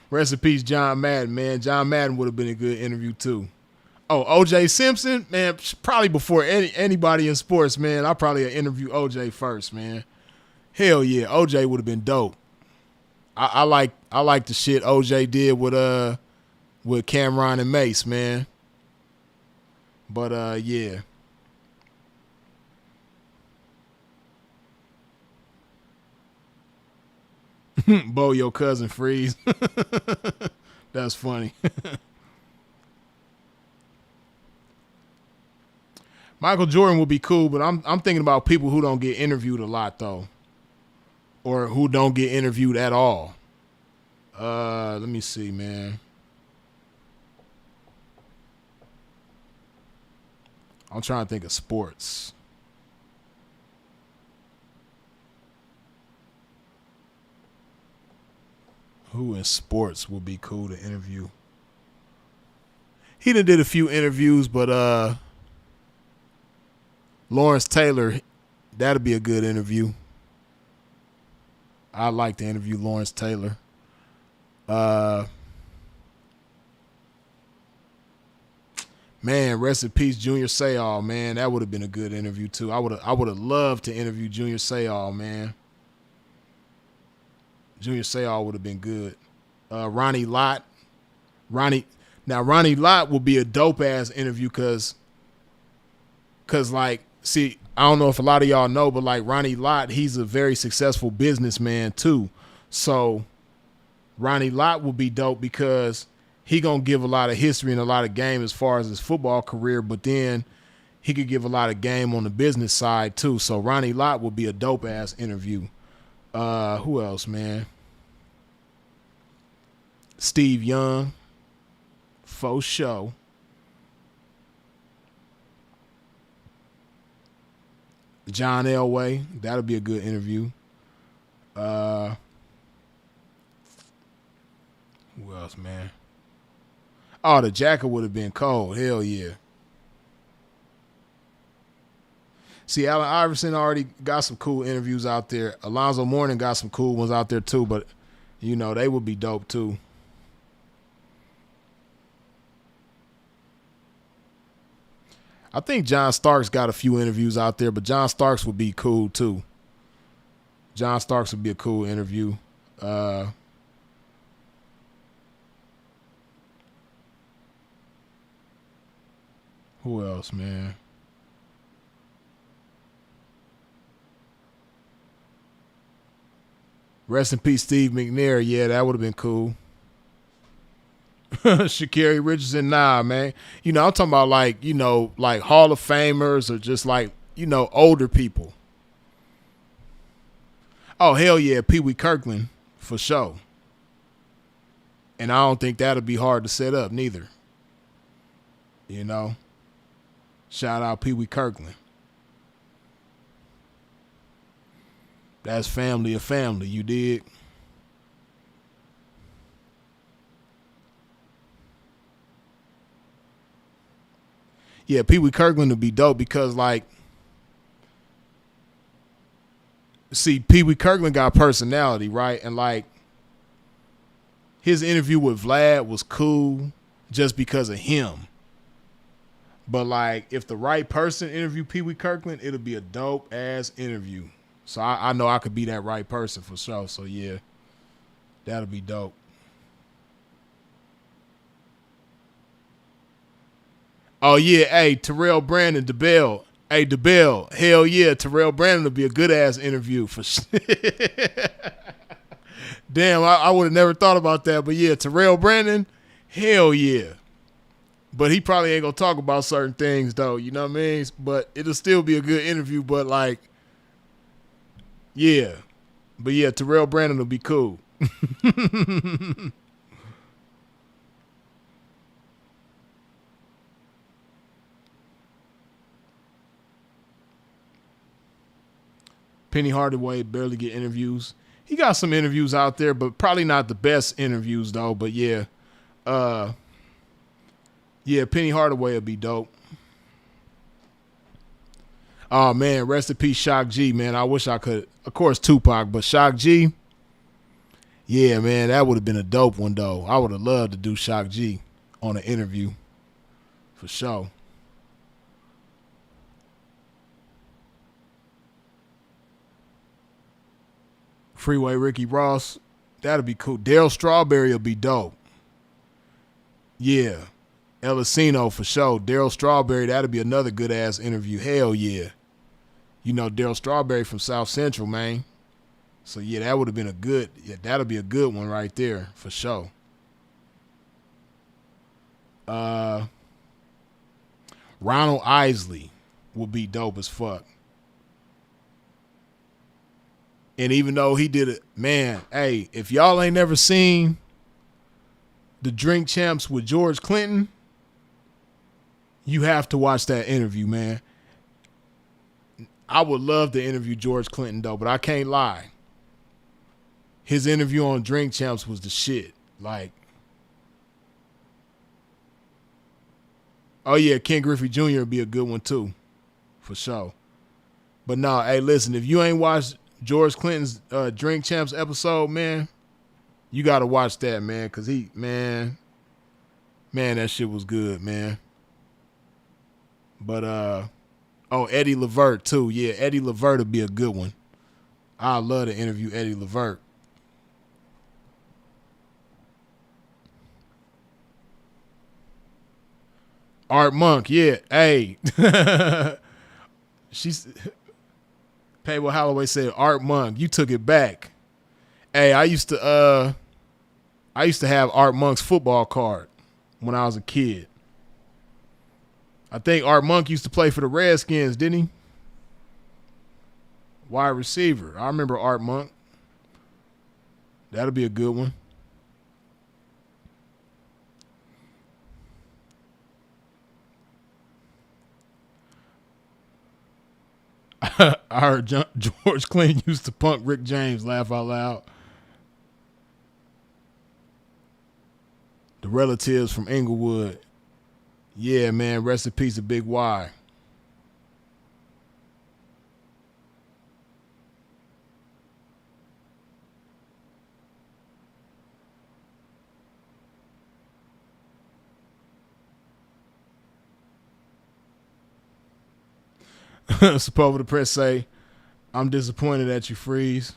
Rest in peace, John Madden, man. John Madden would have been a good interview too. Oh, O.J. Simpson, man, probably before anybody in sports, man. I'll probably interview O.J. first, man. Hell yeah, O.J. would have been dope. I like the shit O.J. did with Cameron and Mace, man. But yeah. Bo, your cousin Freeze. That's funny. Michael Jordan would be cool, but I'm thinking about people who don't get interviewed a lot though, or who don't get interviewed at all. Let me see, man. I'm trying to think of sports. Who in sports would be cool to interview? He done did a few interviews, but Lawrence Taylor, that'd be a good interview. I'd like to interview Lawrence Taylor. Man, rest in peace, Junior Seau, man. That would have been a good interview too. I would have loved to interview Junior Seau, man. Junior Seau would have been good. Ronnie Lott. Ronnie Lott would be a dope ass interview cause like, see, I don't know if a lot of y'all know, but like Ronnie Lott, he's a very successful businessman too. So Ronnie Lott will be dope because he gonna give a lot of history and a lot of game as far as his football career, but then he could give a lot of game on the business side too. So Ronnie Lott would be a dope ass interview. Who else, man? Steve Young. Faux show. John Elway. That'll be a good interview. Who else, man? Oh, the Jacker would have been cold. Hell yeah. See, Allen Iverson already got some cool interviews out there. Alonzo Mourning got some cool ones out there too, but, you know, they would be dope too. I think John Starks got a few interviews out there, but John Starks would be cool too. John Starks would be a cool interview. Who else, man? Rest in peace, Steve McNair. Yeah, that would have been cool. Sha'Carri Richardson, nah, man. You know, I'm talking about like, you know, like Hall of Famers or just like, you know, older people. Oh, hell yeah, Pee Wee Kirkland, for sure. And I don't think that'll be hard to set up neither. You know? Shout out Pee Wee Kirkland. That's family of family, you dig? Yeah, Pee Wee Kirkland would be dope because, like, see, Pee Wee Kirkland got personality, right? And, like, his interview with Vlad was cool just because of him. But, like, if the right person interview Pee Wee Kirkland, it'll be a dope-ass interview. So I know I could be that right person for sure. So, yeah, that'll be dope. Oh, yeah, hey, Terrell Brandon, DeBell. Hey, DeBell, hell yeah, Terrell Brandon will be a good-ass interview for sure. Damn, I would have never thought about that. But, yeah, Terrell Brandon, hell yeah. But he probably ain't going to talk about certain things, though, you know what I mean? But it'll still be a good interview, but, like, yeah. But, yeah, Terrell Brandon will be cool. Penny Hardaway barely get interviews. he got some interviews out there, but probably not the best interviews though. But yeah, Penny Hardaway will be dope. Oh man, rest in peace, Shock G, man. I wish I could. Of course, Tupac, but Shock G. Yeah, man, that would have been a dope one though. I would have loved to do Shock G on an interview, for sure. Freeway Ricky Ross, that'd be cool. Daryl Strawberry will be dope. Yeah, Elisino for sure. Daryl Strawberry, that'd be another good ass interview. Hell yeah. You know Daryl Strawberry from South Central, man. So yeah, that would have been that'll be a good one right there for sure. Ronald Isley will be dope as fuck. And even though he did it, man, hey, if y'all ain't never seen the Drink Champs with George Clinton, you have to watch that interview, man. I would love to interview George Clinton, though, but I can't lie. His interview on Drink Champs was the shit. Like, oh, yeah, Ken Griffey Jr. would be a good one, too, for sure. But no, hey, listen, if you ain't watched George Clinton's Drink Champs episode, man, you got to watch that, man, because man, that shit was good, man. But, Eddie Levert, too. Yeah, Eddie Levert would be a good one. I'd love to interview Eddie Levert. Art Monk, yeah. Hey. Paywell Holloway said, Art Monk, you took it back. Hey, I used to have Art Monk's football card when I was a kid. I think Art Monk used to play for the Redskins, didn't he? Wide receiver. I remember Art Monk. That'll be a good one. I heard George Clinton used to punk Rick James. Laugh out loud. The Relatives from Inglewood. Yeah, man. Rest in peace to Big Y. Suppose the press say, I'm disappointed at you, Freeze.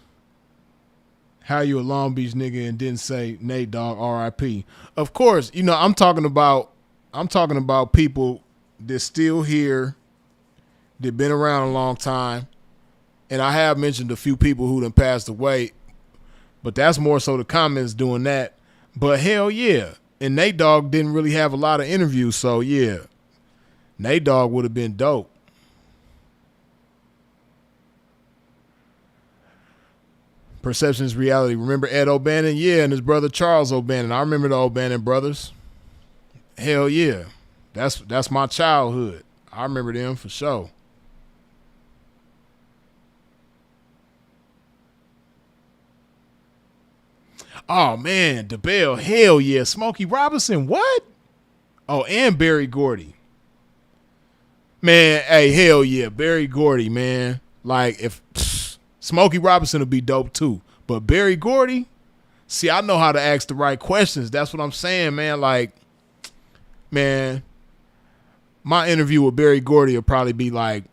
How you a Long Beach nigga and didn't say Nate Dogg R.I.P. Of course, you know, I'm talking about people that's still here, that been around a long time. And I have mentioned a few people who done passed away, but that's more so the comments doing that. But hell yeah. And Nate Dogg didn't really have a lot of interviews, so yeah. Nate Dogg would have been dope. Perception is reality. Remember Ed O'Bannon? Yeah, and his brother Charles O'Bannon. I remember the O'Bannon brothers. Hell yeah. That's my childhood. I remember them for sure. Oh, man, DeBelle. Hell yeah. Smokey Robinson. What? Oh, and Barry Gordy. Man, hey, hell yeah. Barry Gordy, man. Like, if... Smokey Robinson would be dope too. But Barry Gordy, see, I know how to ask the right questions. That's what I'm saying, man. Like, man, my interview with Barry Gordy will probably be like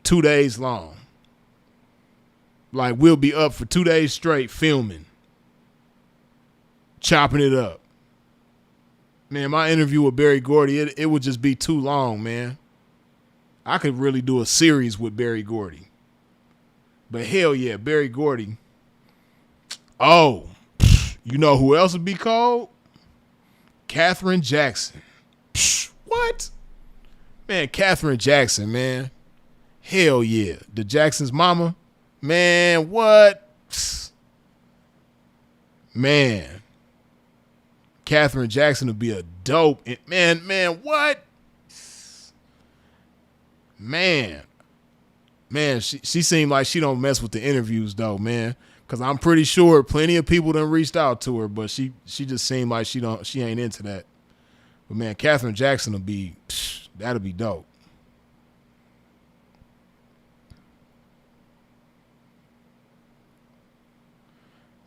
2 days long. Like, we'll be up for 2 days straight filming, chopping it up. Man, my interview with Barry Gordy, it would just be too long, man. I could really do a series with Barry Gordy. But hell yeah, Barry Gordy. Oh, you know who else would be called? Katherine Jackson. What? Man, Katherine Jackson, man. Hell yeah. The Jackson's mama. Man, what? Man. Katherine Jackson would be a dope. Man, what? Man, she seemed like she don't mess with the interviews though, man. Cause I'm pretty sure plenty of people done reached out to her, but she just seemed like she ain't into that. But man, Catherine Jackson that'll be dope.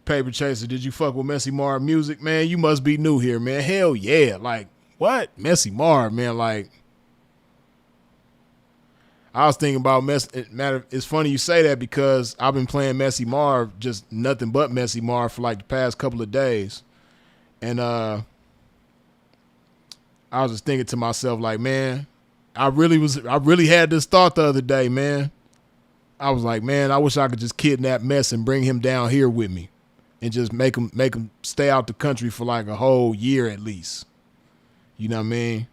Paper Chaser, did you fuck with Messi Marv music? Man, you must be new here, man. Hell yeah. Like, what? Messi Marv, man, like. I was thinking about it's funny you say that because I've been playing Messi Marv, just nothing but Messi Marv for like the past couple of days. And I was just thinking to myself, like, man, I really had this thought the other day, man. I was like, man, I wish I could just kidnap Mess and bring him down here with me and just make him stay out the country for like a whole year at least. You know what I mean?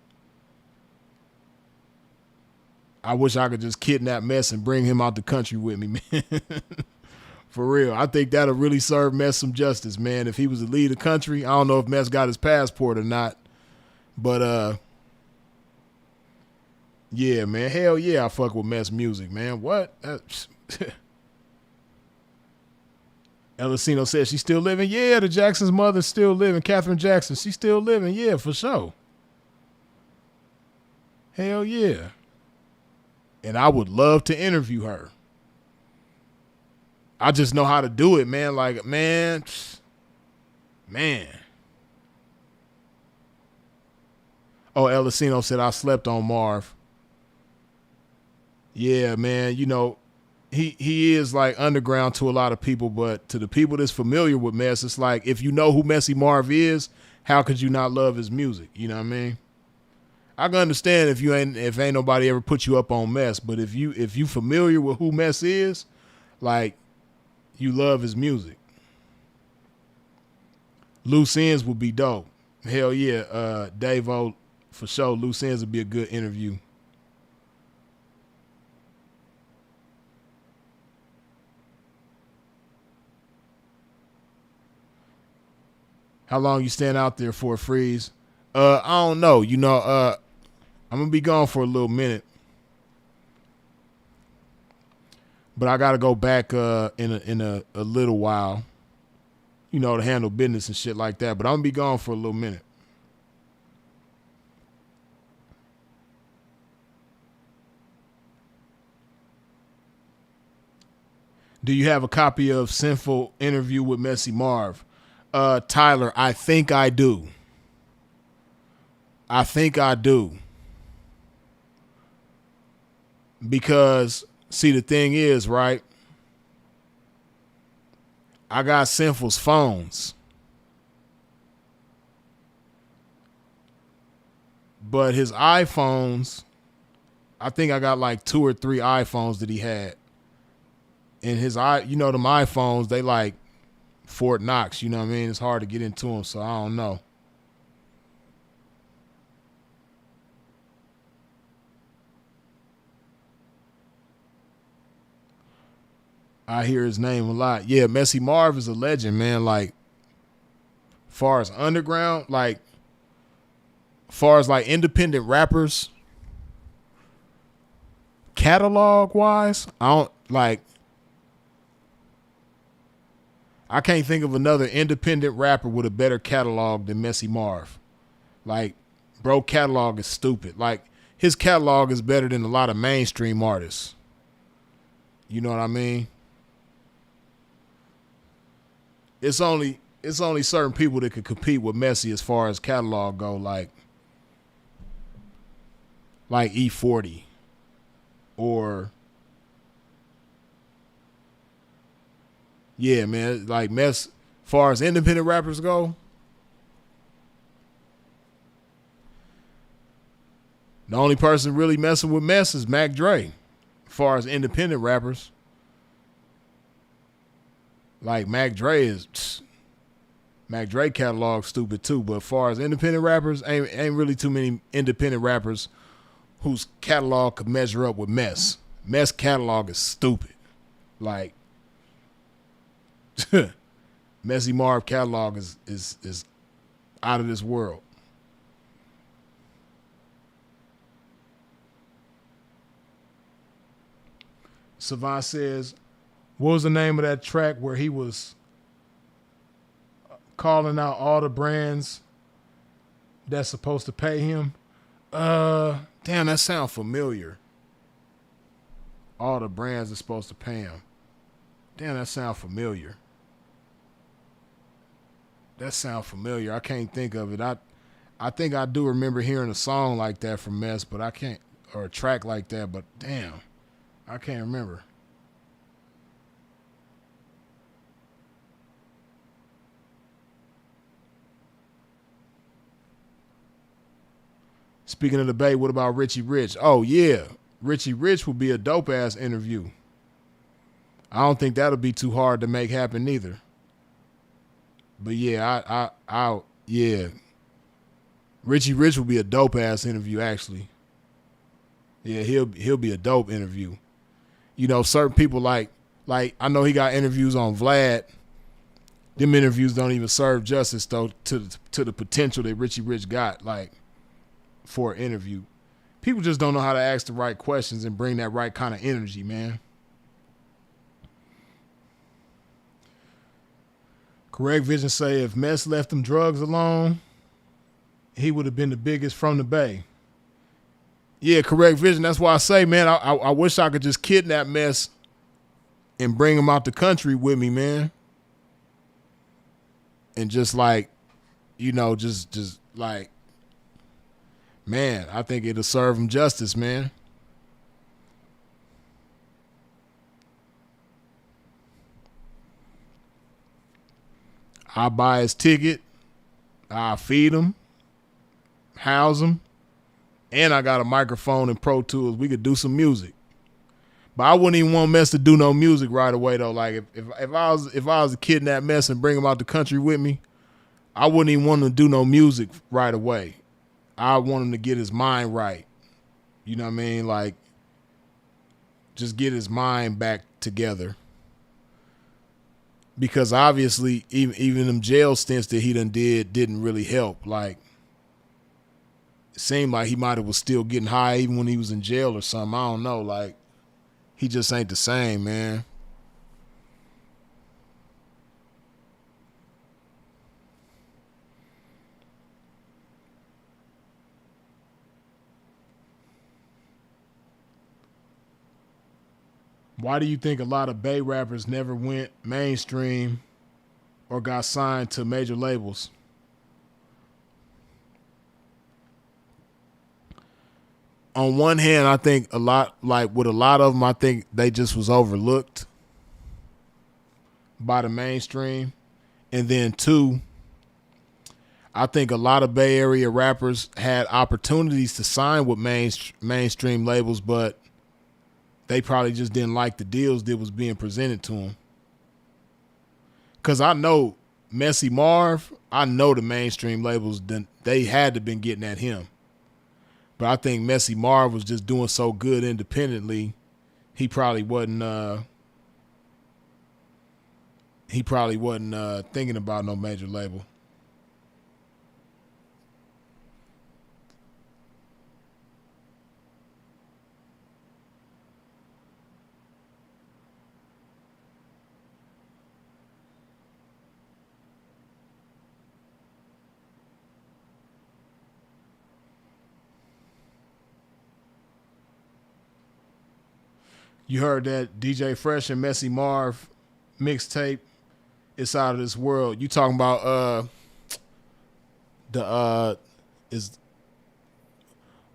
I wish I could just kidnap Mess and bring him out the country with me, man. For real. I think that'll really serve Mess some justice, man. If he was to leave the country, I don't know if Mess got his passport or not. But, yeah, man. Hell yeah, I fuck with Mess music, man. What? Elicino said she's still living. Yeah, the Jackson's mother's still living. Catherine Jackson, she's still living. Yeah, for sure. Hell yeah. And I would love to interview her. I just know how to do it, man. Like, man. Oh, Elicino said I slept on Marv. Yeah, man. You know, he is like underground to a lot of people, but to the people that's familiar with Mess, it's like if you know who Messi Marv is, how could you not love his music? You know what I mean? I can understand if ain't nobody ever put you up on Mess, but if you familiar with who Mess is, like you love his music. Loose Ends would be dope. Hell yeah, Dave-O, for sure. Loose Ends would be a good interview. How long you stand out there for a freeze? I don't know. You know, I'm gonna be gone for a little minute, but I gotta go back in a little while, you know, to handle business and shit like that. But I'm gonna be gone for a little minute. Do you have a copy of Sinful Interview with Messi Marv? Tyler, I think I do. Because, see, the thing is, right? I got Sinful's phones. But his iPhones, I think I got like 2 or 3 iPhones that he had. And them iPhones, they like Fort Knox, you know what I mean? It's hard to get into them, so I don't know. I hear his name a lot. Yeah, Messi Marv is a legend, man. Like, far as underground, like, far as like independent rappers, catalog wise, I can't think of another independent rapper with a better catalog than Messi Marv. Like, bro, catalog is stupid. Like, his catalog is better than a lot of mainstream artists. You know what I mean? It's only certain people that could compete with Messi as far as catalog go, like E40 or yeah, man, like Mess. As far as independent rappers go, the only person really messing with Mess is Mac Dre. As far as independent rappers. Like Mac Dre catalog stupid too, but as far as independent rappers, ain't really too many independent rappers whose catalog could measure up with Mess. Mess catalog is stupid. Like Messi Marv catalog is out of this world. Savant says, What was the name of that track where he was calling out all the brands that's supposed to pay him? Damn, that sound familiar. All the brands are supposed to pay him. Damn, that sound familiar. That sound familiar. I can't think of it. I think I do remember hearing a song like that from Mess, but I can't, or a track like that, but damn, I can't remember. Speaking of the Bay, what about Richie Rich? Oh, yeah. Richie Rich would be a dope-ass interview. I don't think that'll be too hard to make happen either. But yeah, yeah. Richie Rich would be a dope-ass interview, actually. Yeah, he'll be a dope interview. You know, certain people like I know he got interviews on Vlad. Them interviews don't even serve justice though to the potential that Richie Rich got, like, for an interview. People just don't know how to ask the right questions and bring that right kind of energy, man. Correct Vision say if Mess left them drugs alone, he would have been the biggest from the Bay. Yeah, Correct Vision. That's why I say, man, I wish I could just kidnap Mess and bring him out the country with me, man. And just like, you know, just like, man, I think it'll serve him justice, man. I'll buy his ticket. I'll feed him, house him, and I got a microphone and Pro Tools. We could do some music. But I wouldn't even want Mess to do no music right away though. Like if I was to kidnap Mess and bring him out the country with me, I wouldn't even want him to do no music right away. I want him to get his mind right. You know what I mean? Like, just get his mind back together. Because obviously, even them jail stints that he done didn't really help. Like, it seemed like he might have was still getting high even when he was in jail or something. I don't know. Like, he just ain't the same, man. Why do you think a lot of Bay rappers never went mainstream or got signed to major labels? On one hand, I think a lot, like with a lot of them, I think they just was overlooked by the mainstream. And then two, I think a lot of Bay Area rappers had opportunities to sign with mainstream labels, but they probably just didn't like the deals that was being presented to them. Because I know Messi Marv, I know the mainstream labels, they had to been getting at him. But I think Messi Marv was just doing so good independently, he probably wasn't thinking about no major label. You heard that DJ Fresh and Messi Marv mixtape? It's out of this world. You talking about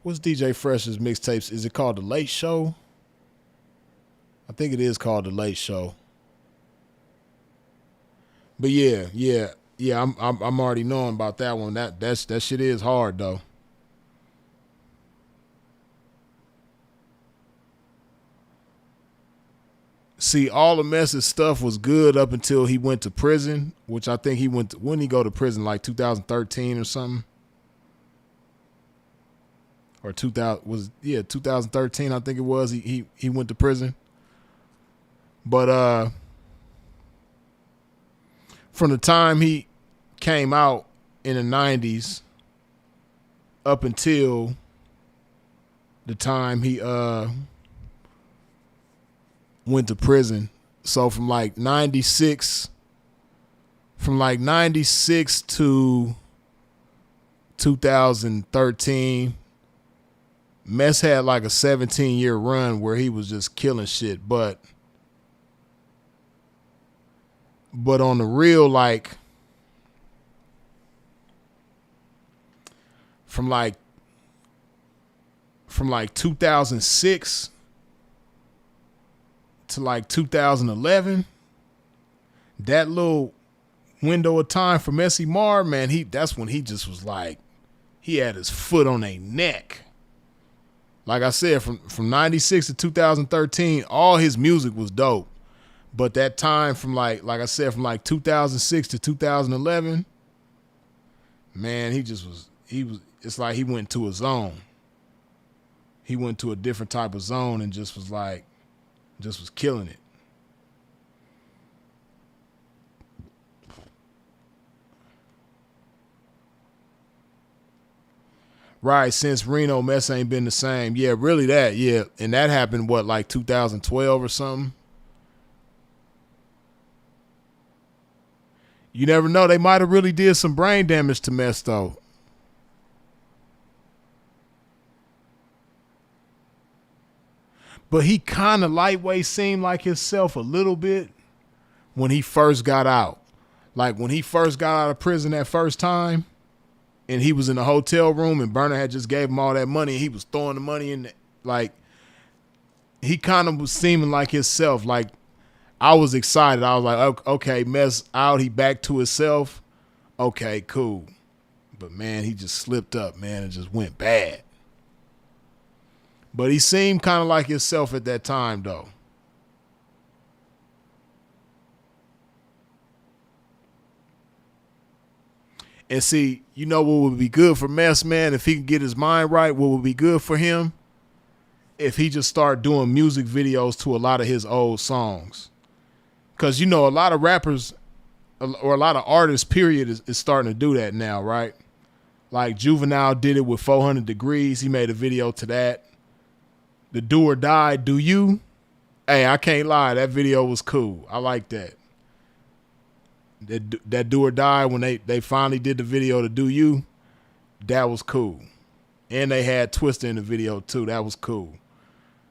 what's DJ Fresh's mixtapes? Is it called The Late Show? I think it is called The Late Show. But yeah. I'm already knowing about that one. That shit is hard though. See, all of Mess's stuff was good up until he went to prison, which I think when he go to prison, like 2013 or something. Or 2013, I think it was. He went to prison. But from the time he came out in the 90s up until the time he went to prison, So from like 96 to 2013, Mess had like a 17-year run where he was just killing shit. But on the real, like from 2006 to like 2011, that little window of time for Messi Marv, man, that's when he just was like, he had his foot on their neck. Like I said, from 96 to 2013, all his music was dope. But that time from like I said, from like 2006 to 2011, man, it's like he went to a zone. He went to a different type of zone and just was killing it. Right, since Reno, Mess ain't been the same. Yeah, really that, yeah. And that happened, what, like 2012 or something? You never know. They might have really did some brain damage to Mess, though. But he kind of lightweight seemed like himself a little bit when he first got out. Like when he first got out of prison that first time, and he was in the hotel room and Burner had just gave him all that money and he was throwing the money in, like, he kind of was seeming like himself. Like, I was excited. I was like, okay, Mess out, he back to himself. Okay, cool. But, man, he just slipped up, man, and just went bad. But he seemed kind of like himself at that time, though. And see, you know what would be good for Mess, man, if he can get his mind right, what would be good for him? If he just start doing music videos to a lot of his old songs. Because, you know, a lot of rappers or a lot of artists, period, is starting to do that now, right? Like Juvenile did it with 400 Degrees. He made a video to that. The Do or Die, Do You? Hey, I can't lie. That video was cool. I like that. That Do or Die, when they finally did the video to Do You, that was cool. And they had Twista in the video too. That was cool.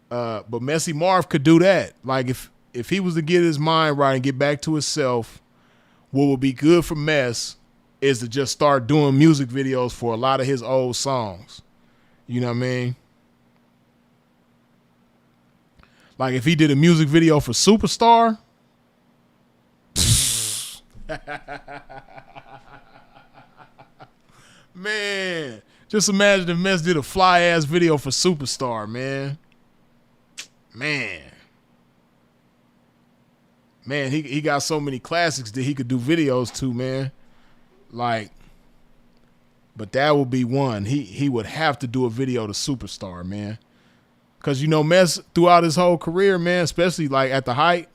But Messi Marv could do that. Like if he was to get his mind right and get back to himself, what would be good for Mess is to just start doing music videos for a lot of his old songs. You know what I mean? Like if he did a music video for Superstar. Man, just imagine if Mess did a fly ass video for Superstar, man. Man, he got so many classics that he could do videos to, man. Like, but that would be one. He would have to do a video to Superstar, man. Because, you know, Mess, throughout his whole career, man, especially like at the height,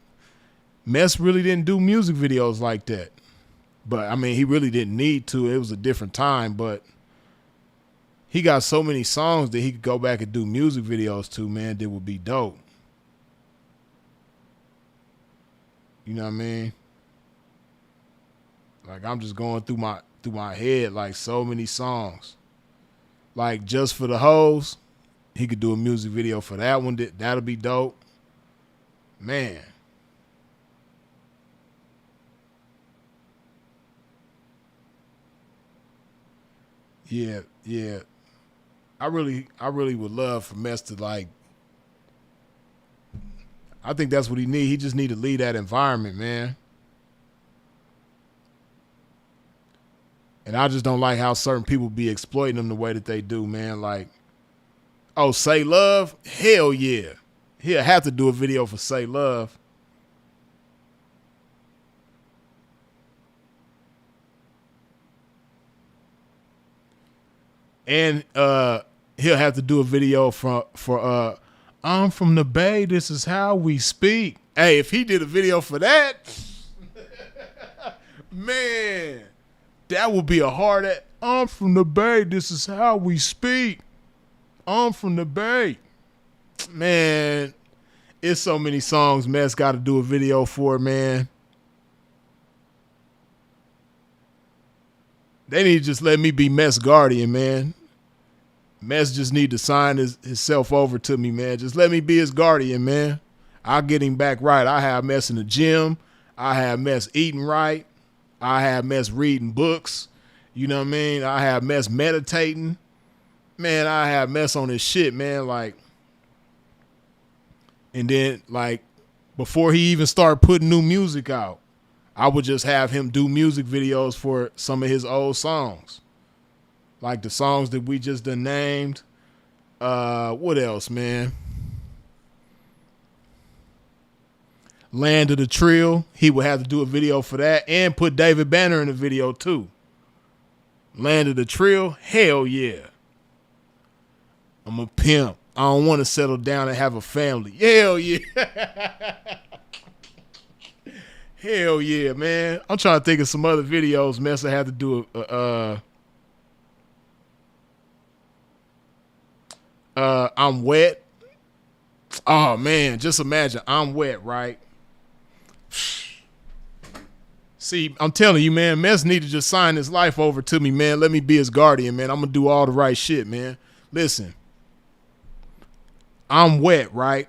Mess really didn't do music videos like that. But, I mean, he really didn't need to. It was a different time. But he got so many songs that he could go back and do music videos to, man, that would be dope. You know what I mean? Like, I'm just going through my head, like, so many songs. Like, Just for the Hoes, he could do a music video for that one. That'll be dope. Man. Yeah. I really would love for Mess to, like, I think that's what he need. He just need to leave that environment, man. And I just don't like how certain people be exploiting him the way that they do, man. Like, oh, Say Love? Hell yeah. He'll have to do a video for Say Love. And he'll have to do a video for I'm from the Bay, this is how we speak. Hey, if he did a video for that, man, that would be a hard I'm from the Bay, this is how we speak. I'm from the Bay. Man, It's so many songs Mess got to do a video for, man. They need to just let me be Mess guardian, man. Mess just need to sign himself over to me, man. Just let me be his guardian, man. I'll get him back right. I have Mess in the gym. I have Mess eating right. I have Mess reading books. You know what I mean? I have Mess meditating. Man, I have Mess on his shit, man. Like, and then, like, before he even started putting new music out, I would just have him do music videos for some of his old songs. Like the songs that we just done named. What else, man? Land of the Trill. He would have to do a video for that and put David Banner in the video too. Land of the Trill? Hell yeah. I'm a pimp. I don't want to settle down and have a family. Hell yeah. Hell yeah, man. I'm trying to think of some other videos Mess I had to do I'm wet. Oh man, just imagine I'm wet, right? See, I'm telling you, man, Mess need to just sign his life over to me, man. Let me be his guardian, man. I'm gonna do all the right shit, man. Listen, I'm wet, right?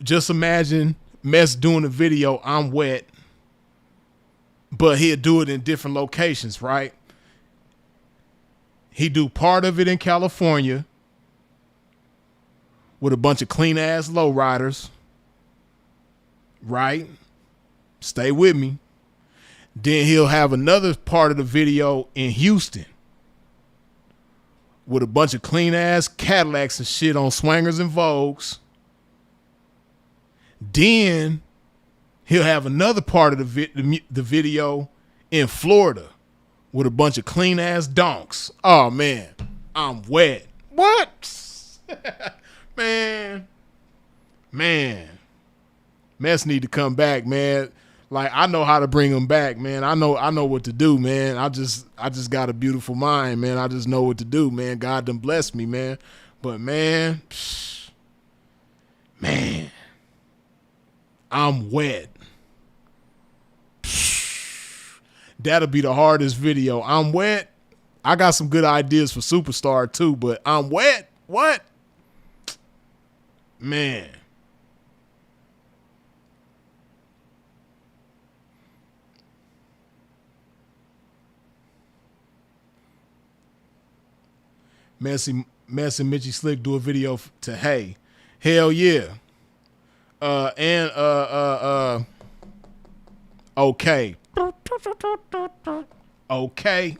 Just imagine Mess doing a video, I'm wet, but he'll do it in different locations, right? He do part of it in California with a bunch of clean ass lowriders, right? Stay with me. Then he'll have another part of the video in Houston with a bunch of clean ass Cadillacs and shit on Swangers and Vogues. Then he'll have another part of the video in Florida with a bunch of clean ass donks. Oh man, I'm wet. What? Man. Mess need to come back, man. Like, I know how to bring him back, man. I know what to do, man. I just got a beautiful mind, man. I just know what to do, man. God done blessed me, man. But man, I'm wet. That'll be the hardest video. I'm wet. I got some good ideas for Superstar too, but I'm wet. What? Man. Messi and Mitchie Slick do a video to Hey. Hell yeah. Okay. Okay.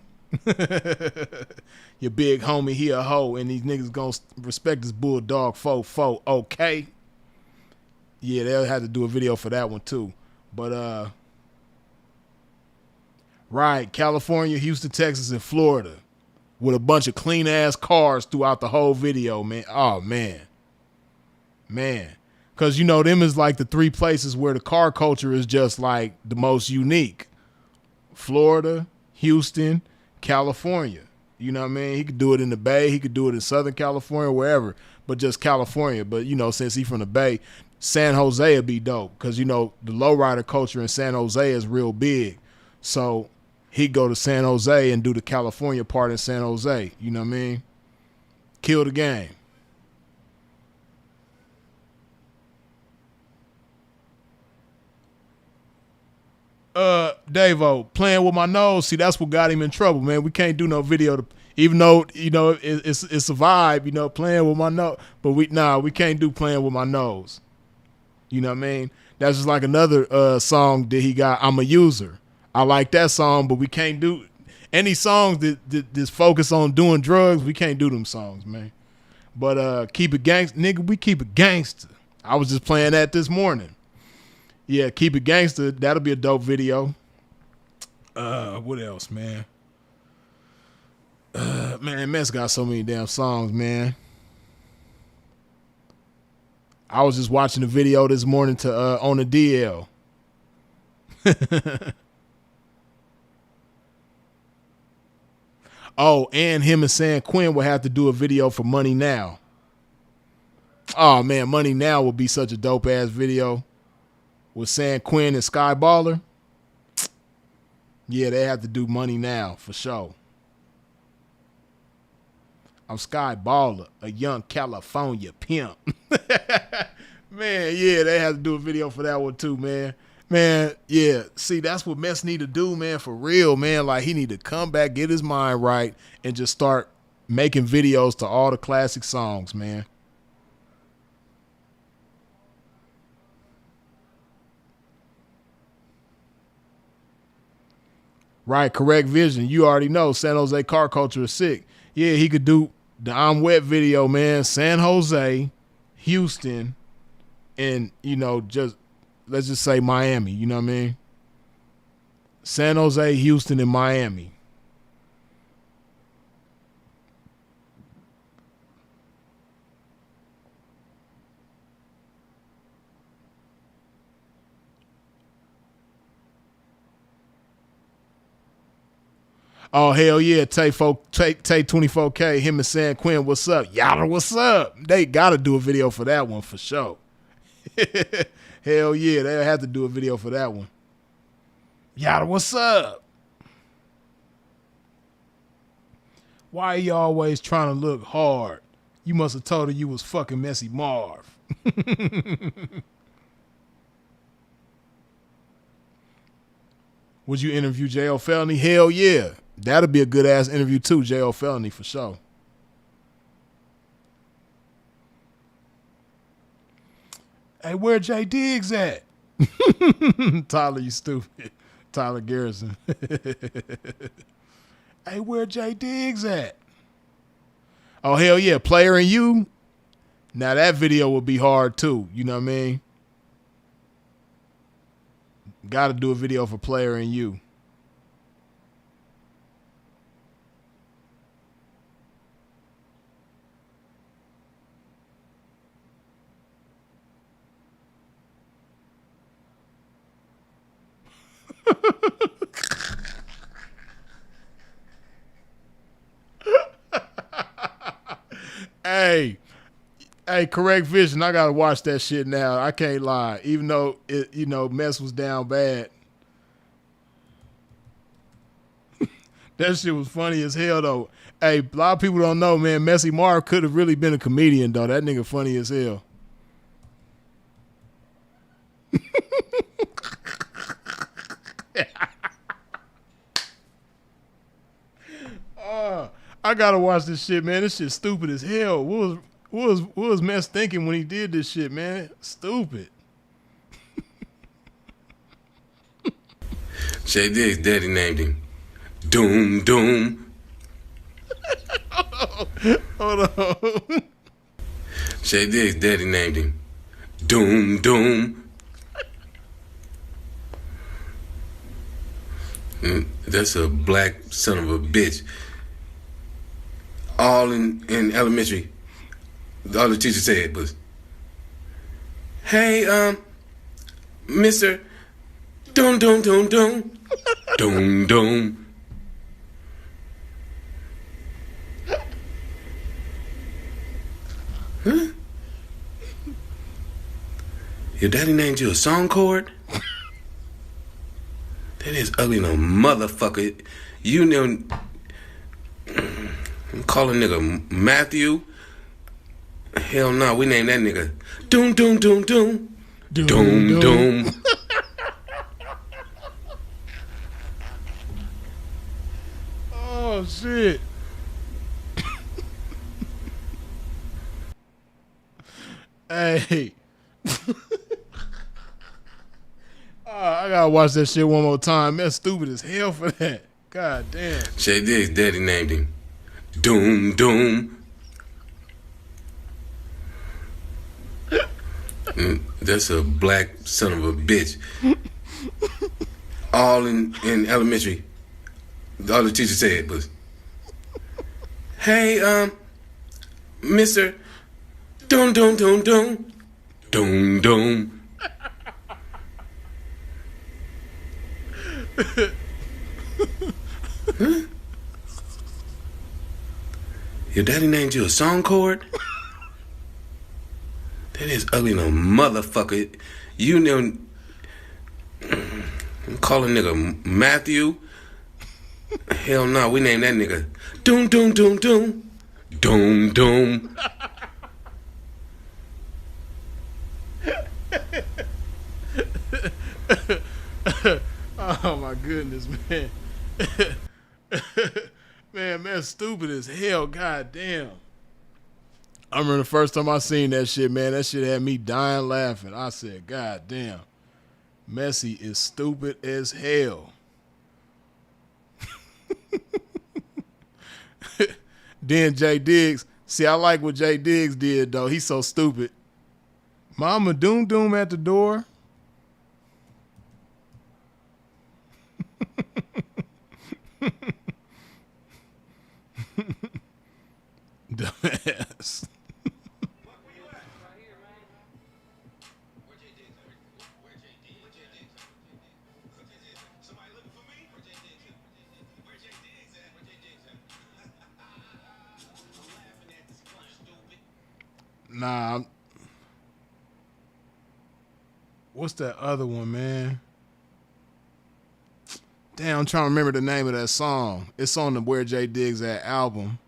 Your big homie, he a hoe, and these niggas gonna respect his bulldog 4-4. Okay. Yeah, they'll have to do a video for that one too. But right, California, Houston, Texas, and Florida with a bunch of clean ass cars throughout the whole video, man. Oh man. Cause you know, them is like the three places where the car culture is just like the most unique. Florida, Houston, California. You know what I mean? He could do it in the Bay. He could do it in Southern California, wherever, but just California. But, you know, since he from the Bay, San Jose would be dope because, you know, the lowrider culture in San Jose is real big. So he'd go to San Jose and do the California part in San Jose. You know what I mean? Kill the game. Davo, playing with my nose. See, that's what got him in trouble, man. We can't do no video, even though, you know, it's a vibe, you know, playing with my nose. But we can't do playing with my nose. You know what I mean? That's just like another song that he got, I'm a User. I like that song, but we can't do any songs that focus on doing drugs. We can't do them songs, man. But keep it gangster, nigga. We keep it gangster. I was just playing that this morning. Yeah, keep it gangster. That'll be a dope video. What else, man? Man, Mess got so many damn songs, man. I was just watching the video this morning to on the DL. Oh, and him and San Quinn will have to do a video for Money Now. Oh man, Money Now would be such a dope ass video with San Quinn and Sky Baller. Yeah, they have to do Money Now for sure. I'm Sky Baller, a young California pimp. Man, yeah, they have to do a video for that one too, man. Man, yeah. See, that's what Mess need to do, man, for real, man. Like, he need to come back, get his mind right, and just start making videos to all the classic songs, man. Right, correct vision. You already know San Jose car culture is sick. Yeah, he could do the I'm Wet video, man. San Jose, Houston, and, you know, just let's just say Miami. You know what I mean? San Jose, Houston, and Miami. Oh, hell yeah. Take 24K, him and San Quinn, what's up? Yada, what's up? They got to do a video for that one for sure. Hell yeah, they'll have to do a video for that one. Yada, what's up? Why are you always trying to look hard? You must have told her you was fucking Messi Marv. Would you interview J.O. Felony? Hell yeah. That'll be a good ass interview too, J.O. Felony for sure. Hey, where J Diggs at? Tyler, you stupid. Tyler Garrison. Hey, where J Diggs at? Oh, hell yeah. Player and You. Now that video will be hard too. You know what I mean? Got to do a video for Player and You. Hey, correct vision. I gotta watch that shit now. I can't lie. Even though it, you know, Mess was down bad. That shit was funny as hell though. Hey, a lot of people don't know, man. Messi Marv could have really been a comedian though. That nigga funny as hell. I gotta watch this shit, man. This shit's stupid as hell. What was Mess thinking when he did this shit, man? Stupid. J Diggs' daddy named him Doom Doom. Hold on. J Diggs' daddy named him Doom Doom. That's a black son of a bitch. All in elementary, all the teacher said was, "Hey, Mr. Doom Doom Doom Doom Doom Doom." Huh? Your daddy named you a song chord? That is ugly, no motherfucker. You know. Call a nigga Matthew. Hell no, we named that nigga Doom Doom Doom Doom Doom Doom. Oh shit. Hey. I gotta watch that shit one more time. That's stupid as hell for that. God damn. J Diggs' daddy named him Doom Doom. That's a black son of a bitch. All in elementary, all the teacher said was, "Hey, Mr. Doom Doom Doom Doom Doom Doom." Huh? Your daddy named you a song chord? That is ugly no motherfucker. You know, call a nigga Matthew. Hell no, we named that nigga Doom Doom Doom Doom. Doom Doom. Oh my goodness, man. Man, that's stupid as hell. God damn. I remember the first time I seen that shit, man. That shit had me dying laughing. I said, God damn. Messi is stupid as hell. Then Jay Diggs. See, I like what Jay Diggs did, though. He's so stupid. Mama Doom Doom at the door. Dumbass. Nah. What's that other one, man? Damn, I'm trying to remember the name of that song. It's on the Where J Diggs At album.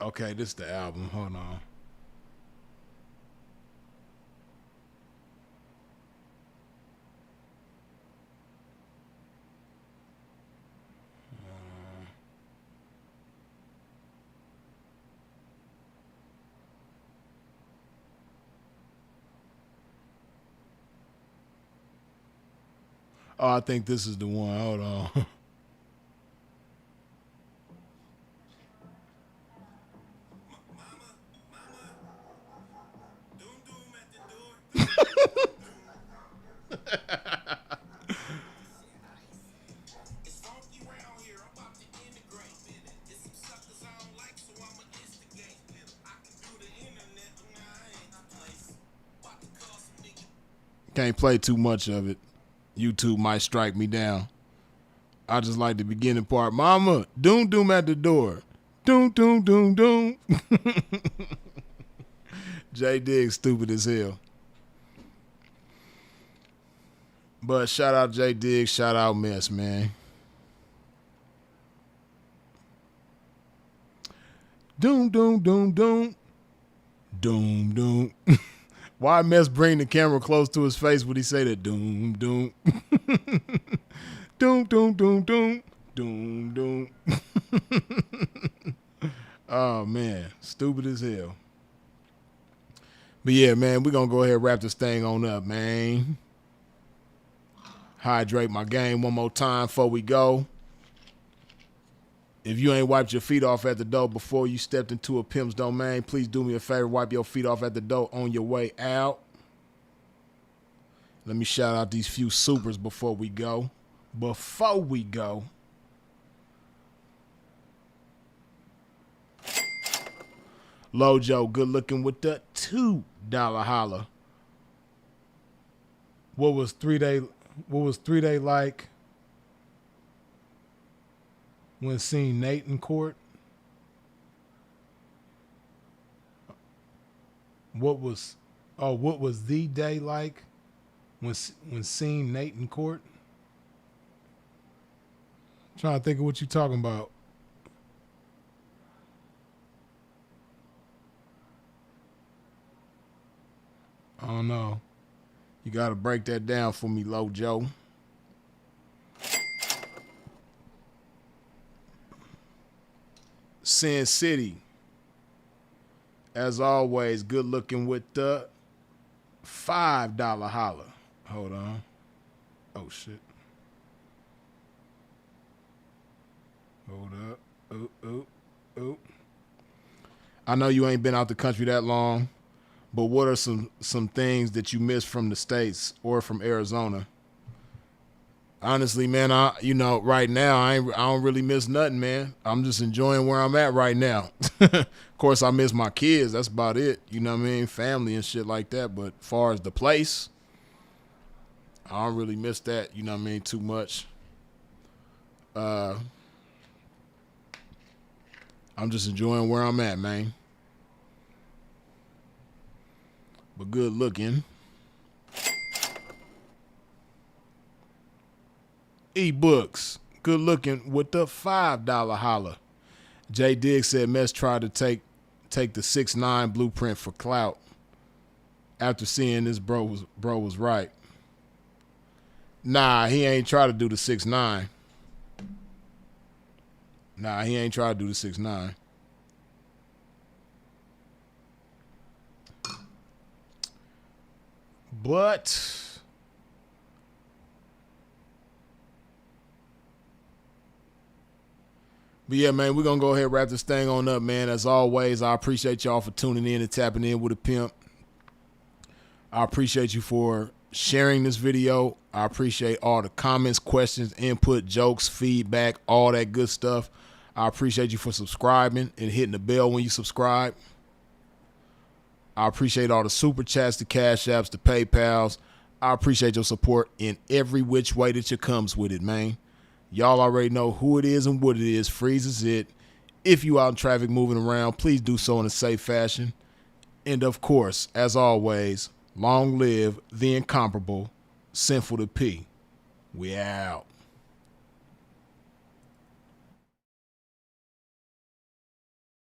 Okay, this is the album. Hold on. Oh, I think this is the one. Hold on. Can't play too much of it. YouTube might strike me down. I just like the beginning part. Mama, doom doom at the door. Doom doom doom doom. J Diggs stupid as hell. But shout out J Diggs, shout out Mess, man. Doom doom doom doom. Doom doom. Why Mess bring the camera close to his face when he say that? Doom, doom. Doom, doom, doom, doom. Doom, doom. Oh, man. Stupid as hell. But, yeah, man, we're going to go ahead and wrap this thing on up, man. Hydrate my game one more time before we go. If you ain't wiped your feet off at the door before you stepped into a pimp's domain, please do me a favor, wipe your feet off at the door on your way out. Let me shout out these few supers before we go. Lojo, good looking with the $2 holla. What was 3 day like when seeing Nate in court? What was the day like when seeing Nate in court? I'm trying to think of what you're talking about. I don't know. You got to break that down for me, Lojo. Sin City, as always, good looking with the $5 holla. Hold on. Oh, shit. Hold up. Oh. I know you ain't been out the country that long, but what are some things that you miss from the States or from Arizona? Honestly, man, right now I don't really miss nothing, man. I'm just enjoying where I'm at right now. Of course, I miss my kids. That's about it. You know what I mean? Family and shit like that. But as far as the place, I don't really miss that. You know what I mean? Too much. I'm just enjoying where I'm at, man. But good looking. eBooks. Good looking with the $5 holler. Jay Diggs said Mess tried to take the 6ix9ine blueprint for clout. After seeing this, bro was right. Nah, he ain't try to do the 6ix9ine. Nah, he ain't try to do the 6ix9ine. But yeah, man, we're going to go ahead and wrap this thing on up, man. As always, I appreciate y'all for tuning in and tapping in with a pimp. I appreciate you for sharing this video. I appreciate all the comments, questions, input, jokes, feedback, all that good stuff. I appreciate you for subscribing and hitting the bell when you subscribe. I appreciate all the super chats, the cash apps, the PayPals. I appreciate your support in every which way that you comes with it, man. Y'all already know who it is and what it is. Freezes it. If you out in traffic moving around, please do so in a safe fashion. And of course, as always, long live the incomparable Sinful to P. We out.